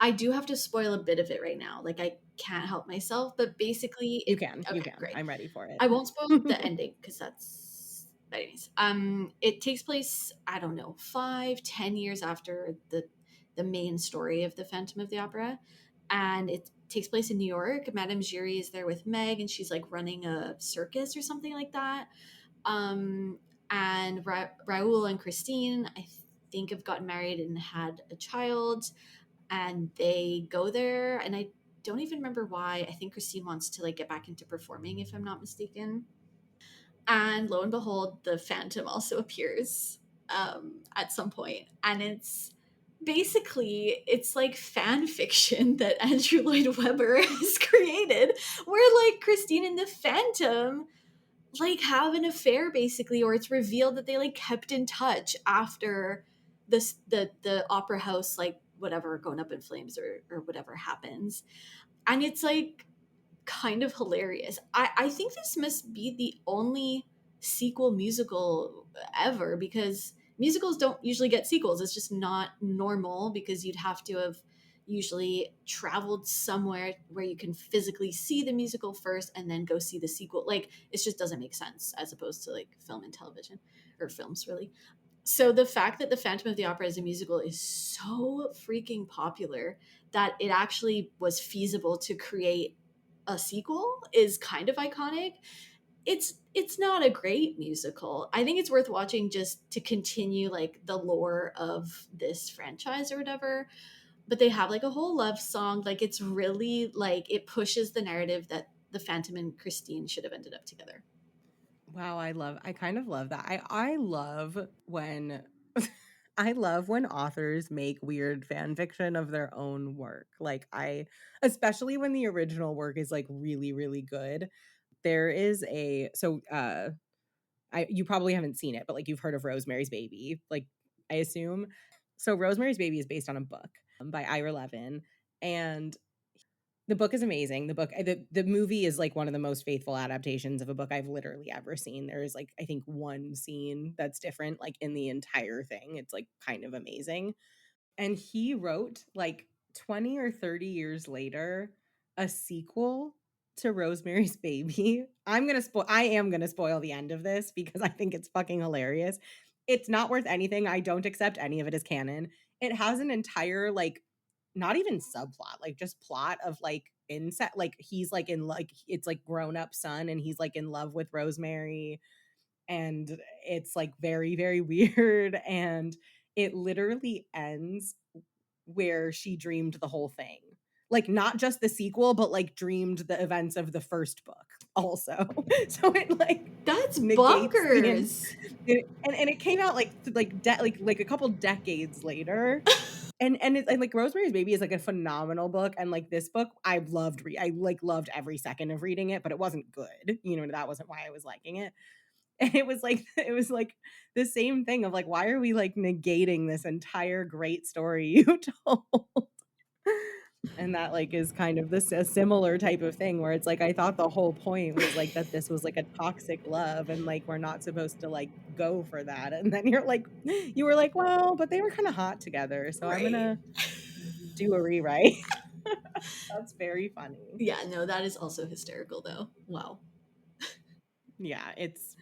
I do have to spoil a bit of it right now. Like, I can't help myself. But basically, You it can. You okay, can. great. I'm ready for it. I won't spoil the ending because that's anyways. It takes place, I don't know, 5, 10 years after the main story of the Phantom of the Opera, and it takes place in New York. Madame Giry is there with Meg, and she's like running a circus or something like that. Um, and Raoul and Christine, I think, have gotten married and had a child, and they go there, and I don't even remember why. I think Christine wants to like get back into performing, if I'm not mistaken. And lo and behold, the Phantom also appears at some point, and it's like fan fiction that Andrew Lloyd Webber has created, where like Christine and the Phantom like have an affair basically, or it's revealed that they like kept in touch after the opera house, like whatever, going up in flames or whatever happens. And it's like kind of hilarious. I think this must be the only sequel musical ever, because musicals don't usually get sequels. It's just not normal, because you'd have to have usually traveled somewhere where you can physically see the musical first and then go see the sequel. Like, it just doesn't make sense, as opposed to like film and television, or films really. So the fact that the Phantom of the Opera as a musical is so freaking popular that it actually was feasible to create a sequel is kind of iconic. It's not a great musical. I think it's worth watching just to continue like the lore of this franchise or whatever. But they have like a whole love song. Like, it's really like it pushes the narrative that the Phantom and Christine should have ended up together. Wow, I kind of love that. I love when I love when authors make weird fan fiction of their own work. Like, I especially when the original work is like really really good. There is a so I you probably haven't seen it, but like you've heard of Rosemary's Baby, like I assume. So Rosemary's Baby is based on a book by Ira Levin, and the book is amazing. The movie is like one of the most faithful adaptations of a book I've literally ever seen. There is like I think one scene that's different like in the entire thing. It's like kind of amazing. And he wrote like 20 or 30 years later a sequel to Rosemary's Baby. I am going to spoil the end of this because I think it's fucking hilarious. It's not worth anything. I don't accept any of it as canon. It has an entire like not even subplot, like just plot of like incest, like he's like in like it's like grown up son and he's like in love with Rosemary, and it's like very very weird, and it literally ends where she dreamed the whole thing, like not just the sequel but like dreamed the events of the first book also. So it like That's negates bonkers. and it came out like a couple decades later, and like Rosemary's Baby is like a phenomenal book, and like this book I like loved every second of reading it, but it wasn't good, you know, that wasn't why I was liking it. And it was like the same thing of like, why are we like negating this entire great story you told? And that like is kind of this a similar type of thing where it's like I thought the whole point was like that this was like a toxic love and like we're not supposed to like go for that. And then you were like, well, but they were kind of hot together, so I'm Right. gonna do a rewrite. That's very funny. Yeah, no, that is also hysterical though. Wow. Yeah, it's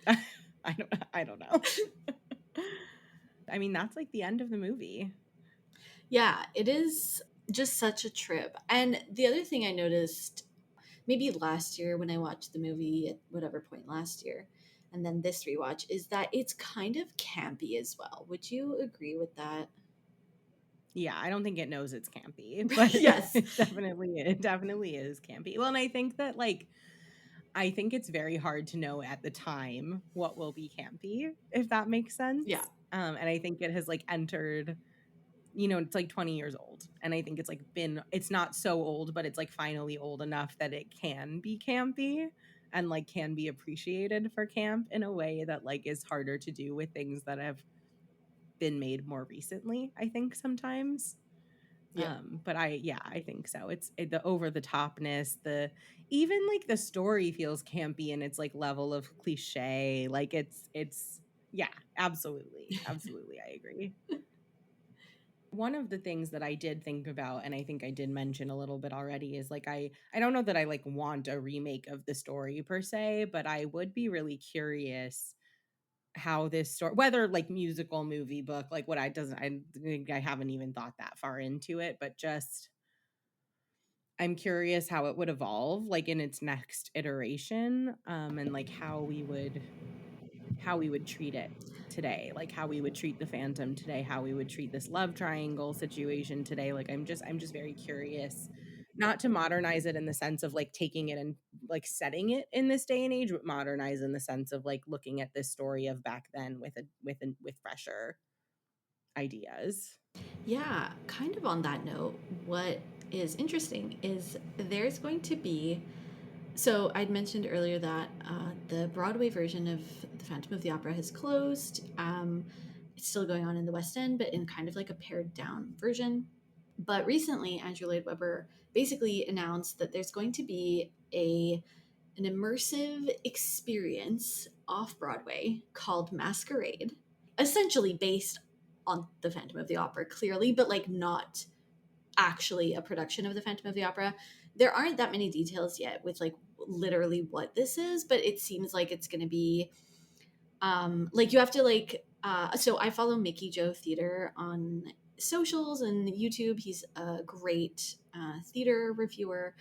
I don't know. I mean, that's like the end of the movie. Yeah, it is just such a trip. And the other thing I noticed maybe last year when I watched the movie at whatever point last year, and then this rewatch, is that it's kind of campy as well. Would you agree with that? Yeah, I don't think it knows it's campy, but Yes. it definitely is campy. Well, and I think that like I think it's very hard to know at the time what will be campy, if that makes Yeah. sense. And I think it has like entered, you know, it's like 20 years old. And I think it's like it's not so old, but it's like finally old enough that it can be campy and like can be appreciated for camp in a way that like is harder to do with things that have been made more recently, I think sometimes. Yeah. But yeah, I think so. The over the topness, the even like the story feels campy in its like level of cliche. Like it's yeah, absolutely. Absolutely, I agree. One of the things that I did think about, and I think I did mention a little bit already, is like I don't know that I like want a remake of the story per se, but I would be really curious how this story, whether like musical, movie, book, like what I think I haven't even thought that far into it, but just I'm curious how it would evolve like in its next iteration, and like how we would treat it today, like how we would treat the Phantom today, how we would treat this love triangle situation today. Like I'm just very curious, not to modernize it in the sense of like taking it and like setting it in this day and age, but modernize in the sense of like looking at this story of back then with fresher ideas. Yeah, kind of on that note, what is interesting is there's going to be. So I'd mentioned earlier that the Broadway version of The Phantom of the Opera has closed. It's still going on in the West End, but in kind of like a pared down version. But recently, Andrew Lloyd Webber basically announced that there's going to be an immersive experience off Broadway called Masquerade, essentially based on The Phantom of the Opera, clearly, but like not actually a production of The Phantom of the Opera. There aren't that many details yet with like literally what this is, but it seems like it's going to be like you have to like so I follow Mickey Joe Theater on socials and YouTube. He's a great theater reviewer,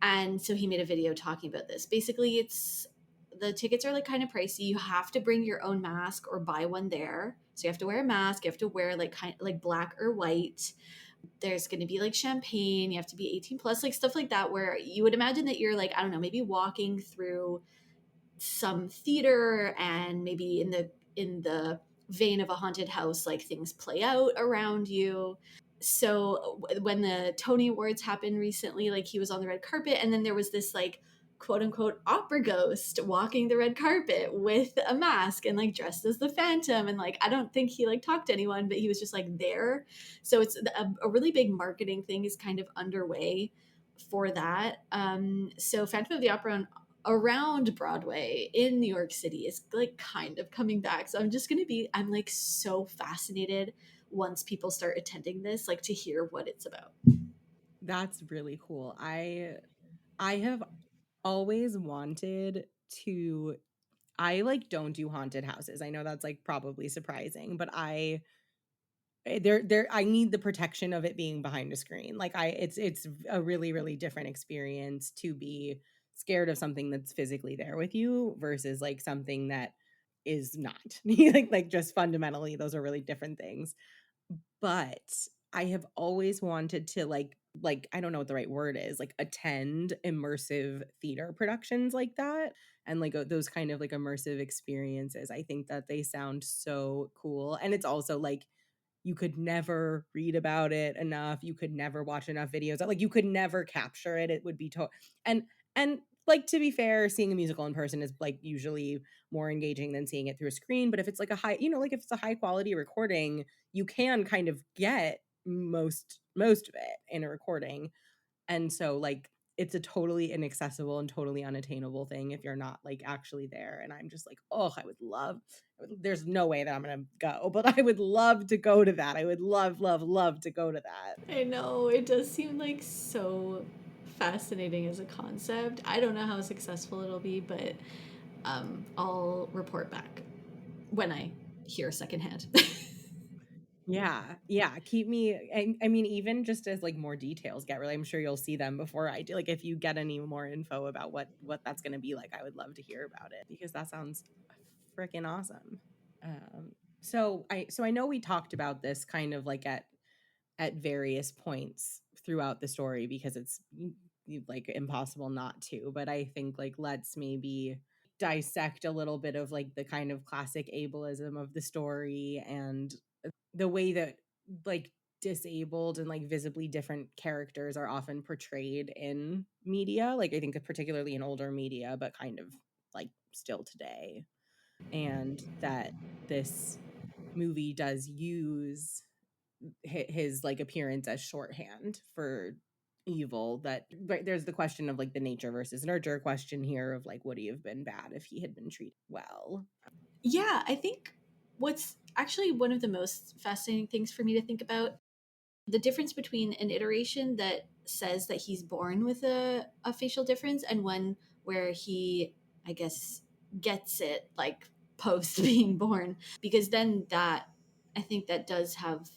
and so he made a video talking about this. Basically, it's the tickets are like kind of pricey. You have to bring your own mask or buy one there. So you have to wear a mask. You have to wear like kind like black or white. There's going to be like champagne. You have to be 18 plus, like stuff like that. Where you would imagine that you're like, I don't know, maybe walking through some theater, and maybe in the vein of a haunted house, like things play out around you. So when the Tony Awards happened recently, like he was on the red carpet, and then there was this like quote unquote opera ghost walking the red carpet with a mask and like dressed as the Phantom, and like I don't think he like talked to anyone, but he was just like there. So it's a really big marketing thing is kind of underway for that. So Phantom of the Opera around Broadway in New York City is like kind of coming back. So I'm like so fascinated once people start attending this, like to hear what it's about. That's really cool. I have always wanted to I like don't do haunted houses. I know that's like probably surprising, but I need the protection of it being behind a screen. Like it's a really really different experience to be scared of something that's physically there with you versus like something that is not. Like just fundamentally those are really different things. But I have always wanted to like I don't know what the right word is, like attend immersive theater productions like that and like those kind of like immersive experiences. I think that they sound so cool. And it's also like you could never read about it enough. You could never watch enough videos. Like you could never capture it. It would be and and like to be fair, seeing a musical in person is like usually more engaging than seeing it through a screen. But if it's like a high, you know, like if it's a high quality recording, you can kind of get most of it in a recording. And so like it's a totally inaccessible and totally unattainable thing if you're not like actually there. And I'm just like, oh, there's no way that I'm gonna go, but I would love to go to that. I would love to go to that. I know it does seem like so fascinating as a concept. I don't know how successful it'll be, but I'll report back when I hear secondhand. Yeah, yeah. Keep me. I mean, even just as like more details get really, I'm sure you'll see them before I do. Like, if you get any more info about what that's going to be like, I would love to hear about it because that sounds freaking awesome. So I know we talked about this kind of like at at various points throughout the story, because it's like impossible not to. But I think like let's maybe dissect a little bit of like the kind of classic ableism of the story, and the way that like disabled and like visibly different characters are often portrayed in media, like I think particularly in older media, but kind of like still today. And that this movie does use his like appearance as shorthand for evil. That, but there's the question of like the nature versus nurture question here of like, would he have been bad if he had been treated well? Yeah, I think what's actually one of the most fascinating things for me to think about, the difference between an iteration that says that he's born with a facial difference and one where he, I guess, gets it like post being born. Because then that, I think that does have,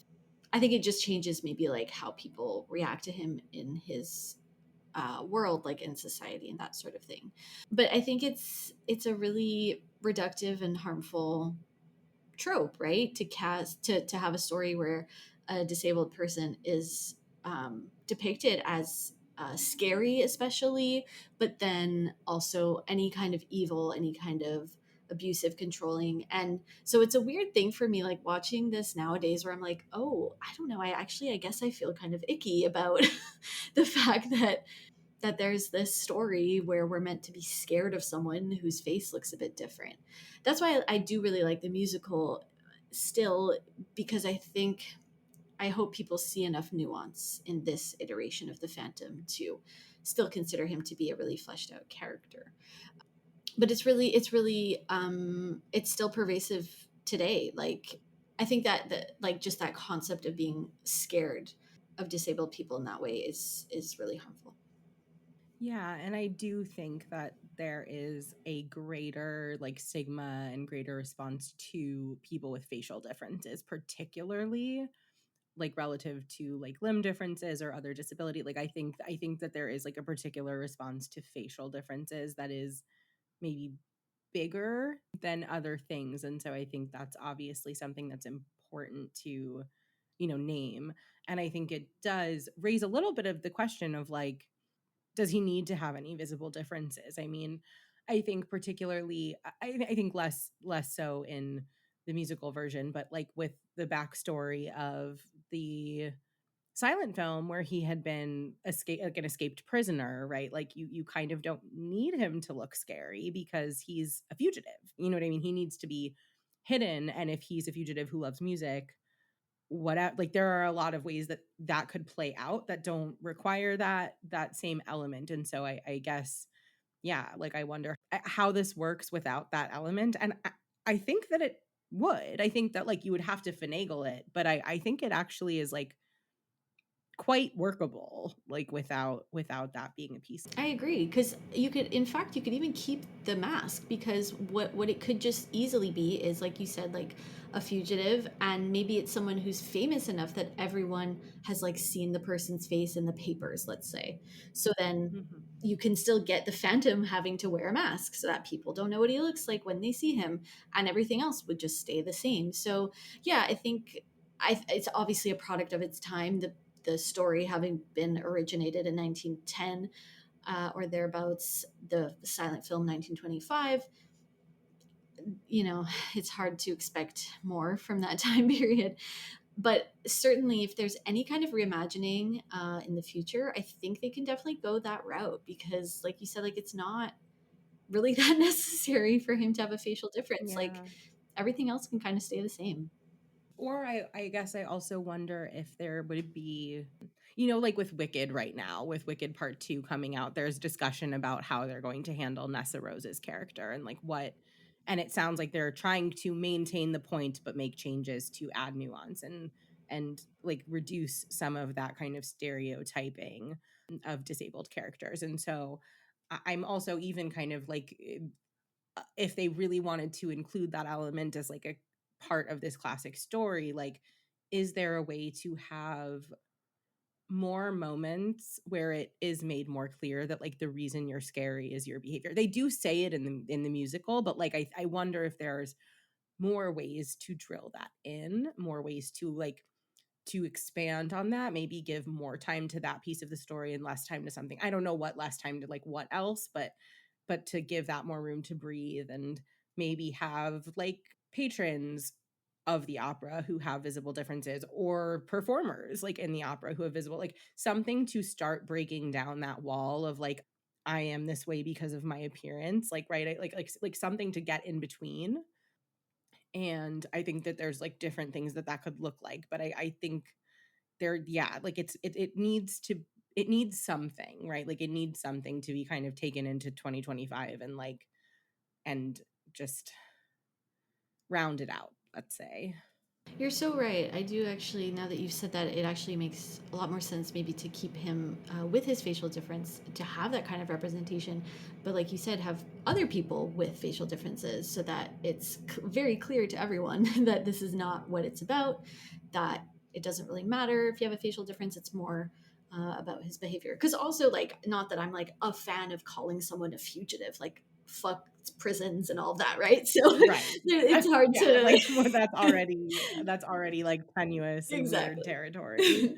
I think it just changes maybe like how people react to him in his world, like in society and that sort of thing. But I think it's a really reductive and harmful trope, right? To cast to have a story where a disabled person is depicted as scary, especially, but then also any kind of evil, any kind of abusive, controlling. And so it's a weird thing for me, like watching this nowadays, where I'm like, oh, I don't know. I guess I feel kind of icky about the fact that there's this story where we're meant to be scared of someone whose face looks a bit different. That's why I do really like the musical still, because I hope people see enough nuance in this iteration of the Phantom to still consider him to be a really fleshed out character. But it's still pervasive today. Like I think that like just that concept of being scared of disabled people in that way is really harmful. Yeah, and I do think that there is a greater like stigma and greater response to people with facial differences, particularly like relative to like limb differences or other disability. Like I think that there is like a particular response to facial differences that is maybe bigger than other things. And so I think that's obviously something that's important to, name. And I think it does raise a little bit of the question of like, does he need to have any visible differences? I mean, I think particularly, I think less so in the musical version, but like with the backstory of the silent film where he had been like an escaped prisoner, right? Like you kind of don't need him to look scary because he's a fugitive. You know what I mean? He needs to be hidden, and if he's a fugitive who loves music, what like there are a lot of ways that that could play out that don't require that same element. And so I guess, yeah, like I wonder how this works without that element. And I think that it would. I think that like you would have to finagle it, but I think it actually is like quite workable, like without that being a piece. I agree, because in fact, you could even keep the mask, because what it could just easily be is, like you said, like a fugitive, and maybe it's someone who's famous enough that everyone has like seen the person's face in the papers, let's say. So then Mhm. you can still get the Phantom having to wear a mask so that people don't know what he looks like when they see him, and everything else would just stay the same. So yeah, I think it's obviously a product of its time. The story having been originated in 1910 or thereabouts, the silent film 1925. You know, it's hard to expect more from that time period. But certainly, if there's any kind of reimagining in the future, I think they can definitely go that route, because, like you said, like it's not really that necessary for him to have a facial difference. Like Yeah. everything else can kind of stay the same. Or I guess I also wonder if there would be, like with Wicked right now, with Wicked Part 2 coming out, there's discussion about how they're going to handle Nessa Rose's character and like and it sounds like they're trying to maintain the point but make changes to add nuance and like reduce some of that kind of stereotyping of disabled characters. And so I'm also even kind of like, if they really wanted to include that element as like a part of this classic story, like is there a way to have more moments where it is made more clear that like the reason you're scary is your behavior? They do say it in the musical, but like I wonder if there's more ways to drill that in, more ways to like to expand on that, maybe give more time to that piece of the story and less time to something. I don't know what less time to like what else, but to give that more room to breathe, and maybe have like patrons of the opera who have visible differences, or performers like in the opera who have visible, like something to start breaking down that wall of like, I am this way because of my appearance, like, right, like something to get in between. And I think that there's like different things that that could look like, but I think there, yeah, like it needs to, it needs something, right, like it needs something to be kind of taken into 2025 and like, and just round it out, let's say. You're so right. I do actually, now that you've said that, it actually makes a lot more sense maybe to keep him with his facial difference, to have that kind of representation. But like you said, have other people with facial differences so that it's very clear to everyone that this is not what it's about, that it doesn't really matter if you have a facial difference. It's more about his behavior. Because also, like, not that I'm like a fan of calling someone a fugitive, like, fuck prisons and all that, right? So Right. it's hard Yeah, like to. that's already like tenuous and weird Exactly. territory.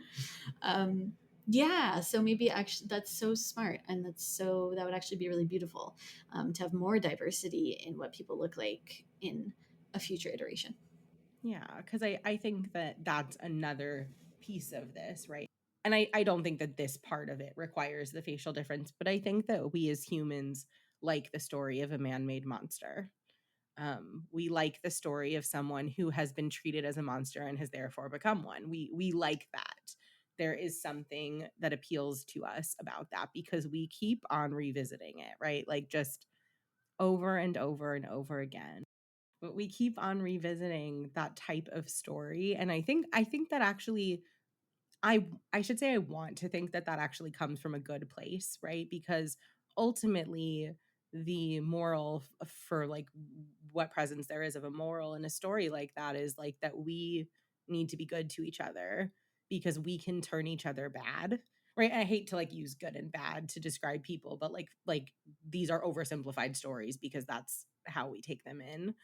um, yeah, so maybe actually that's so smart, and that would actually be really beautiful, to have more diversity in what people look like in a future iteration. Yeah, because I think that that's another piece of this, right? And I don't think that this part of it requires the facial difference, but I think that we as humans like the story of a man-made monster. We like the story of someone who has been treated as a monster and has therefore become one. We like that. There is something that appeals to us about that because we keep on revisiting it, right? Like just over and over and over again. But we keep on revisiting that type of story, and I think that actually, I should say I want to think that that actually comes from a good place, right? Because ultimately the moral for like what presence there is of a moral in a story like that is like that we need to be good to each other because we can turn each other bad. Right? I hate to like use good and bad to describe people, but like these are oversimplified stories because that's how we take them in,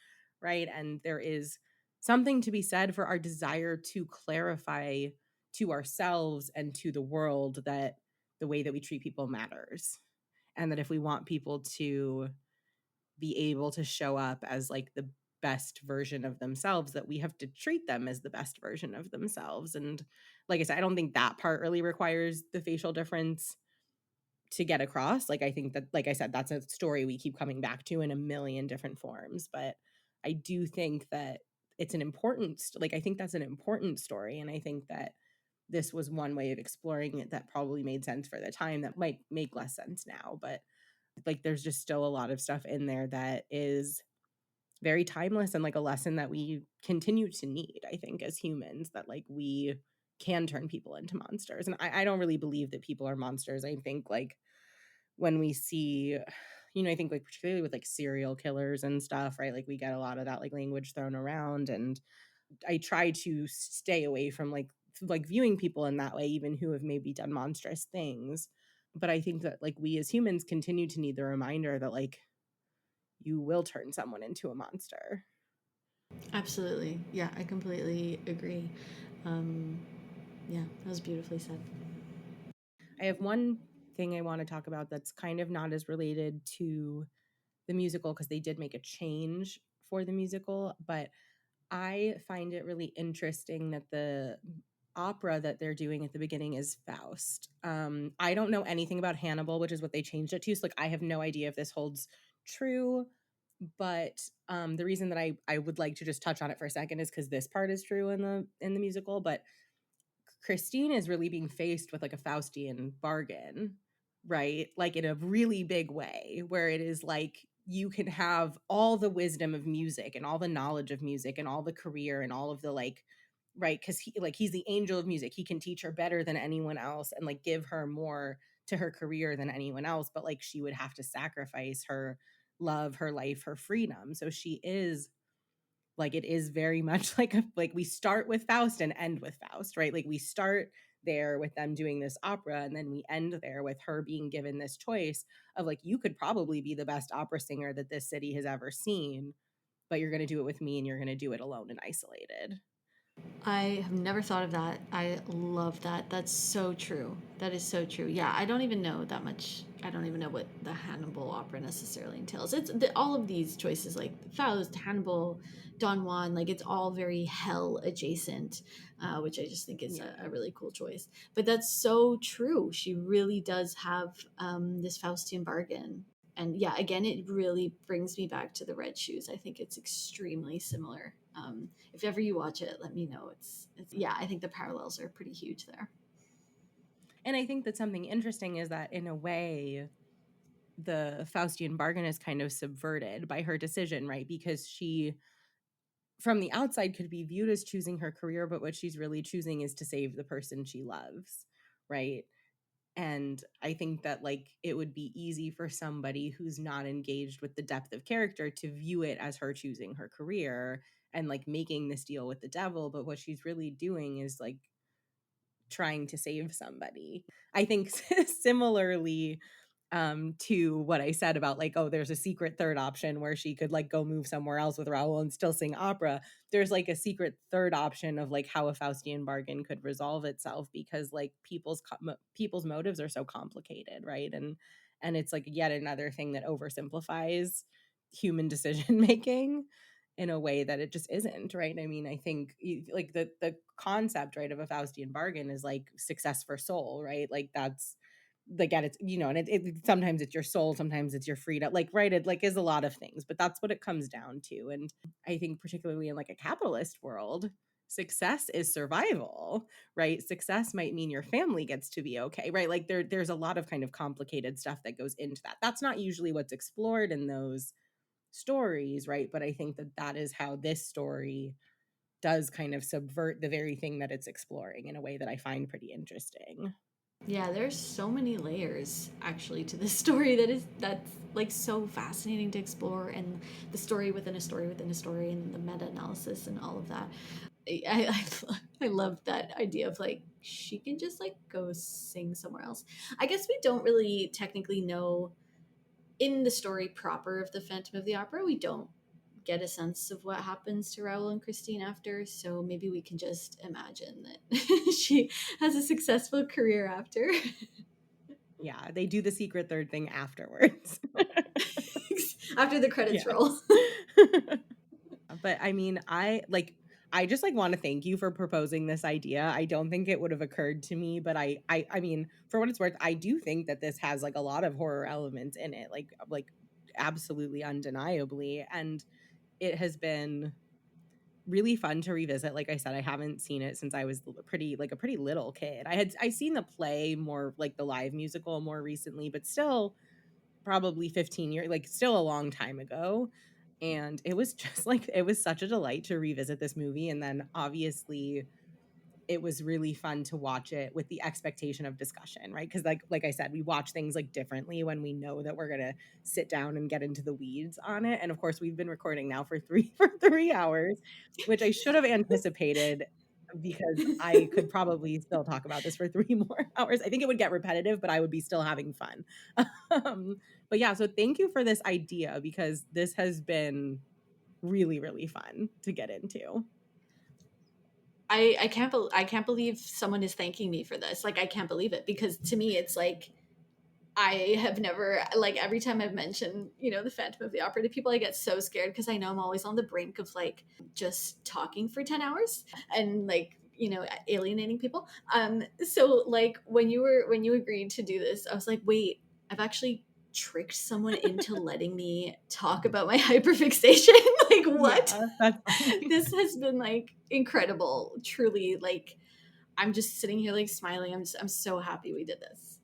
right? And there is something to be said for our desire to clarify to ourselves and to the world that the way that we treat people matters, and that if we want people to be able to show up as like the best version of themselves, that we have to treat them as the best version of themselves. And like I said, I don't think that part really requires the facial difference to get across. Like I think that, like I said, that's a story we keep coming back to in a million different forms, but I do think that it's an important, like I think that's an important story, and I think that this was one way of exploring it that probably made sense for the time that might make less sense now. But like there's just still a lot of stuff in there that is very timeless and like a lesson that we continue to need, I think, as humans, that like we can turn people into monsters. And I don't really believe that people are monsters. I think like when we see, I think like particularly with like serial killers and stuff, right, like we get a lot of that like language thrown around, and I try to stay away from like viewing people in that way, even who have maybe done monstrous things. But I think that like we as humans continue to need the reminder that like you will turn someone into a monster. Absolutely. Yeah, I completely agree. Um, yeah, that was beautifully said. I have one thing I want to talk about that's kind of not as related to the musical because they did make a change for the musical, but I find it really interesting that the opera that they're doing at the beginning is Faust. I don't know anything about Hannibal, which is what they changed it to. So like I have no idea if this holds true. But the reason that I would like to just touch on it for a second is because this part is true in the musical. But Christine is really being faced with like a Faustian bargain, right? Like in a really big way, where it is like you can have all the wisdom of music and all the knowledge of music and all the career and all of the like, right? Because he's the angel of music. He can teach her better than anyone else and like give her more to her career than anyone else. But like she would have to sacrifice her love, her life, her freedom. So she is like it is very much like we start with Faust and end with Faust, right? Like we start there with them doing this opera and then we end there with her being given this choice of like you could probably be the best opera singer that this city has ever seen, but you're going to do it with me and you're going to do it alone and isolated. I have never thought of that. I love that. That's so true. That is so true. Yeah, I don't even know that much. I don't even know what the Hannibal opera necessarily entails. All of these choices, like Faust, Hannibal, Don Juan, like it's all very hell adjacent, which I just think is Yeah. a really cool choice. But that's so true. She really does have this Faustian bargain. And yeah, again, it really brings me back to the Red Shoes. I think it's extremely similar. If ever you watch it, let me know. It's yeah, I think the parallels are pretty huge there. And I think that something interesting is that in a way, the Faustian bargain is kind of subverted by her decision, right? Because she, from the outside, could be viewed as choosing her career, but what she's really choosing is to save the person she loves, right? And I think that like it would be easy for somebody who's not engaged with the depth of character to view it as her choosing her career and like making this deal with the devil. But what she's really doing is like trying to save somebody. I think similarly to what I said about like, oh, there's a secret third option where she could like go move somewhere else with Raoul and still sing opera. There's like a secret third option of like how a Faustian bargain could resolve itself because like people's motives are so complicated, right? And it's like yet another thing that oversimplifies human decision making in a way that it just isn't, right? I mean, I think like the concept, right, of a Faustian bargain is like success for soul, right? Like that's like at its, you know, and it sometimes it's your soul, sometimes it's your freedom, like right, it like is a lot of things, but that's what it comes down to. And I think particularly in like a capitalist world, success is survival, right? Success might mean your family gets to be okay, right? Like there's a lot of kind of complicated stuff that goes into that. That's not usually what's explored in those stories, right? But I think that that is how this story does kind of subvert the very thing that it's exploring in a way that I find pretty interesting. Yeah, there's so many layers actually to this story that's like so fascinating to explore, and the story within a story within a story, and the meta analysis and all of that. I love that idea of like she can just like go sing somewhere else. I guess we don't really technically know in the story proper of the Phantom of the Opera. We don't get a sense of what happens to Raoul and Christine after, so maybe we can just imagine that she has a successful career after. Yeah, they do the secret third thing afterwards. After the credits roll. Yes. But I mean, I just like want to thank you for proposing this idea. I don't think it would have occurred to me, but I mean, for what it's worth, I do think that this has like a lot of horror elements in it, like absolutely undeniably, and it has been really fun to revisit. Like I said, I haven't seen it since I was a pretty little kid. I seen the play more, like the live musical, more recently, but still probably 15 years, like still a long time ago. And it was just like it was such a delight to revisit this movie. And then obviously it was really fun to watch it with the expectation of discussion, right? Because like I said, we watch things like differently when we know that we're gonna sit down and get into the weeds on it. And of course, we've been recording now for three for 3 hours, which I should have anticipated because I could probably still talk about this for 3 more hours. I think it would get repetitive, but I would be still having fun. um, but yeah, so thank you for this idea because this has been really, really fun to get into. I can't believe someone is thanking me for this. Like I can't believe it, because to me it's like I have never, like every time I've mentioned, the Phantom of the Opera to people, I get so scared because I know I'm always on the brink of like just talking for 10 hours and like, alienating people. So like when you agreed to do this, I was like, wait, I've actually tricked someone into letting me talk about my hyperfixation. Like what? Yeah, that's funny. This has been like incredible, truly. Like I'm just sitting here like smiling. I'm so happy we did this.